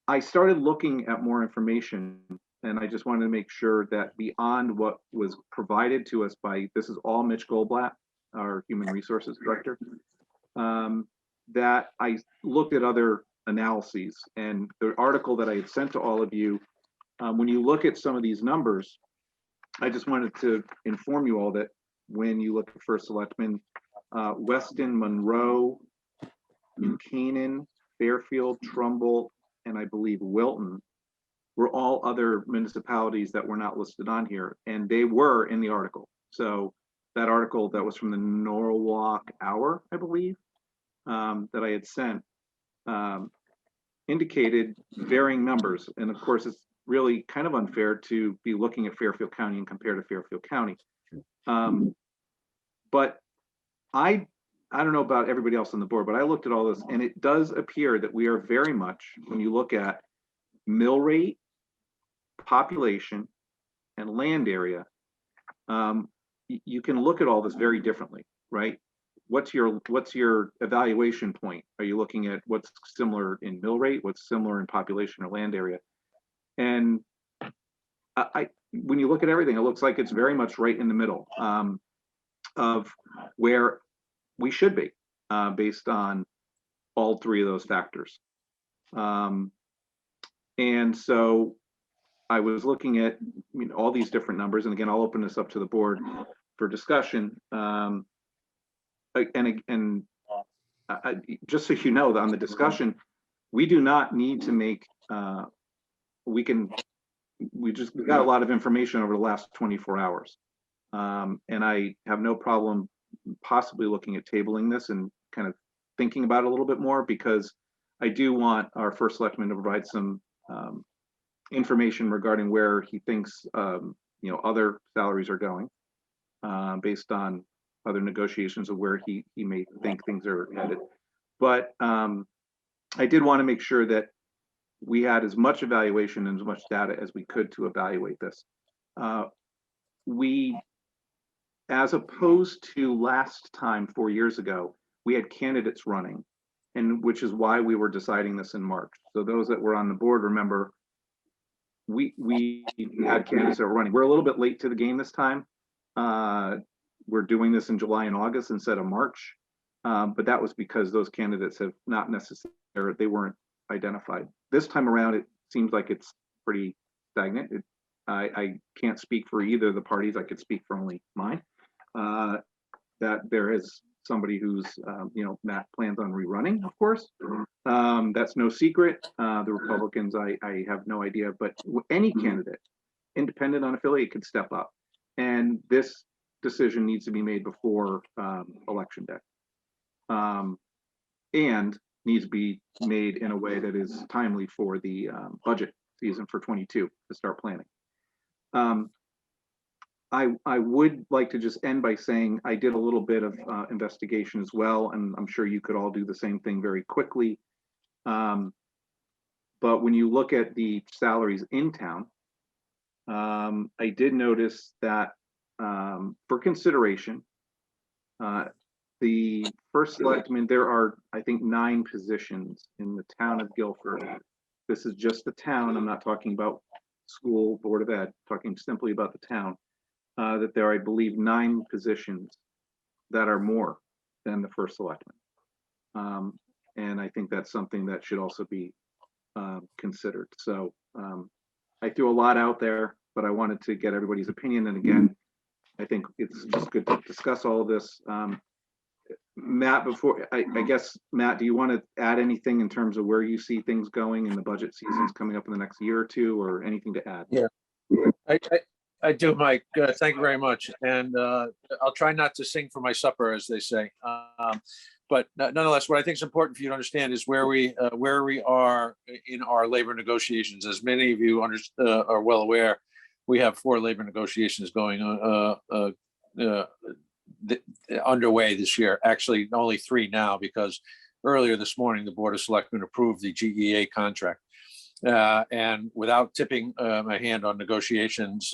I started looking at more information, and I just wanted to make sure that beyond what was provided to us by, this is all Mitch Goldblatt, our human resources director, that I looked at other analyses. And the article that I had sent to all of you, when you look at some of these numbers, I just wanted to inform you all that when you look at first selectmen, Weston, Monroe, New Canaan, Fairfield, Trumbull, and I believe Wilton were all other municipalities that were not listed on here, and they were in the article. So that article that was from the Norwalk Hour, I believe, that I had sent, indicated varying numbers. And of course, it's really kind of unfair to be looking at Fairfield County and compare to Fairfield County. But I don't know about everybody else on the board, but I looked at all this, and it does appear that we are very much, when you look at mill rate, population, and land area, you can look at all this very differently, right? What's your evaluation point? Are you looking at what's similar in mill rate, what's similar in population or land area? And when you look at everything, it looks like it's very much right in the middle of where we should be, based on all three of those factors. And so I was looking at all these different numbers, and again, I'll open this up to the board for discussion. Just so you know, on the discussion, we do not need to make, we got a lot of information over the last 24 hours. And I have no problem possibly looking at tabling this and kind of thinking about it a little bit more, because I do want our first selectman to provide some information regarding where he thinks other salaries are going, based on other negotiations of where he may think things are headed. But I did want to make sure that we had as much evaluation and as much data as we could to evaluate this. We, as opposed to last time 4 years ago, we had candidates running, and which is why we were deciding this in March. So those that were on the board remember we had candidates that were running. We're a little bit late to the game this time. We're doing this in July and August instead of March, but that was because those candidates have not necessarily, they weren't identified. This time around, it seems like it's pretty stagnant. I can't speak for either of the parties. I could speak for only mine. That there is somebody who's, Matt plans on rerunning, of course. That's no secret. The Republicans, I have no idea, but any candidate, independent, unaffiliated, could step up. And this decision needs to be made before election day. And needs to be made in a way that is timely for the budget season for 22 to start planning. I would like to just end by saying I did a little bit of investigation as well, and I'm sure you could all do the same thing very quickly. But when you look at the salaries in town, I did notice that for consideration, the first selectman, there are, I think, 9 positions in the town of Guilford. This is just the town. I'm not talking about school, Board of Ed, talking simply about the town. That there are, I believe, 9 positions that are more than the first selectman. And I think that's something that should also be considered. So I threw a lot out there, but I wanted to get everybody's opinion. And again, I think it's just good to discuss all of this. Matt, before, I guess, Matt, do you want to add anything in terms of where you see things going in the budget seasons coming up in the next year or two, or anything to add? Yeah, I do, Mike. Thank you very much. And I'll try not to sing for my supper, as they say. But nonetheless, what I think is important for you to understand is where we are in our labor negotiations. As many of you are well aware, we have 4 labor negotiations going underway this year. Actually, only 3 now, because earlier this morning, the Board of Selectmen approved the GEA contract. And without tipping my hand on negotiations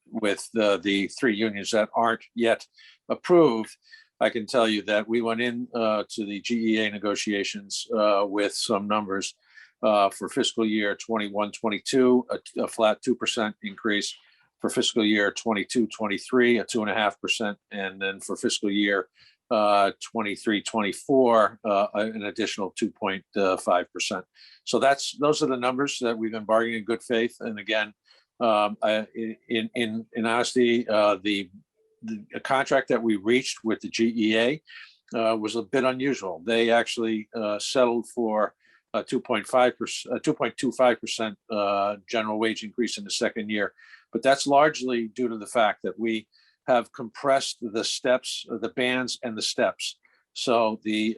with the 3 unions that aren't yet approved, I can tell you that we went in to the GEA negotiations with some numbers for fiscal year 21-22, a flat 2% increase. For fiscal year 22-23, a 2.5%, and then for fiscal year 23, 24, an additional 2.5%. So those are the numbers that we've been bargaining in good faith. And again, in honesty, the contract that we reached with the GEA was a bit unusual. They actually settled for a 2.25% general wage increase in the second year. But that's largely due to the fact that we have compressed the steps, the bands and the steps. So they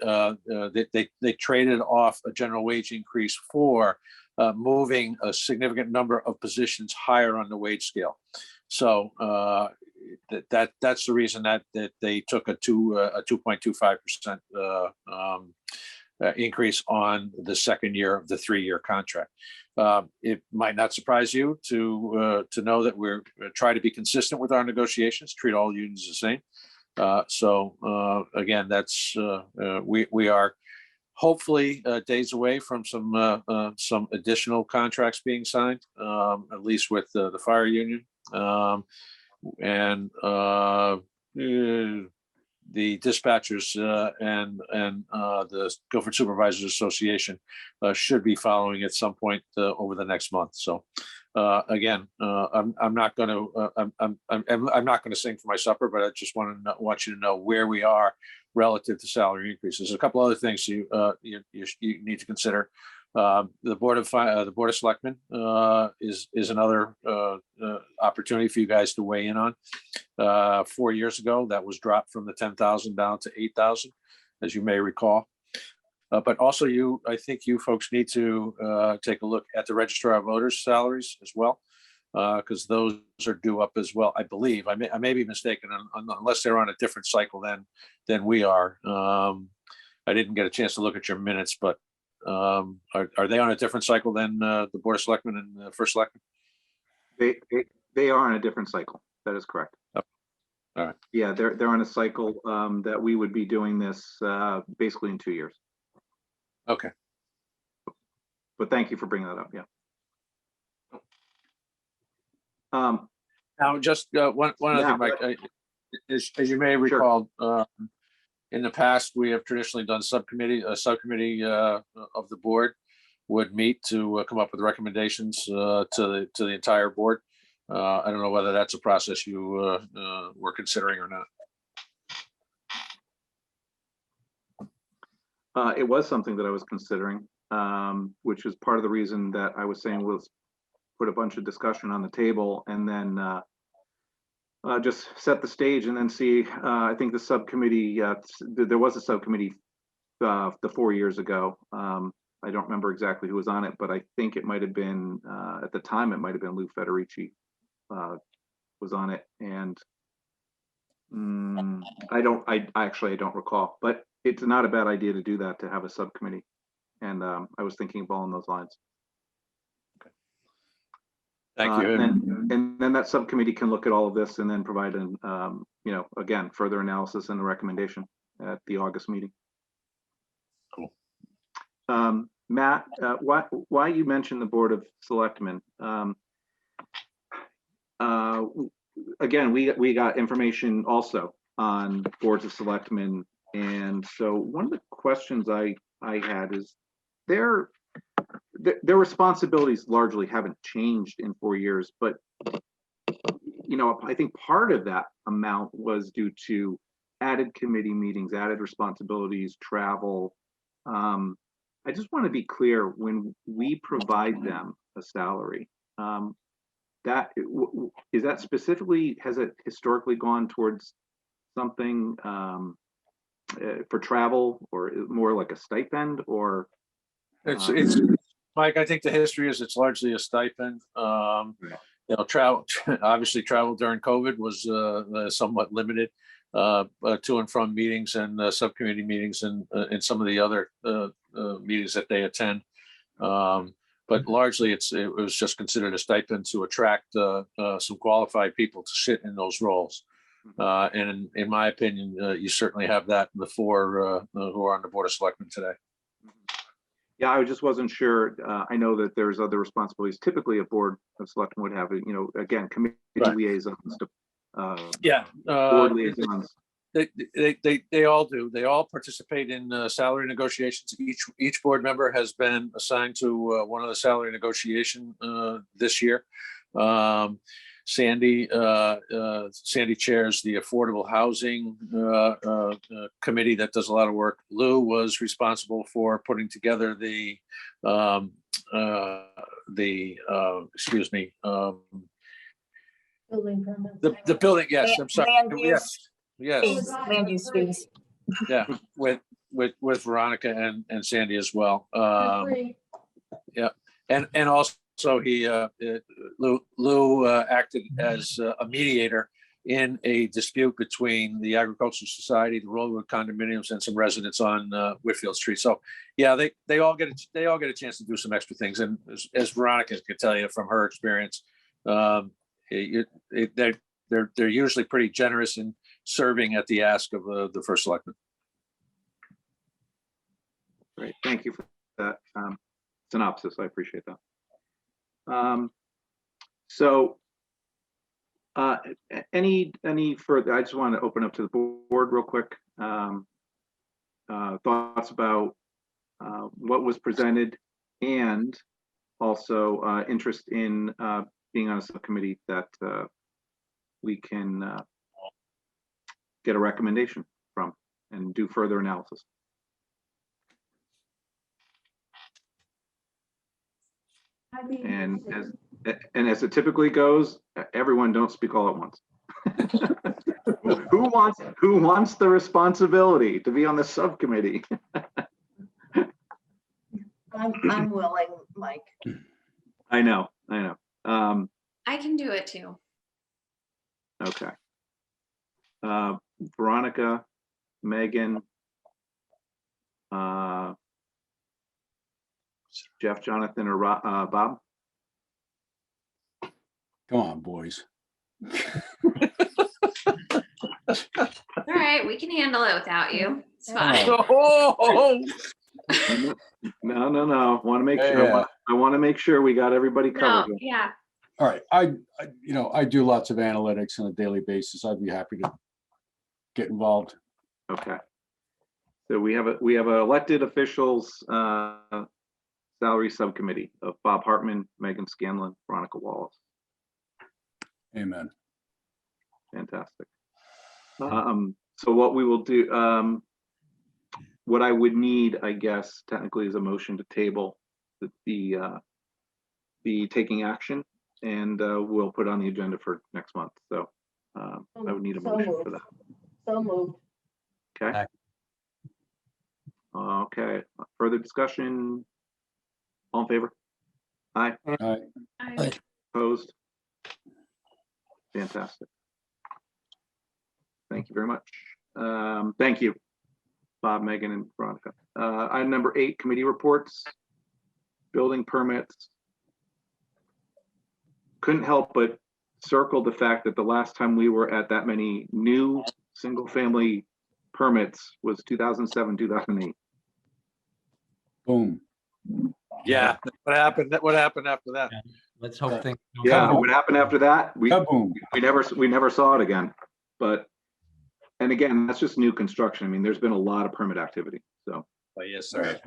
traded off a general wage increase for moving a significant number of positions higher on the wage scale. So that's the reason that they took a 2.25% increase on the second year of the 3-year contract. It might not surprise you to know that we're trying to be consistent with our negotiations, treat all unions the same. So again, that's we are hopefully days away from some additional contracts being signed, at least with the fire union. And the dispatchers and the Guilford Supervisors Association should be following at some point over the next month. So again, I'm not going to sing for my supper, but I just want you to know where we are relative to salary increases. A couple other things you need to consider. The Board of Selectmen is another opportunity for you guys to weigh in on. 4 years ago, that was dropped from the 10,000 down to 8,000, as you may recall. But also, I think you folks need to take a look at the Registrar of Voters' salaries as well, because those are due up as well. I believe I may be mistaken, unless they're on a different cycle than we are. I didn't get a chance to look at your minutes, but are they on a different cycle than the Board of Selectmen and the First Selectmen? They are on a different cycle. That is correct. Oh. All right. Yeah, they're on a cycle that we would be doing this basically in 2 years. Okay. But thank you for bringing that up. Yeah. Now, just one other thing, Mike. As you may recall, in the past, we have traditionally done a subcommittee of the board would meet to come up with recommendations to the entire board. I don't know whether that's a process you were considering or not. It was something that I was considering, which is part of the reason that I was saying let's put a bunch of discussion on the table and then just set the stage and then see. I think the subcommittee, there was a subcommittee the 4 years ago. I don't remember exactly who was on it, but I think it might have been, at the time, it might have been Lou Federici was on it. And I don't recall, but it's not a bad idea to do that, to have a subcommittee. And I was thinking along those lines. Thank you. And then that subcommittee can look at all of this and then provide again, further analysis and the recommendation at the August meeting. Cool. Matt, why you mentioned the Board of Selectmen? Again, we got information also on boards of selectmen, and so one of the questions I had is their responsibilities largely haven't changed in 4 years, but I think part of that amount was due to added committee meetings, added responsibilities, travel. I just want to be clear, when we provide them a salary, is that specifically, has it historically gone towards something for travel, or more like a stipend, or? It's Mike, I think the history is it's largely a stipend. Travel, obviously travel during COVID was somewhat limited to and from meetings and subcommittee meetings and some of the other meetings that they attend. But largely it was just considered a stipend to attract some qualified people to sit in those roles. And in my opinion, you certainly have that in the four who are on the Board of Selectmen today. Yeah, I just wasn't sure. I know that there's other responsibilities. Typically, a Board of Selectmen would have, again, committee liaisons, board liaisons. They all do. They all participate in salary negotiations. Each board member has been assigned to one of the salary negotiation this year. Sandy chairs the Affordable Housing Committee that does a lot of work. Lou was responsible for putting together the Building permits. the building. Yes, I'm sorry. Land use Yes. fees, land use fees. Yeah, with Veronica and Sandy as well. Agree. And also Lou acted as a mediator in a dispute between the Agricultural Society, the Rollwood condominiums, and some residents on Whitfield Street. So yeah, they all get a chance to do some extra things. And as Veronica can tell you from her experience, they're usually pretty generous in serving at the ask of the first selectman. Great, thank you for that synopsis. I appreciate that. So any further, I just want to open up to the board real quick. Thoughts about what was presented, and also interest in being on a subcommittee that we can get a recommendation from and do further analysis. And as it typically goes, everyone don't speak all at once. Who wants the responsibility to be on the subcommittee? I'm willing, Mike. I know. I can do it too. Okay. Veronica, Megan, Jeff, Jonathan, or Bob? Come on, boys. All right, we can handle it without you. It's fine. No. Want to make sure. Yeah. I want to make sure we got everybody No, covered. yeah. All right, I do lots of analytics on a daily basis. I'd be happy to get involved. Okay. So we have a elected officials salary subcommittee of Bob Hartman, Megan Scanlon, Veronica Wallace. Amen. Fantastic. So what we will do, what I would need, I guess, technically is a motion to table the taking action, and we'll put it on the agenda for next month. So I would need a motion for that. So moved. Okay. Okay. Further discussion? All in favor? Aye. All right. Opposed? Fantastic. Thank you very much. Thank you, Bob, Megan, and Veronica. Item number 8, committee reports, building permits. Couldn't help but circle the fact that the last time we were at that many new single-family permits was 2007, 2008. Boom. Yeah, what happened after that? Let's hope things. don't Yeah, go- what happened after that? Kaboom. We never saw it again. But, and again, that's just new construction. I mean, there's been a lot of permit activity, so Yes, sir.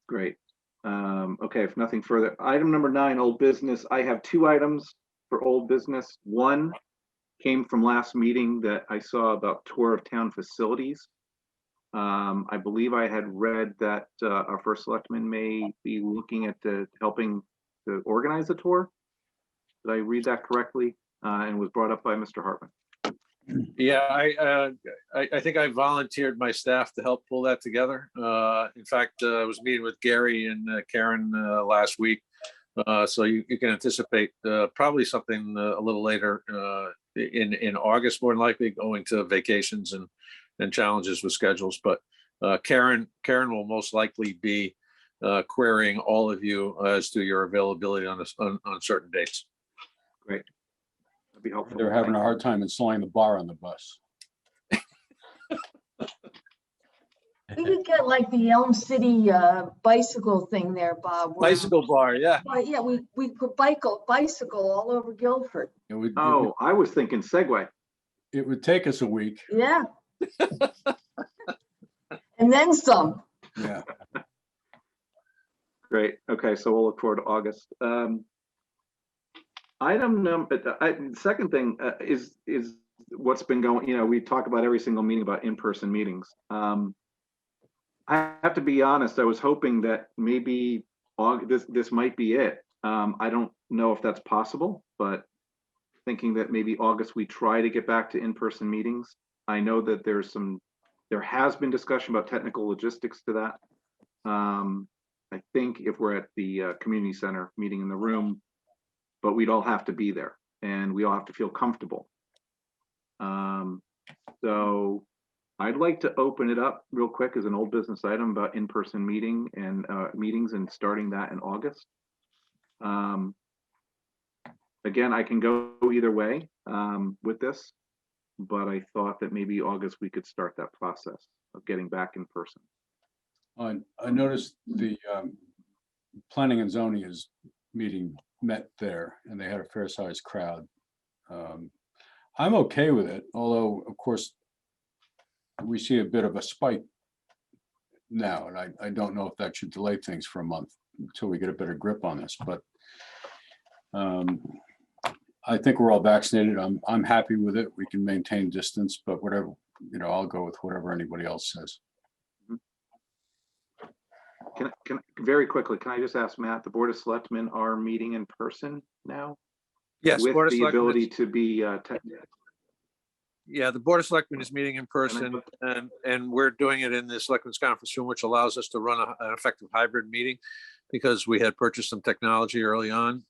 great. Okay, if nothing further, item number 9, old business. I have 2 items for old business. One came from last meeting that I saw about tour of town facilities. I believe I had read that our first selectman may be looking at helping to organize a tour. Did I read that correctly? And was brought up by Mr. Hartman. Yeah, I think I volunteered my staff to help pull that together. In fact, I was meeting with Gary and Karen last week. So you can anticipate probably something a little later in August, more than likely, going to vacations and challenges with schedules. But Karen will most likely be querying all of you as to your availability on certain dates. Great. That'd be helpful. They're having a hard time installing the bar on the bus. We could get like the Elm City bicycle thing there, Bob. where- Bicycle bar, yeah. Well, yeah, we put bicycle all over Guilford. It would- Oh, I was thinking Segway. It would take us a week. Yeah. And then some. Yeah. Great. Okay, so we'll look forward to August. Item number, second thing is what's been going, we talk about every single meeting about in-person meetings. I have to be honest, I was hoping that maybe this might be it. I don't know if that's possible, but thinking that maybe August we try to get back to in-person meetings. I know that there has been discussion about technical logistics to that. I think if we're at the community center meeting in the room, but we'd all have to be there and we all have to feel comfortable. So I'd like to open it up real quick as an old business item about in-person meeting and meetings and starting that in August. Again, I can go either way with this, but I thought that maybe August we could start that process of getting back in person. I noticed the planning and zoning is met there and they had a fair sized crowd. I'm okay with it, although of course we see a bit of a spike now, and I don't know if that should delay things for a month until we get a better grip on this, but I think we're all vaccinated. I'm happy with it. We can maintain distance, but whatever, I'll go with whatever anybody else says. Can very quickly, can I just ask Matt, the Board of Selectmen are meeting in person now? Yes. With Board of the Selectmen ability is- to be, Yeah, the Board of Selectmen is meeting in person and we're doing it in the Selectmen's Conference Room, which allows us to run an effective hybrid meeting because we had purchased some technology early on.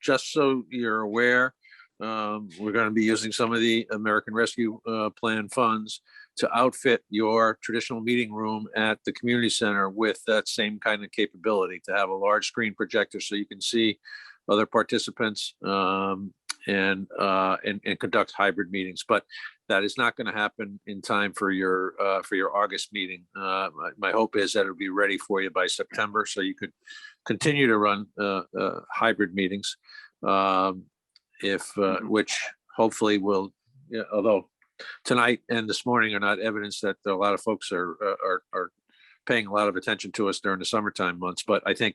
Just so you're aware, we're going to be using some of the American Rescue Plan funds to outfit your traditional meeting room at the community center with that same kind of capability, to have a large screen projector so you can see other participants and conduct hybrid meetings. But that is not going to happen in time for your August meeting. My hope is that it'll be ready for you by September, so you could continue to run hybrid meetings, which hopefully will, although tonight and this morning are not evidence that a lot of folks are paying a lot of attention to us during the summertime months, but I think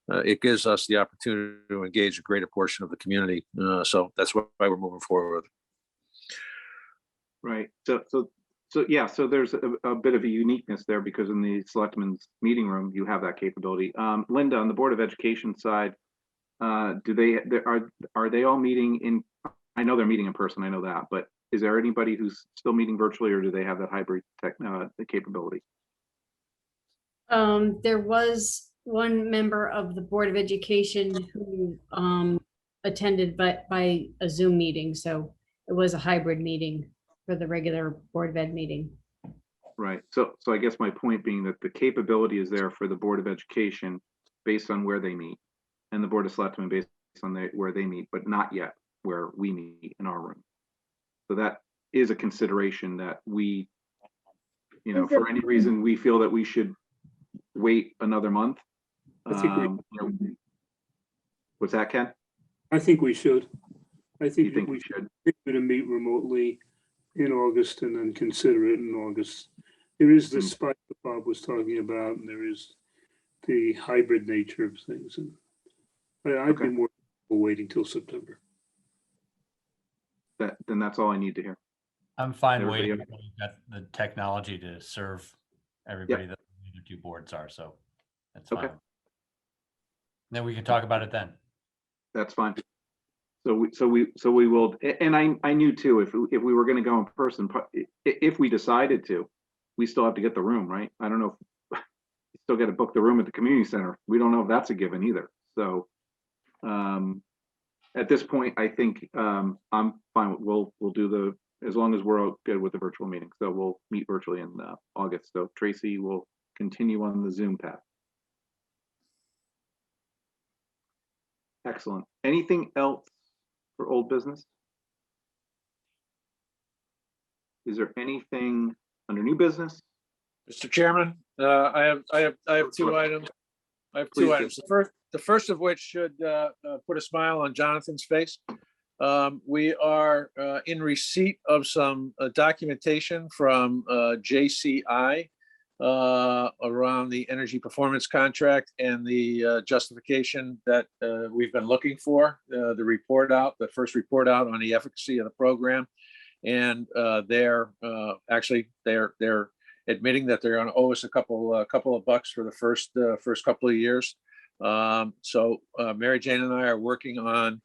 it gives us the opportunity to engage a greater portion of the community. So that's why we're moving forward. right, so yeah, so there's a bit of a uniqueness there because in the Selectmen's meeting room, you have that capability. Linda, on the Board of Education side, are they all meeting in, I know they're meeting in person, I know that, but is there anybody who's still meeting virtually or do they have that hybrid capability? There was one member of the Board of Education who attended by a Zoom meeting, so it was a hybrid meeting for the regular Board of Ed meeting. Right, so I guess my point being that the capability is there for the Board of Education based on where they meet, and the Board of Selectmen based on where they meet, but not yet where we meet in our room. So that is a consideration that we, for any reason, we feel that we should wait another month. I think What's that, Ken? I think we should. I You think think we we should? should meet remotely in August and then consider it in August. There is the spike that Bob was talking about, and there is the hybrid nature of things. And I'd be more waiting till September. Then that's all I need to hear. I'm fine Everybody waiting until we've got the technology to serve everybody that the other two boards are, so that's fine. Okay. Then we can talk about it then. That's fine. So we will, and I knew too, if we were going to go in person, if we decided to, we still have to get the room, right? I don't know if you still got to book the room at the community center. We don't know if that's a given either. So at this point, I think I'm fine. We'll do as long as we're good with the virtual meeting. So we'll meet virtually in August. So Tracy will continue on the Zoom path. Excellent. Anything else for old business? Is there anything under new business? Mr. Chairman, I have two items. I have Please two do. items. The first of which should put a smile on Jonathan's face. We are in receipt of some documentation from JCI around the energy performance contract and the justification that we've been looking for, the first report out on the efficacy of the program. And they're admitting that they're going to owe us a couple of bucks for the first couple of years. So Mary Jane and I are working on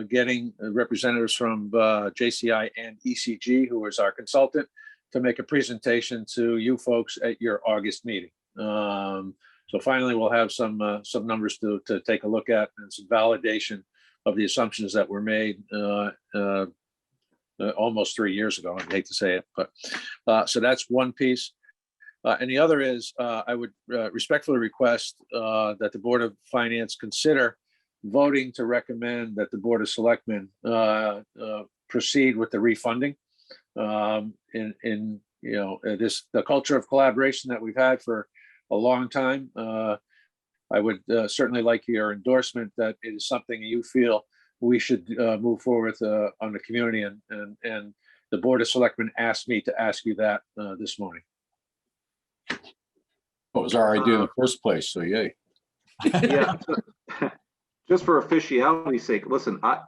getting representatives from JCI and ECG, who is our consultant, to make a presentation to you folks at your August meeting. So finally, we'll have some numbers to take a look at and some validation of the assumptions that were made almost 3 years ago. I hate to say it, but so that's one piece. And the other is I would respectfully request that the Board of Finance consider voting to recommend that the Board of Selectmen proceed with the refunding. In the culture of collaboration that we've had for a long time, I would certainly like your endorsement that it is something you feel we should move forward with on the community, and the Board of Selectmen asked me to ask you that this morning. What was our idea in the first place? So yay. Yeah. Just for officiality's sake, listen, I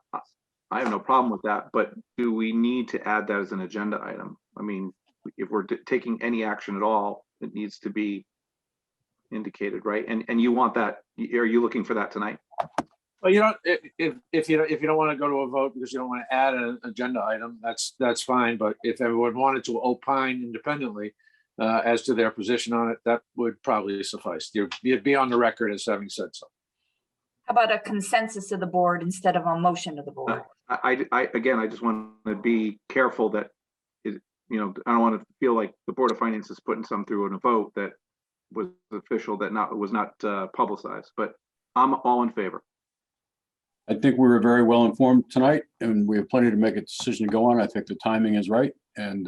have no problem with that, but do we need to add that as an agenda item? I mean, if we're taking any action at all, it needs to be indicated, right? And you want that, are you looking for that tonight? Well, you don't, if you don't want to go to a vote because you don't want to add an agenda item, that's fine. But if everyone wanted to opine independently as to their position on it, that would probably suffice. You'd be on the record as having said so. How about a consensus of the board instead of a motion of the board? Again, I just want to be careful that I don't want to feel like the Board of Finance is putting some through in a vote that was official, that was not publicized, but I'm all in favor. I think we were very well informed tonight, and we have plenty to make a decision to go on. I think the timing is right, and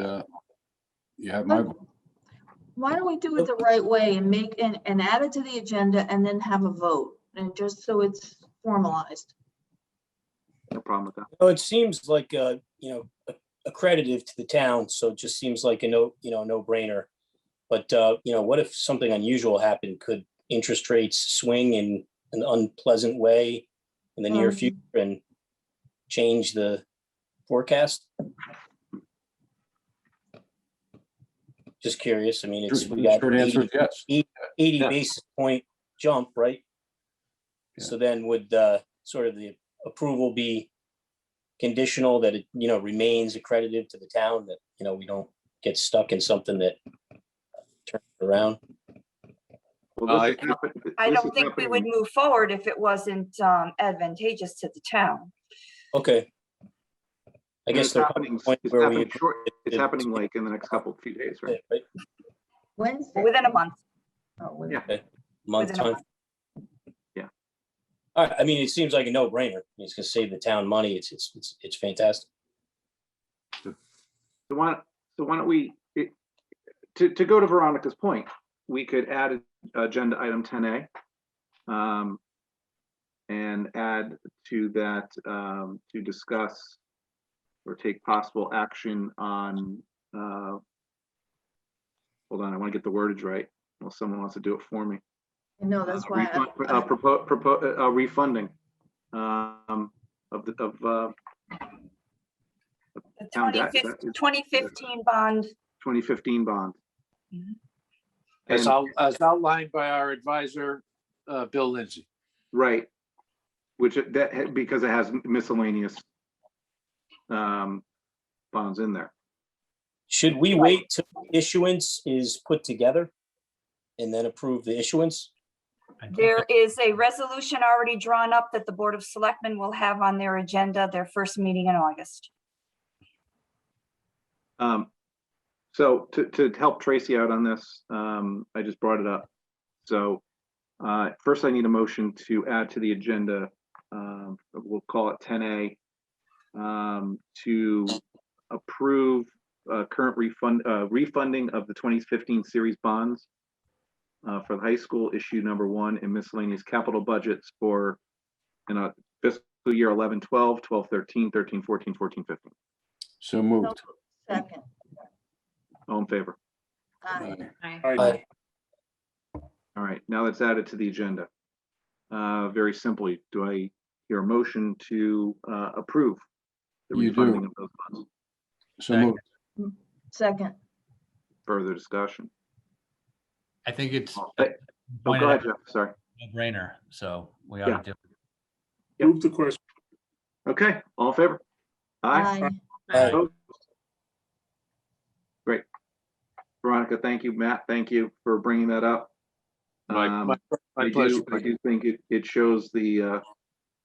you have my vote. Why don't we do it the right way and and add it to the agenda and then have a vote, and just so it's formalized? No problem with that. Oh, it seems like accredited to the town, so it just seems like a no-brainer. But what if something unusual happened? Could interest rates swing in an unpleasant way in the near future and change the forecast? Just curious. I mean, we got Short answer is yes. 80 basis point jump, right? Yeah. So then would sort of the approval be conditional that it remains accredited to the town, that we don't get stuck in something that turns around? Well, I don't think we would move forward if it wasn't advantageous to the town. Okay. I guess it's happening. It's happening like in the next few days, right? Wednesday. Within a month. Oh, Yeah. Okay. Month Within a time. month. Yeah. All right. I mean, it seems like a no-brainer. It's going to save the town money. It's fantastic. So why don't we, to go to Veronica's point, we could add agenda item 10A and add to that to discuss or take possible action on, hold on, I want to get the wordage right. Well, someone wants to do it for me. No, that's why. Refunding of The town debt. 2015 bond. 2015 bond. As outlined by our advisor, Bill Lindsay. Right, because it has miscellaneous bonds in there. Should we wait till issuance is put together and then approve the issuance? There is a resolution already drawn up that the Board of Selectmen will have on their agenda, their first meeting in August. So to help Tracy out on this, I just brought it up. So first I need a motion to add to the agenda, we'll call it 10A, to approve current refunding of the 2015 series bonds for the high school, issue number 1, and miscellaneous capital budgets for fiscal year 11, 12, 12, 13, 13, 14, 14, 15. So moved. Second. All in favor? Aye. Aye. Aye. All right, now that's added to the agenda. Very simply, do I hear a motion to approve the You do. refunding of those funds? So moved. Second. Further discussion? I think it's Oh, go pointed ahead, out, Jeff, sorry. no brainer, so we ought Yeah. to do it. Yep. Move the question. Okay, all in favor? Aye. Aye. Opposed? Great. Veronica, thank you. Matt, thank you for bringing that up. My I pleasure. do think it shows the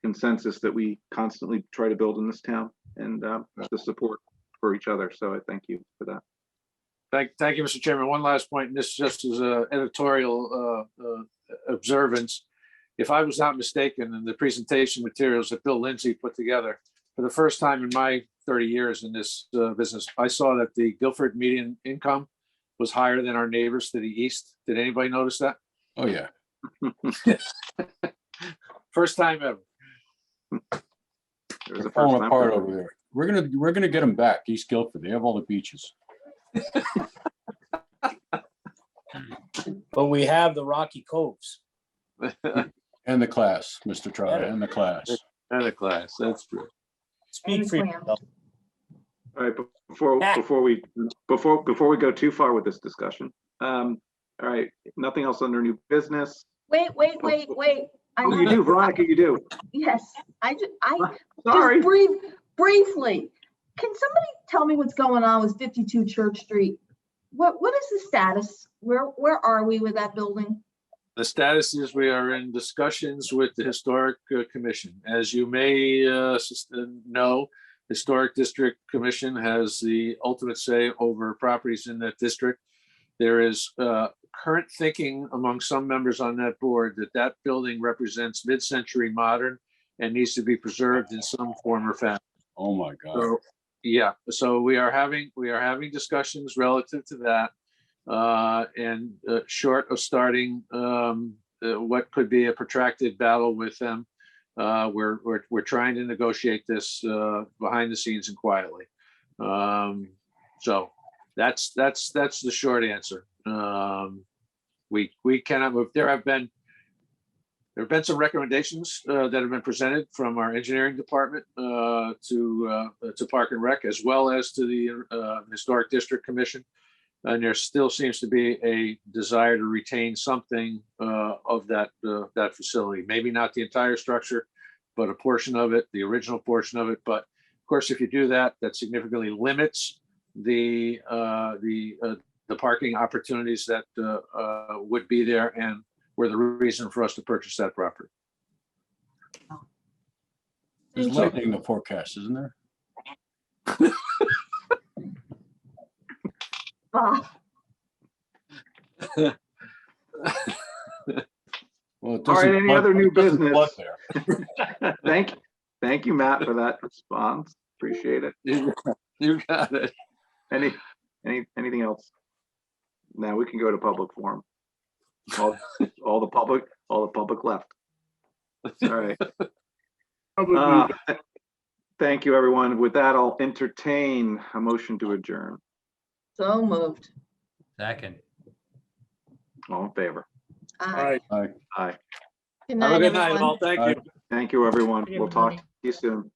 consensus that we constantly try to build in this town and the support for each other. So I thank you for that. Thank you, Mr. Chairman. One last point, and this just is a editorial observance. If I was not mistaken, in the presentation materials that Bill Lindsay put together, for the first time in my 30 years in this business, I saw that the Guilford median income was higher than our neighbors to the east. Did anybody notice that? Oh, yeah. First time ever. There was a They're first falling time apart for over there. We're gonna get them back, East Guilford. They have all the beaches. But we have the Rocky Coves. And the class, Mr. Trotter, and the class. And a class, that's true. Speak for yourself. All right, before we go too far with this discussion. All right, nothing else under new business. Wait. I Oh, you do, Veronica, you do. Yes, I just Sorry. briefly, can somebody tell me what's going on with 52 Church Street? What is the status? Where are we with that building? The status is we are in discussions with the Historic Commission. As you may know, Historic District Commission has the ultimate say over properties in that district. There is current thinking among some members on that board that that building represents mid-century modern and needs to be preserved in some form or fashion. Oh, my God. So, yeah, so we are having discussions relative to that. And short of starting what could be a protracted battle with them, we're trying to negotiate this behind the scenes and quietly. So that's the short answer. We cannot move. There have been some recommendations that have been presented from our engineering department to Park and Rec, as well as to the Historic District Commission. And there still seems to be a desire to retain something of that facility. Maybe not the entire structure, but a portion of it, the original portion of it. But of course, if you do that, that significantly limits the parking opportunities that would be there and were the reason for us to purchase that property. There's lightning in the forecast, isn't there? Bob, Well, it All right, doesn't any flood- other new it doesn't flood business? there. Thank you, Matt, for that response. Appreciate it. You got it. Anything else? Now we can go to public forum. All the public left. All right. Thank you, everyone. With that, I'll entertain a motion to adjourn. so moved. Second. All in favor? Aye. Aye. Aye. Good Have a night, good night, everyone. all. Thank you. Thank you, everyone. Good We'll talk everybody. to you soon.